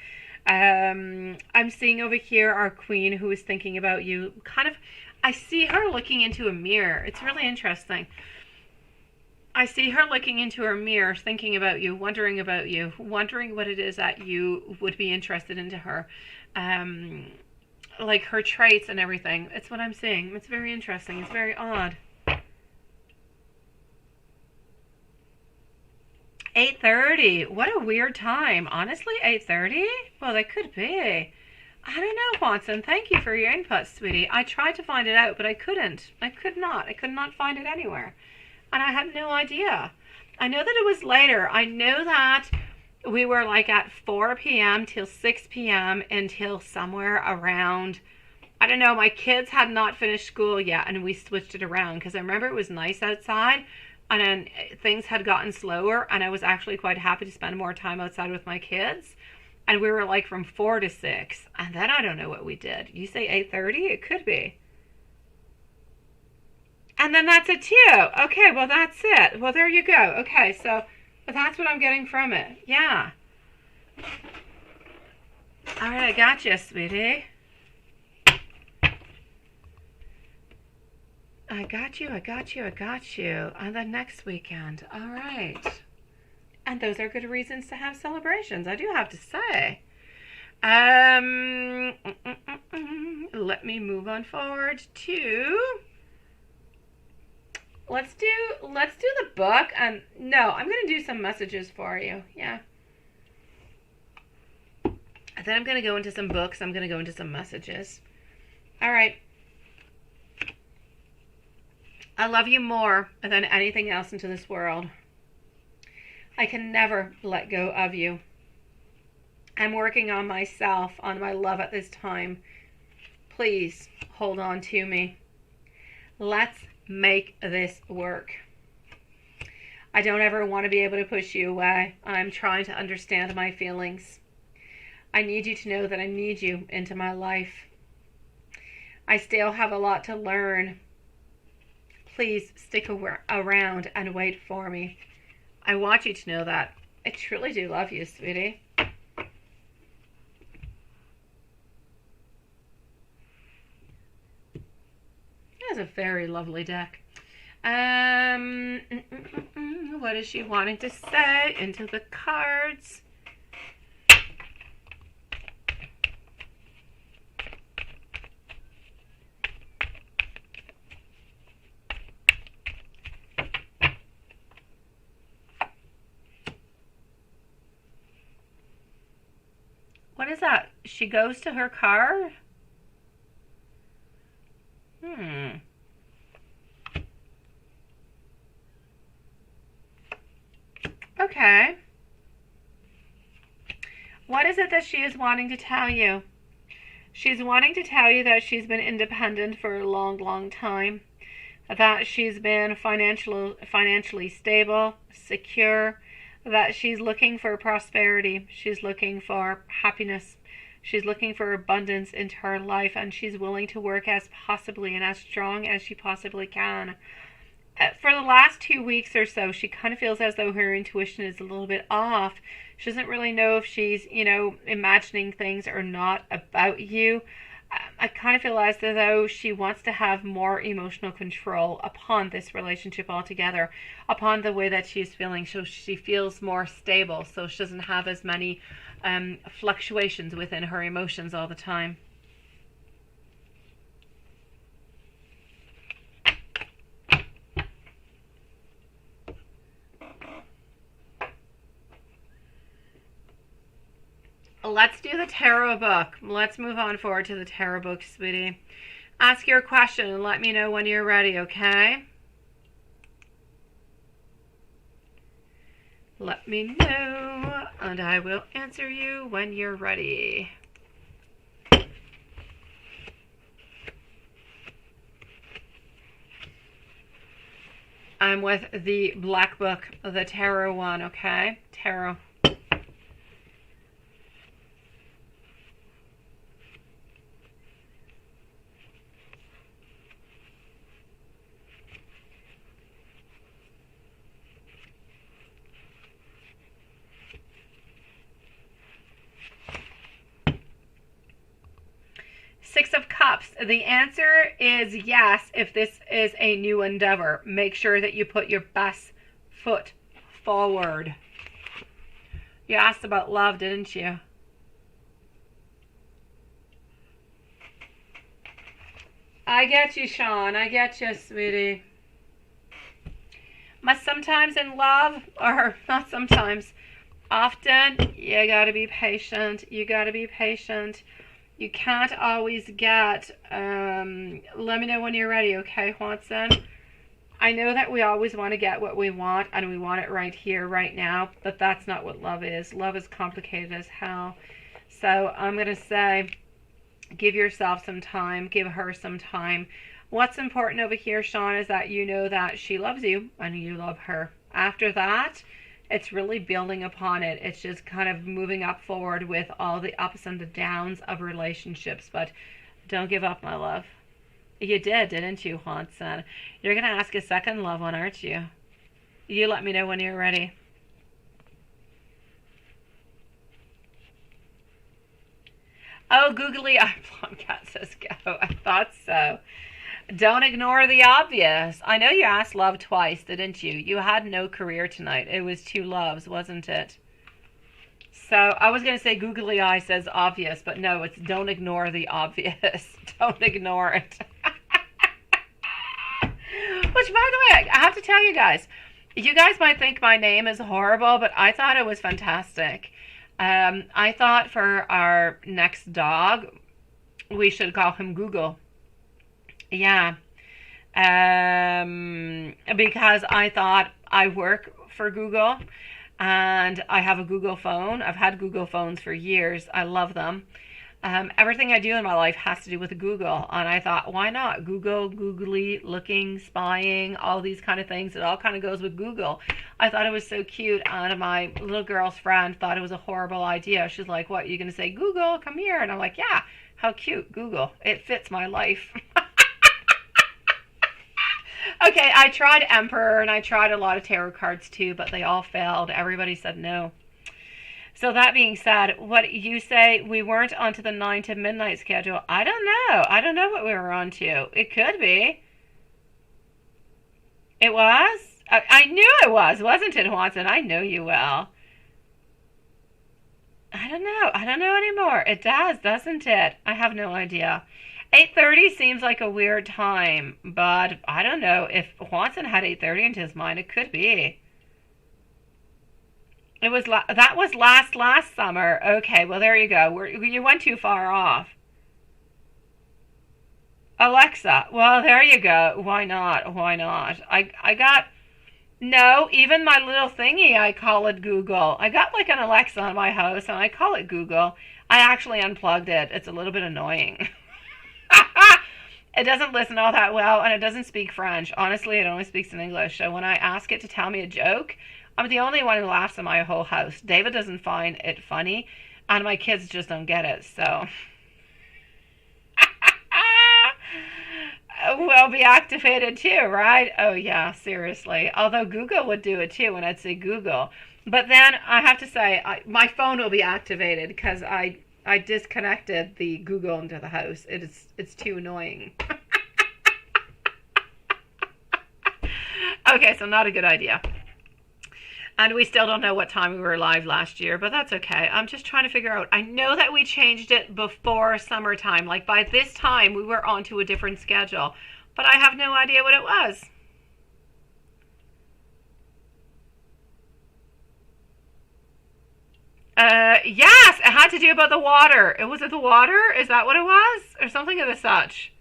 I'm seeing over here our queen who is thinking about you. Kind of, I see her looking into a mirror. It's really interesting. I see her looking into her mirror, thinking about you, wondering what it is that you would be interested into her. Like her traits and everything. It's what I'm seeing. It's very interesting. It's very odd. 8:30. What a weird time. Honestly, 8:30? Well, that could be. I don't know, Watson. Thank you for your input, sweetie. I tried to find it out, but I couldn't. I could not find it anywhere. And I had no idea. I know that it was later. I know that we were like at 4 p.m. till 6 p.m. until somewhere around, I don't know, my kids had not finished school yet, and we switched it around because I remember it was nice outside. And then things had gotten slower, and I was actually quite happy to spend more time outside with my kids. And we were like from 4 to 6. And then I don't know what we did. You say 8:30? It could be. And then that's it too. Okay, well, that's it. Well, there you go. Okay, so that's what I'm getting from it. Yeah. All right, I got you, sweetie. I got you. On the next weekend. All right. And those are good reasons to have celebrations, I do have to say. Let me move on forward to... Let's do the book. And no, I'm going to do some messages for you. Yeah. And then I'm going to go into some books. I'm going to go into some messages. All right. I love you more than anything else into this world. I can never let go of you. I'm working on myself, on my love at this time. Please hold on to me. Let's make this work. I don't ever want to be able to push you away. I'm trying to understand my feelings. I need you to know that I need you into my life. I still have a lot to learn. Please stick around and wait for me. I want you to know that. I truly do love you, sweetie. That's a very lovely deck. What is she wanting to say into the cards? What is that? She goes to her car? Okay. What is it that she is wanting to tell you? She's wanting to tell you that she's been independent for a long, long time. That she's been financially stable, secure. That she's looking for prosperity. She's looking for happiness. She's looking for abundance into her life, and she's willing to work as possibly and as strong as she possibly can. For the last 2 weeks or so, she kind of feels as though her intuition is a little bit off. She doesn't really know if she's, imagining things or not about you. I kind of feel as though she wants to have more emotional control upon this relationship altogether, upon the way that she's feeling, so she feels more stable, so she doesn't have as many fluctuations within her emotions all the time. Let's do the tarot book. Let's move on forward to the tarot book, sweetie. Ask your question and let me know when you're ready, okay? Let me know, and I will answer you when you're ready. I'm with the black book, the tarot one, okay? Tarot. Six of Cups. The answer is yes if this is a new endeavor. Make sure that you put your best foot forward. You asked about love, didn't you? I get you, Sean. I get you, sweetie. But sometimes in love, or not sometimes, often, you gotta be patient. You gotta be patient. You can't always get, let me know when you're ready, okay, Watson? I know that we always want to get what we want, and we want it right here, right now, but that's not what love is. Love is complicated as hell. So I'm going to say, give yourself some time, give her some time. What's important over here, Sean, is that you know that she loves you, and you love her. After that, it's really building upon it. It's just kind of moving up forward with all the ups and the downs of relationships. But don't give up, my love. You did, didn't you, Hanson? You're going to ask a second love one, aren't you? You let me know when you're ready. Oh, googly eye cat says go. I thought so. Don't ignore the obvious. I know you asked love twice, didn't you? You had no career tonight. It was two loves, wasn't it? So I was going to say googly eye says obvious, but no, it's don't ignore the obvious. Don't ignore it. Which, by the way, I have to tell you guys might think my name is horrible, but I thought it was fantastic. I thought for our next dog, we should call him Google. Yeah, because I thought I work for Google and I have a Google phone. I've had Google phones for years. I love them. Everything I do in my life has to do with Google. And I thought, why not? Google, googly, looking, spying, all these kind of things. It all kind of goes with Google. I thought it was so cute. And my little girl's friend thought it was a horrible idea. She's like, what, you're going to say, Google, come here? And I'm like, yeah, how cute, Google. It fits my life. Okay, I tried Emperor and I tried a lot of tarot cards too, but they all failed. Everybody said no. So that being said, what you say, we weren't onto the 9 to midnight schedule. I don't know. I don't know what we were on to. It could be. It was? I knew it was, wasn't it, Watson? I know you well. I don't know. I don't know anymore. It does, doesn't it? I have no idea. 8:30 seems like a weird time, but I don't know. If Watson had 8:30 into his mind, it could be. It was that was last summer. Okay, well there you go. You went too far off. Alexa. Well, there you go. Why not? Why not? I got no. Even my little thingy, I call it Google. I got like an Alexa in my house, and I call it Google. I actually unplugged it. It's a little bit annoying. It doesn't listen all that well, and it doesn't speak French. Honestly, it only speaks in English. So when I ask it to tell me a joke, I'm the only one who laughs in my whole house. David doesn't find it funny, and my kids just don't get it. So we'll be activated too, right? Oh yeah, seriously. Although Google would do it too when I'd say Google. But then I have to say, my phone will be activated because I disconnected the Google into the house. It's too annoying. Okay, so not a good idea. And we still don't know what time we were live last year, but that's okay. I'm just trying to figure out. I know that we changed it before summertime. Like by this time, we were onto a different schedule, but I have no idea what it was. Yes, it had to do about the water. Was it the water? Is that what it was? Or something of the such?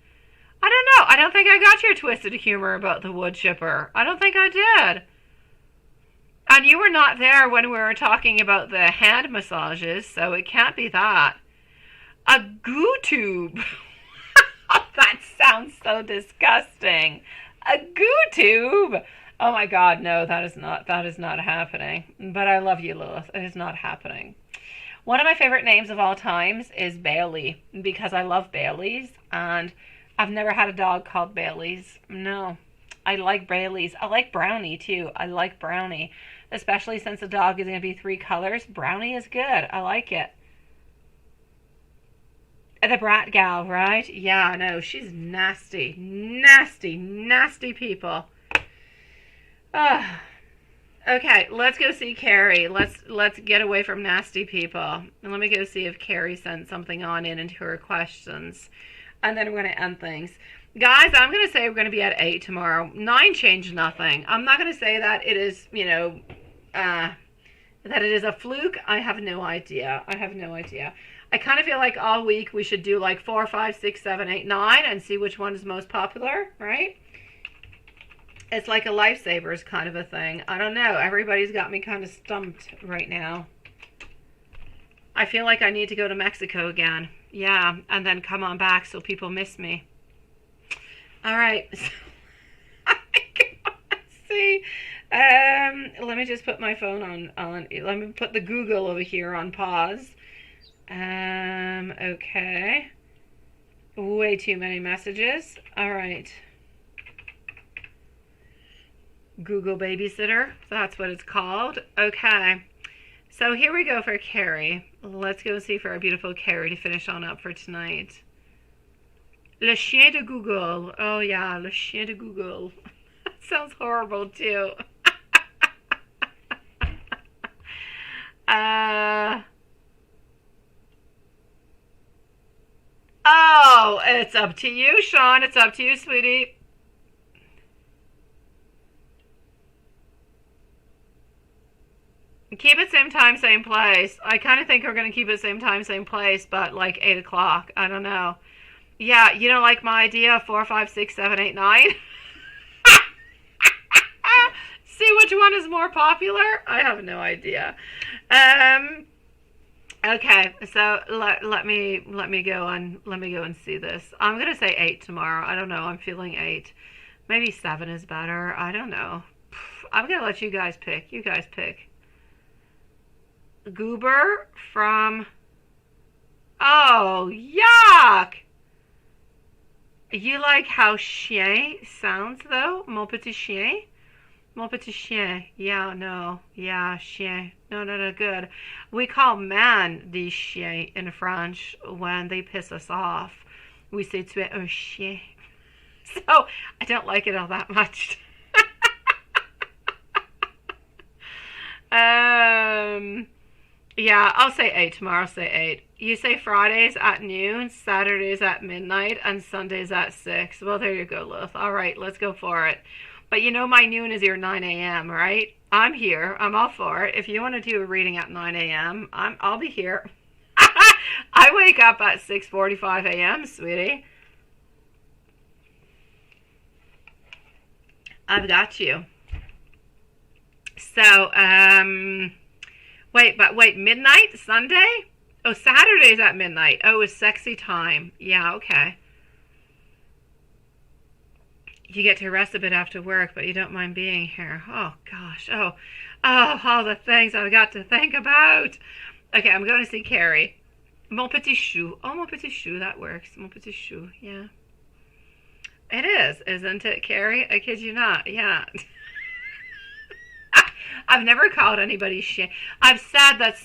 I don't know. I don't think I got your twisted humor about the wood chipper. I don't think I did. And you were not there when we were talking about the hand massages, so it can't be that. A goo tube. That sounds so disgusting. A goo tube. Oh my God, no, that is not happening. But I love you, Lilith. It is not happening. One of my favorite names of all times is Bailey, because I love Baileys, and I've never had a dog called Baileys. No, I like Baileys. I like Brownie too. I like Brownie, especially since the dog is going to be 3 colors. Brownie is good. I like it. The brat gal, right? Yeah, no, she's nasty, nasty, nasty people. Okay, let's go see Carrie. Let's get away from nasty people. And let me go see if Carrie sent something on into her questions. And then we're going to end things. Guys, I'm going to say we're going to be at 8 tomorrow. 9 changed nothing. I'm not going to say that it is, that it is a fluke. I have no idea. I have no idea. I kind of feel like all week we should do like 4, 5, 6, 7, 8, 9 and see which one is most popular, right? It's like a lifesavers kind of a thing. I don't know. Everybody's got me kind of stumped right now. I feel like I need to go to Mexico again. Yeah, and then come on back so people miss me. All right. See. Let me just put my phone on. Let me put the Google over here on pause. Okay. Way too many messages. All right. Google Babysitter. That's what it's called. Okay. So here we go for Carrie. Let's go see for our beautiful Carrie to finish on up for tonight. Le chien de Google. Oh yeah, le chien de Google. Sounds horrible too. Oh, it's up to you, Sean. It's up to you, sweetie. Keep it same time, same place. I kind of think we're going to keep it same time, same place, but like 8 o'clock. I don't know. Yeah, you don't like my idea? 4, 5, 6, 7, 8, 9? See which one is more popular? I have no idea. Okay, so let me go and see this. I'm gonna say 8 tomorrow. I don't know. I'm feeling 8. Maybe 7 is better. I don't know. I'm gonna let you guys pick. You guys pick. Goober from. Oh, yuck! You like how chien sounds though? Mon petit chien? Mon petit chien. Yeah, no. Yeah, chien. No, good. We call man the chien in French when they piss us off. We say tu es un chien. So, I don't like it all that much. Yeah, I'll say 8 tomorrow. I'll say 8. You say Fridays at noon, Saturdays at midnight, and Sundays at 6. Well, there you go, Lilith. All right, let's go for it. But you know my noon is your 9 a.m., right? I'm here. I'm all for it. If you want to do a reading at 9 a.m., I'll be here. I wake up at 6:45 a.m., sweetie. I've got you. So, wait, midnight? Sunday? Oh, Saturday's at midnight. Oh, it's sexy time. Yeah, okay. You get to rest a bit after work, but you don't mind being here. Oh, gosh. Oh, all the things I've got to think about. Okay, I'm going to see Carrie. Mon petit chou. Oh, mon petit chou. That works. Mon petit chou. Yeah. It is, isn't it, Carrie? I kid you not. Yeah. I've never called anybody chien. I've said that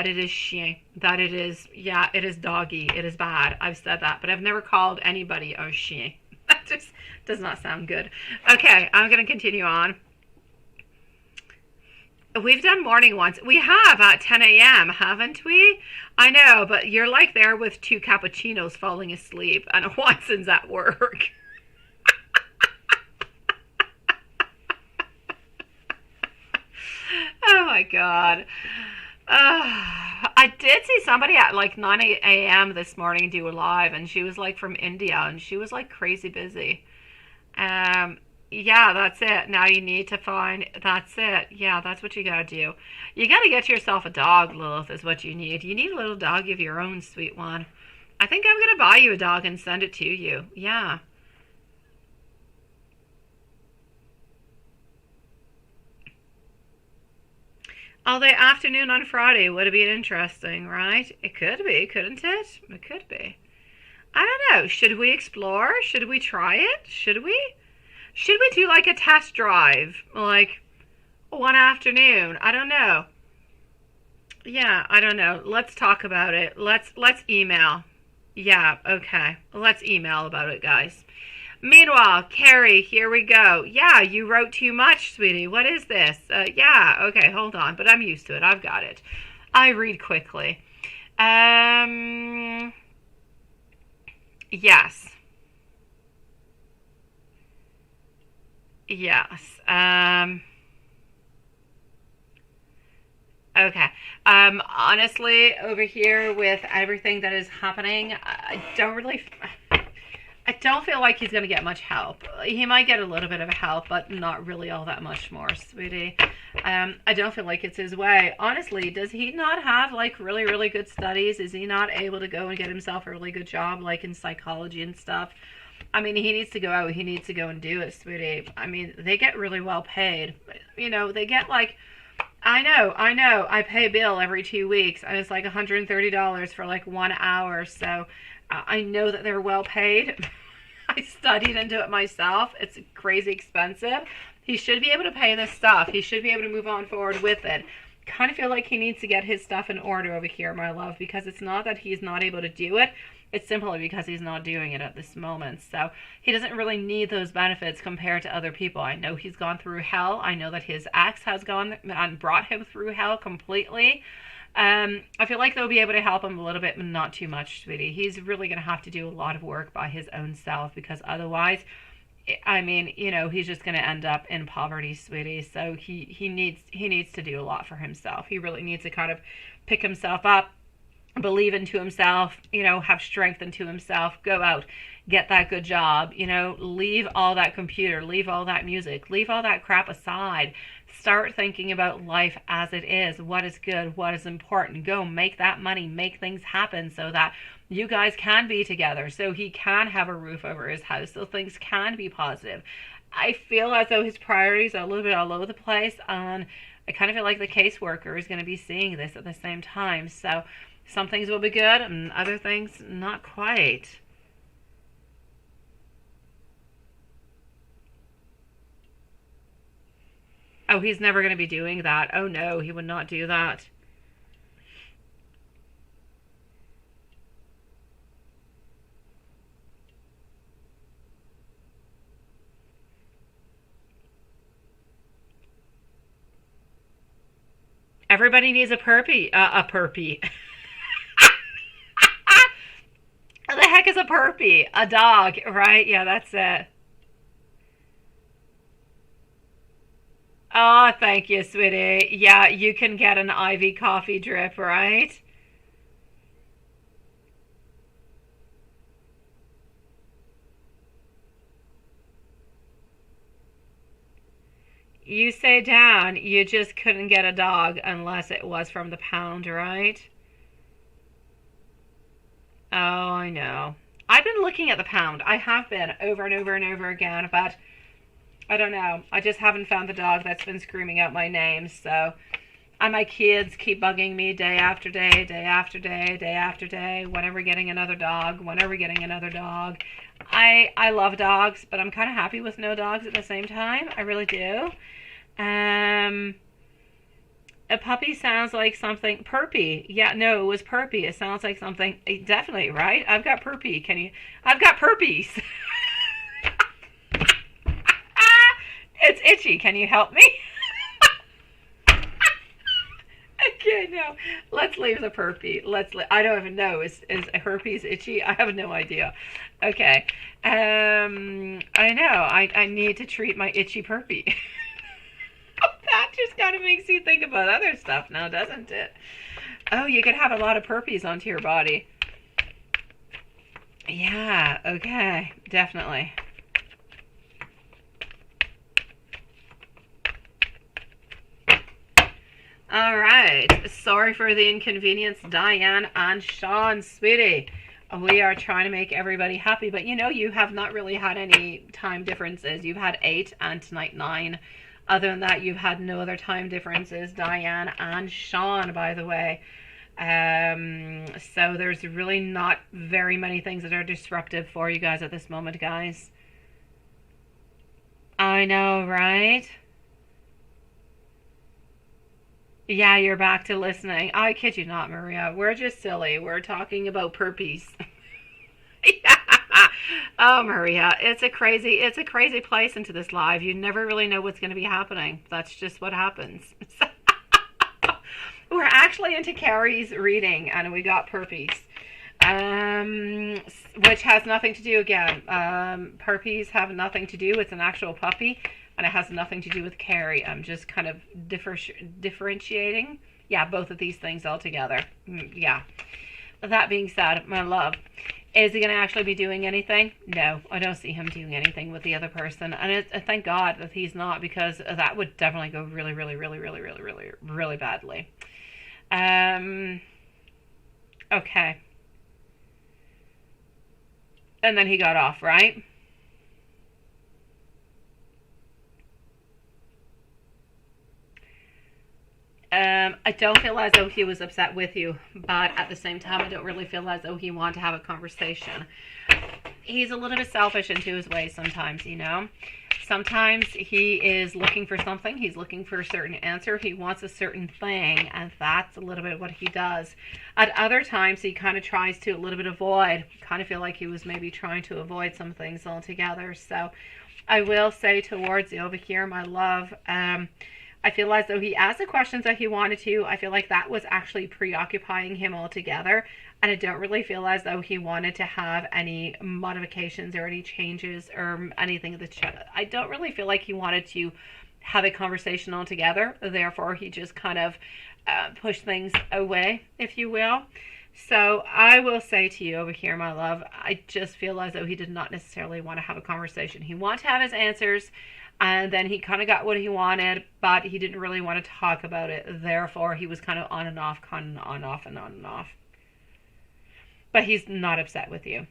it is chien. That it is, yeah, it is doggy. It is bad. I've said that, but I've never called anybody a chien. That just does not sound good. Okay, I'm going to continue on. We've done morning ones. We have at 10 a.m., haven't we? I know, but you're like there with 2 cappuccinos falling asleep, and Watson's at work. Oh my God. I did see somebody at like 9 a.m. this morning do a live, and she was like from India, and she was like crazy busy. Yeah, that's it. Now you need to find, that's it. Yeah, that's what you gotta do. You gotta get yourself a dog, Lilith, is what you need. You need a little dog of your own, sweet one. I think I'm gonna buy you a dog and send it to you. Yeah. All day afternoon on Friday would have been interesting, right? It could be, couldn't it? It could be. I don't know. Should we explore? Should we try it? Should we? Should we do like a test drive? Like one afternoon? I don't know. Yeah, I don't know. Let's talk about it. Let's email. Yeah, okay. Let's email about it, guys. Meanwhile, Carrie, here we go. Yeah, you wrote too much, sweetie. What is this? Yeah, okay, hold on. But I'm used to it. I've got it. I read quickly. Yes. Yes. Okay. Honestly, over here with everything that is happening, I don't feel like he's going to get much help. He might get a little bit of help, but not really all that much more, sweetie. I don't feel like it's his way. Honestly, does he not have like really, really good studies? Is he not able to go and get himself a really good job like in psychology and stuff? I mean, he needs to go out. He needs to go and do it, sweetie. I mean, they get really well paid. You know, they get like, I know. I pay a bill every 2 weeks, and it's like $130 for like 1 hour. So I know that they're well paid. I studied into it myself. It's crazy expensive. He should be able to pay this stuff. He should be able to move on forward with it. Kind of feel like he needs to get his stuff in order over here, my love, because it's not that he's not able to do it. It's simply because he's not doing it at this moment. So he doesn't really need those benefits compared to other people. I know he's gone through hell. I know that his ex has gone and brought him through hell completely. I feel like they'll be able to help him a little bit, but not too much, sweetie. He's really going to have to do a lot of work by his own self, because otherwise, I mean, you know, he's just going to end up in poverty, sweetie. So he needs to do a lot for himself. He really needs to kind of pick himself up, believe into himself, you know, have strength into himself, go out, get that good job, you know, leave all that computer, leave all that music, leave all that crap aside. Start thinking about life as it is, what is good, what is important. Go make that money, make things happen so that you guys can be together, so he can have a roof over his house, so things can be positive. I feel as though his priorities are a little bit all over the place, and I kind of feel like the caseworker is going to be seeing this at the same time. So some things will be good and other things not quite. Oh, he's never going to be doing that. Oh no, he would not do that. Everybody needs a perpy. A perpy. What the heck is a perpy? A dog, right? Yeah, that's it. Oh, thank you, sweetie. Yeah, you can get an Ivy coffee drip, right? You say down, you just couldn't get a dog unless it was from the pound, right? Oh, I know. I've been looking at the pound. I have been over and over and over again, but I don't know. I just haven't found the dog that's been screaming out my name. So, and my kids keep bugging me day after day, day after day, day after day. When are we getting another dog? When are we getting another dog? I love dogs, but I'm kind of happy with no dogs at the same time. I really do. Um, a puppy sounds like something perpy. Yeah, no, it was perpy. It sounds like something. Definitely, right? I've got perpy. Can you? I've got perpies. It's itchy. Can you help me? Okay, no. Let's leave the perpy. I don't even know. Is herpes itchy? I have no idea. Okay. I know. I need to treat my itchy perpy. That just kind of makes you think about other stuff now, doesn't it? Oh, you could have a lot of herpes onto your body. Yeah, okay, definitely. All right. Sorry for the inconvenience, Diane and Sean, sweetie. We are trying to make everybody happy, but you know, you have not really had any time differences. You've had 8 and tonight 9. Other than that, you've had no other time differences, Diane and Sean, by the way. So there's really not very many things that are disruptive for you guys at this moment, guys. I know, right? Yeah, you're back to listening. I kid you not, Maria. We're just silly. We're talking about herpes. Yeah. Oh, Maria, it's a crazy place into this live. You never really know what's going to be happening. That's just what happens. We're actually into Carrie's reading, and we got herpes, which has nothing to do again. Herpes have nothing to do. It's an actual puppy, and it has nothing to do with Carrie. I'm just kind of differentiating. Yeah, both of these things all together. Yeah. That being said, my love, is he going to actually be doing anything? No, I don't see him doing anything with the other person. And thank God that he's not, because that would definitely go really, really, really, really, really, really, really badly. Okay. And then he got off, right? I don't feel as though he was upset with you, but at the same time, I don't really feel as though he wanted to have a conversation. He's a little bit selfish into his ways sometimes, you know? Sometimes he is looking for something. He's looking for a certain answer. He wants a certain thing, and that's a little bit what he does. At other times, he kind of tries to a little bit avoid. Kind of feel like he was maybe trying to avoid some things altogether. So I will say towards you over here, my love, I feel as though he asked the questions that he wanted to. I feel like that was actually preoccupying him altogether. And I don't really feel as though he wanted to have any modifications or any changes or anything. I don't really feel like he wanted to have a conversation altogether. Therefore, he just kind of pushed things away, if you will. So I will say to you over here, my love, I just feel as though he did not necessarily want to have a conversation. He wanted to have his answers. And then he kind of got what he wanted, but he didn't really want to talk about it. Therefore, he was kind of on and off, kind of on and off and on and off. But he's not upset with you.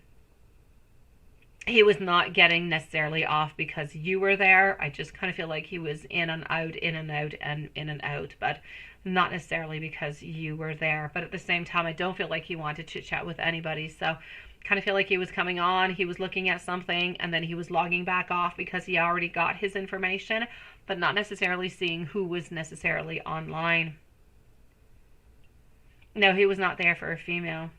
He was not getting necessarily off because you were there. I just kind of feel like he was in and out, in and out, and in and out. But not necessarily because you were there. But at the same time, I don't feel like he wanted to chit-chat with anybody. So kind of feel like he was coming on, he was looking at something, and then he was logging back off because he already got his information, but not necessarily seeing who was necessarily online. No, he was not there for a female.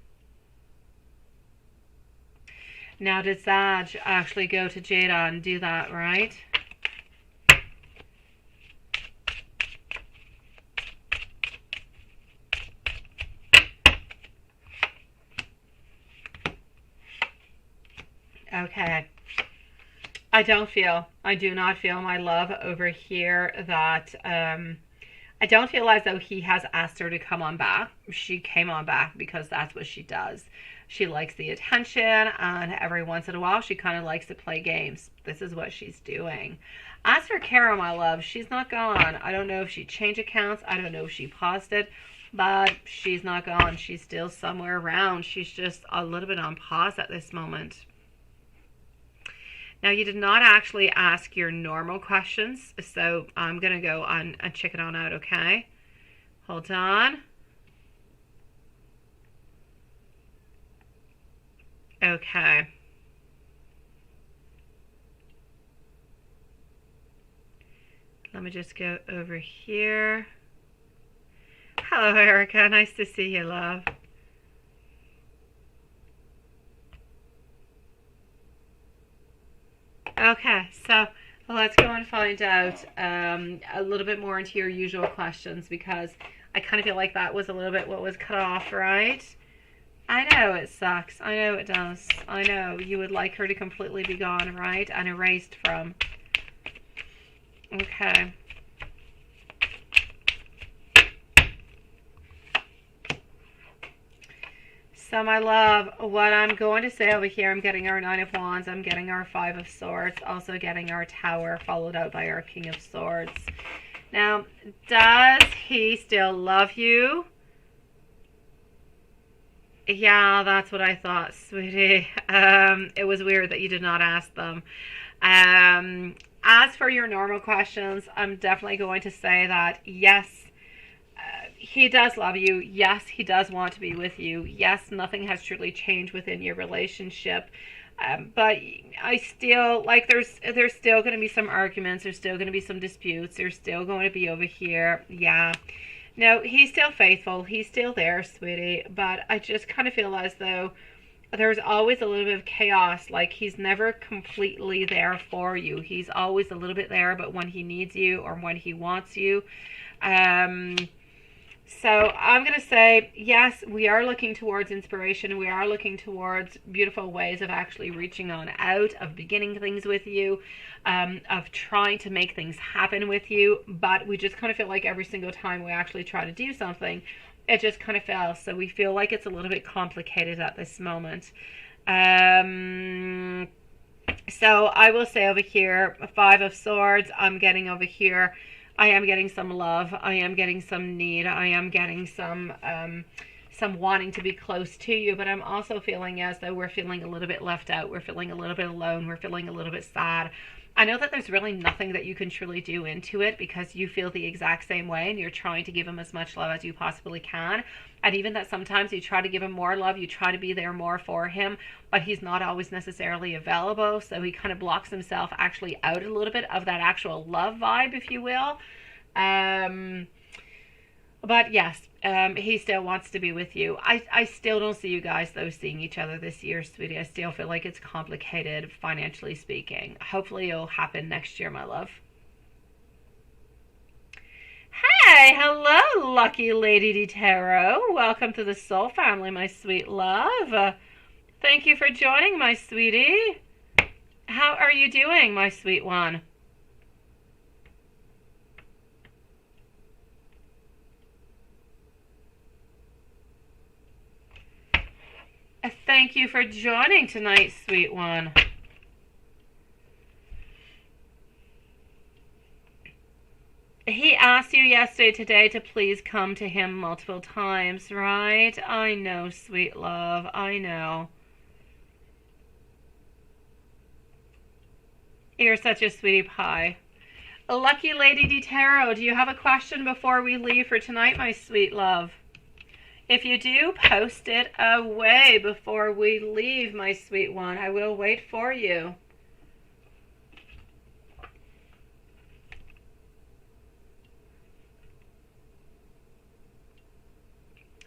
Now, did Sag actually go to Jada and do that, right? Okay. I do not feel, my love, over here that, I don't feel as though he has asked her to come on back. She came on back because that's what she does. She likes the attention, and every once in a while, she kind of likes to play games. This is what she's doing. As for Kara, my love, she's not gone. I don't know if she changed accounts. I don't know if she paused it, but she's not gone. She's still somewhere around. She's just a little bit on pause at this moment. Now, you did not actually ask your normal questions, so I'm going to go on and check it on out, okay? Hold on. Okay. Let me just go over here. Hello, Erica. Nice to see you, love. Okay, so let's go and find out a little bit more into your usual questions, because I kind of feel like that was a little bit what was cut off, right? I know it sucks. I know it does. I know you would like her to completely be gone, right? And erased from. Okay. So my love, what I'm going to say over here, I'm getting our Nine of Wands, I'm getting our Five of Swords, also getting our Tower, followed out by our King of Swords. Now, does he still love you? Yeah, that's what I thought, sweetie. It was weird that you did not ask them. As for your normal questions, I'm definitely going to say that yes, he does love you. Yes, he does want to be with you. Yes, nothing has truly changed within your relationship. But I still, like, there's still going to be some arguments. There's still going to be some disputes. There's still going to be over here. Yeah. No, he's still faithful. He's still there, sweetie. But I just kind of feel as though there's always a little bit of chaos. Like, he's never completely there for you. He's always a little bit there, but when he needs you or when he wants you. So I'm going to say, yes, we are looking towards inspiration. We are looking towards beautiful ways of actually reaching on out, of beginning things with you, of trying to make things happen with you. But we just kind of feel like every single time we actually try to do something, it just kind of fails. So we feel like it's a little bit complicated at this moment. So I will say over here, Five of Swords, I'm getting over here, I am getting some love. I am getting some need. I am getting some wanting to be close to you. But I'm also feeling as though we're feeling a little bit left out. We're feeling a little bit alone. We're feeling a little bit sad. I know that there's really nothing that you can truly do into it because you feel the exact same way and you're trying to give him as much love as you possibly can. And even that sometimes you try to give him more love, you try to be there more for him, but he's not always necessarily available. So he kind of blocks himself actually out a little bit of that actual love vibe, if you will. But yes, he still wants to be with you. I still don't see you guys, though, seeing each other this year, sweetie. I still feel like it's complicated, financially speaking. Hopefully it'll happen next year, my love. Hey, hello, lucky Lady de Tarot. Welcome to the Soul Family, my sweet love. Thank you for joining, my sweetie. How are you doing, my sweet one? Thank you for joining tonight, sweet one. He asked you today to please come to him multiple times, right? I know, sweet love. I know. You're such a sweetie pie. Lucky Lady de Tarot, do you have a question before we leave for tonight, my sweet love? If you do, post it away before we leave, my sweet one. I will wait for you.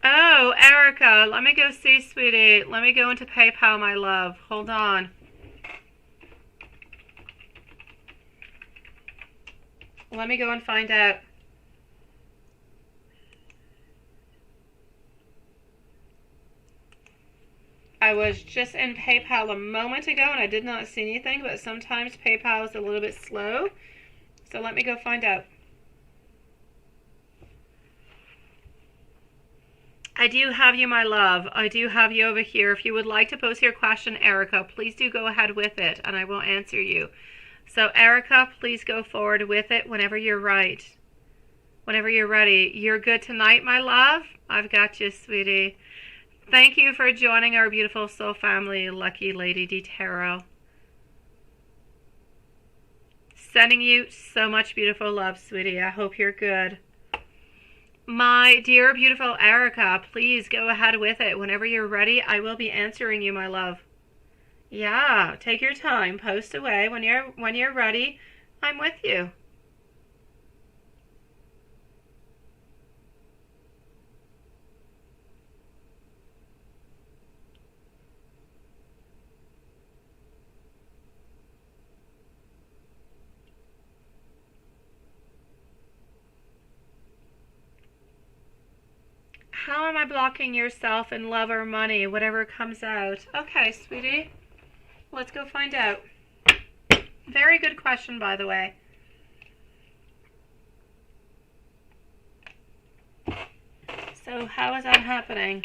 Oh, Erica, let me go see, sweetie. Let me go into PayPal, my love. Hold on. Let me go and find out. I was just in PayPal a moment ago and I did not see anything, but sometimes PayPal is a little bit slow. So let me go find out. I do have you, my love. I do have you over here. If you would like to post your question, Erica, please do go ahead with it and I will answer you. So Erica, please go forward with it whenever you're right. Whenever you're ready. You're good tonight, my love? I've got you, sweetie. Thank you for joining our beautiful soul family, Lucky Lady de Tarot. Sending you so much beautiful love, sweetie. I hope you're good. My dear, beautiful Erica, please go ahead with it. Whenever you're ready, I will be answering you, my love. Yeah, take your time. Post away. When you're ready, I'm with you. How am I blocking yourself in love or money? Whatever comes out. Okay, sweetie. Let's go find out. Very good question, by the way. So how is that happening?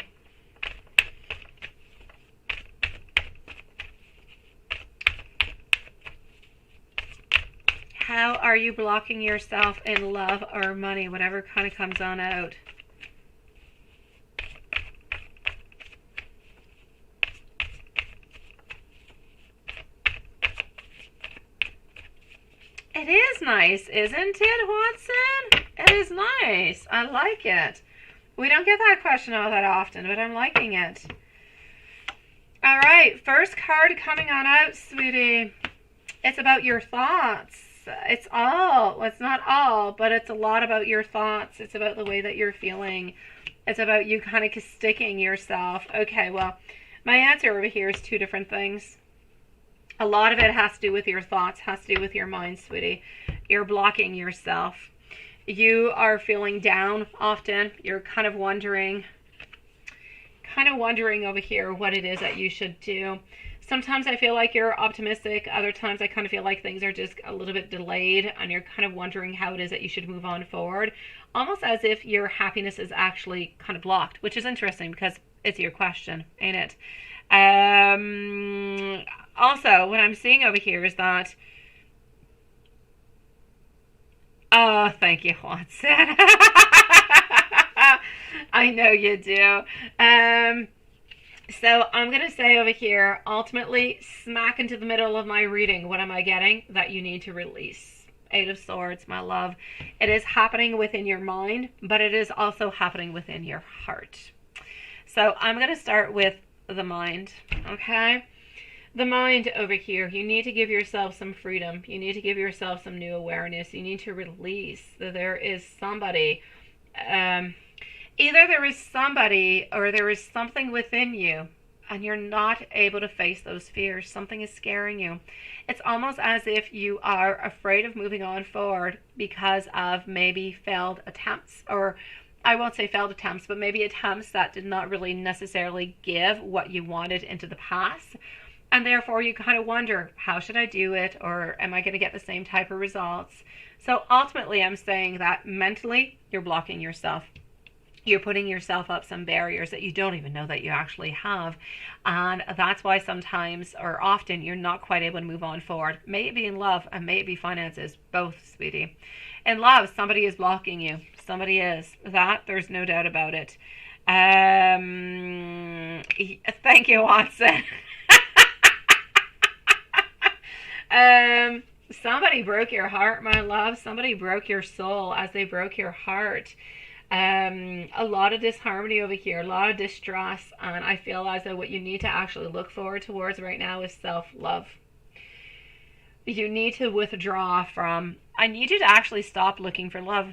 How are you blocking yourself in love or money? Whatever kind of comes on out. It is nice, isn't it, Watson? It is nice. I like it. We don't get that question all that often, but I'm liking it. All right, first card coming on out, sweetie. It's about your thoughts. It's not all, but it's a lot about your thoughts. It's about the way that you're feeling. It's about you kind of sticking yourself. Okay, well, my answer over here is two different things. A lot of it has to do with your thoughts, has to do with your mind, sweetie. You're blocking yourself. You are feeling down often. You're kind of wondering over here what it is that you should do. Sometimes I feel like you're optimistic. Other times I kind of feel like things are just a little bit delayed and you're kind of wondering how it is that you should move on forward. Almost as if your happiness is actually kind of blocked, which is interesting because it's your question, ain't it? Also, what I'm seeing over here is that... Oh, thank you, Watson. I know you do. So I'm going to say over here, ultimately, smack into the middle of my reading, what am I getting? That you need to release. Eight of Swords, my love. It is happening within your mind, but it is also happening within your heart. So I'm going to start with the mind, okay? The mind over here, you need to give yourself some freedom. You need to give yourself some new awareness. You need to release that there is somebody, either there is somebody or there is something within you and you're not able to face those fears. Something is scaring you. It's almost as if you are afraid of moving on forward because of maybe failed attempts, or I won't say failed attempts, but maybe attempts that did not really necessarily give what you wanted into the past. And therefore, you kind of wonder, how should I do it? Or am I going to get the same type of results? So ultimately, I'm saying that mentally, you're blocking yourself. You're putting yourself up some barriers that you don't even know that you actually have. And that's why sometimes or often you're not quite able to move on forward. May it be in love and may it be finances, both, sweetie. In love, somebody is blocking you. Somebody is. That, there's no doubt about it. Thank you, Watson. Somebody broke your heart, my love. Somebody broke your soul as they broke your heart. A lot of disharmony over here, a lot of distress, and I feel as though what you need to actually look forward towards right now is self-love. You need to withdraw from, I need you to actually stop looking for love.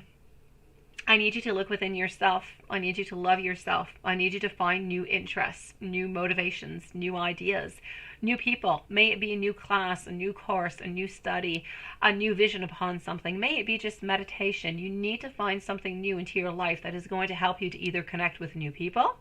I need you to look within yourself. I need you to love yourself. I need you to find new interests, new motivations, new ideas, new people. May it be a new class, a new course, a new study, a new vision upon something. May it be just meditation. You need to find something new into your life that is going to help you to either connect with new people,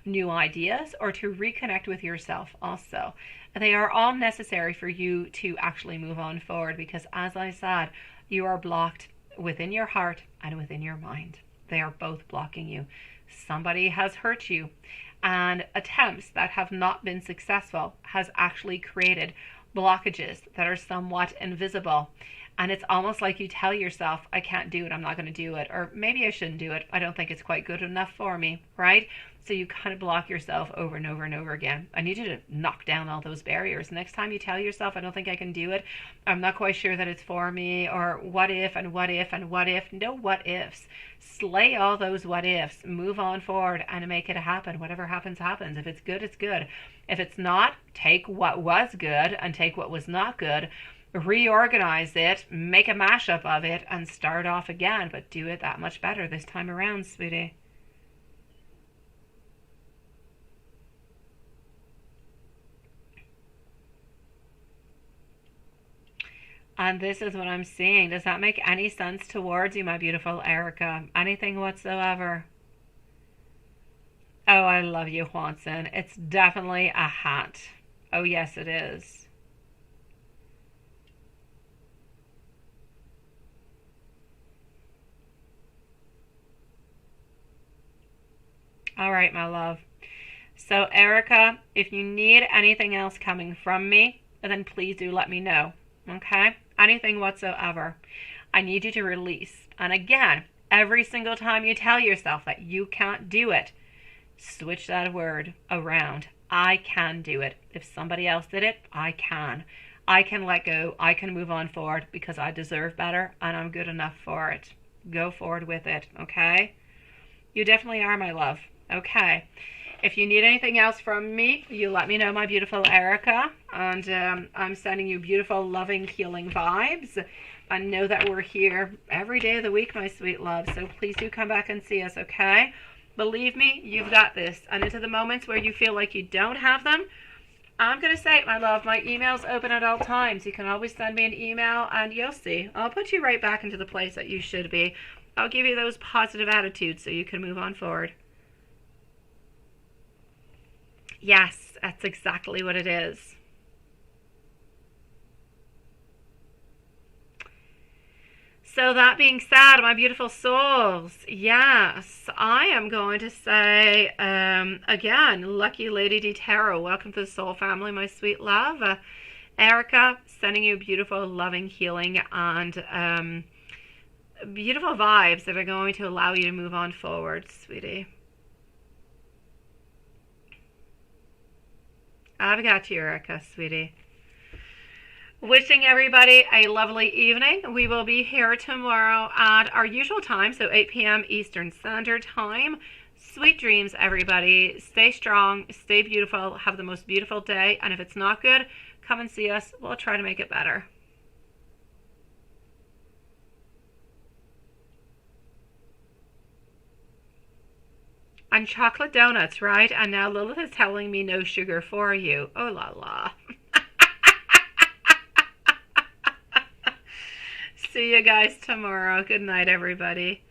new ideas, or to reconnect with yourself also. They are all necessary for you to actually move on forward because, as I said, you are blocked within your heart and within your mind. They are both blocking you. Somebody has hurt you, and attempts that have not been successful has actually created blockages that are somewhat invisible. And it's almost like you tell yourself, I can't do it, I'm not going to do it, or maybe I shouldn't do it, I don't think it's quite good enough for me, right? So you kind of block yourself over and over and over again. I need you to knock down all those barriers. Next time you tell yourself, I don't think I can do it, I'm not quite sure that it's for me, or what if and what if and what if. No what ifs. Slay all those what ifs. Move on forward and make it happen. Whatever happens, happens. If it's good, it's good. If it's not, take what was good and take what was not good, reorganize it, make a mashup of it, and start off again. But do it that much better this time around, sweetie. And this is what I'm seeing. Does that make any sense towards you, my beautiful Erica? Anything whatsoever? Oh, I love you, Watson. It's definitely a hat. Oh, yes, it is. All right, my love. So, Erica, if you need anything else coming from me, then please do let me know. Okay? anything whatsoever. I need you to release. And again, every single time you tell yourself that you can't do it, switch that word around. I can do it. If somebody else did it, I can. I can let go. I can move on forward because I deserve better and I'm good enough for it. Go forward with it, okay? You definitely are, my love. Okay. If you need anything else from me, you let me know, my beautiful Erica. And I'm sending you beautiful, loving, healing vibes. I know that we're here every day of the week, my sweet love. So please do come back and see us, okay? Believe me, you've got this. And into the moments where you feel like you don't have them, I'm going to say it, my love. My email's open at all times. You can always send me an email and you'll see. I'll put you right back into the place that you should be. I'll give you those positive attitudes so you can move on forward. Yes, that's exactly what it is. So that being said, my beautiful souls, yes, I am going to say, again, Lucky Lady D Tarot, welcome to the soul family, my sweet love. Erica, sending you beautiful, loving, healing, and beautiful vibes that are going to allow you to move on forward, sweetie. I've got you, Erica, sweetie. Wishing everybody a lovely evening. We will be here tomorrow at our usual time, so 8 p.m. Eastern Standard Time. Sweet dreams, everybody. Stay strong, stay beautiful, have the most beautiful day, and if it's not good, come and see us. We'll try to make it better. And chocolate donuts, right? And now Lilith is telling me no sugar for you. Oh la la. See you guys tomorrow. Good night, everybody.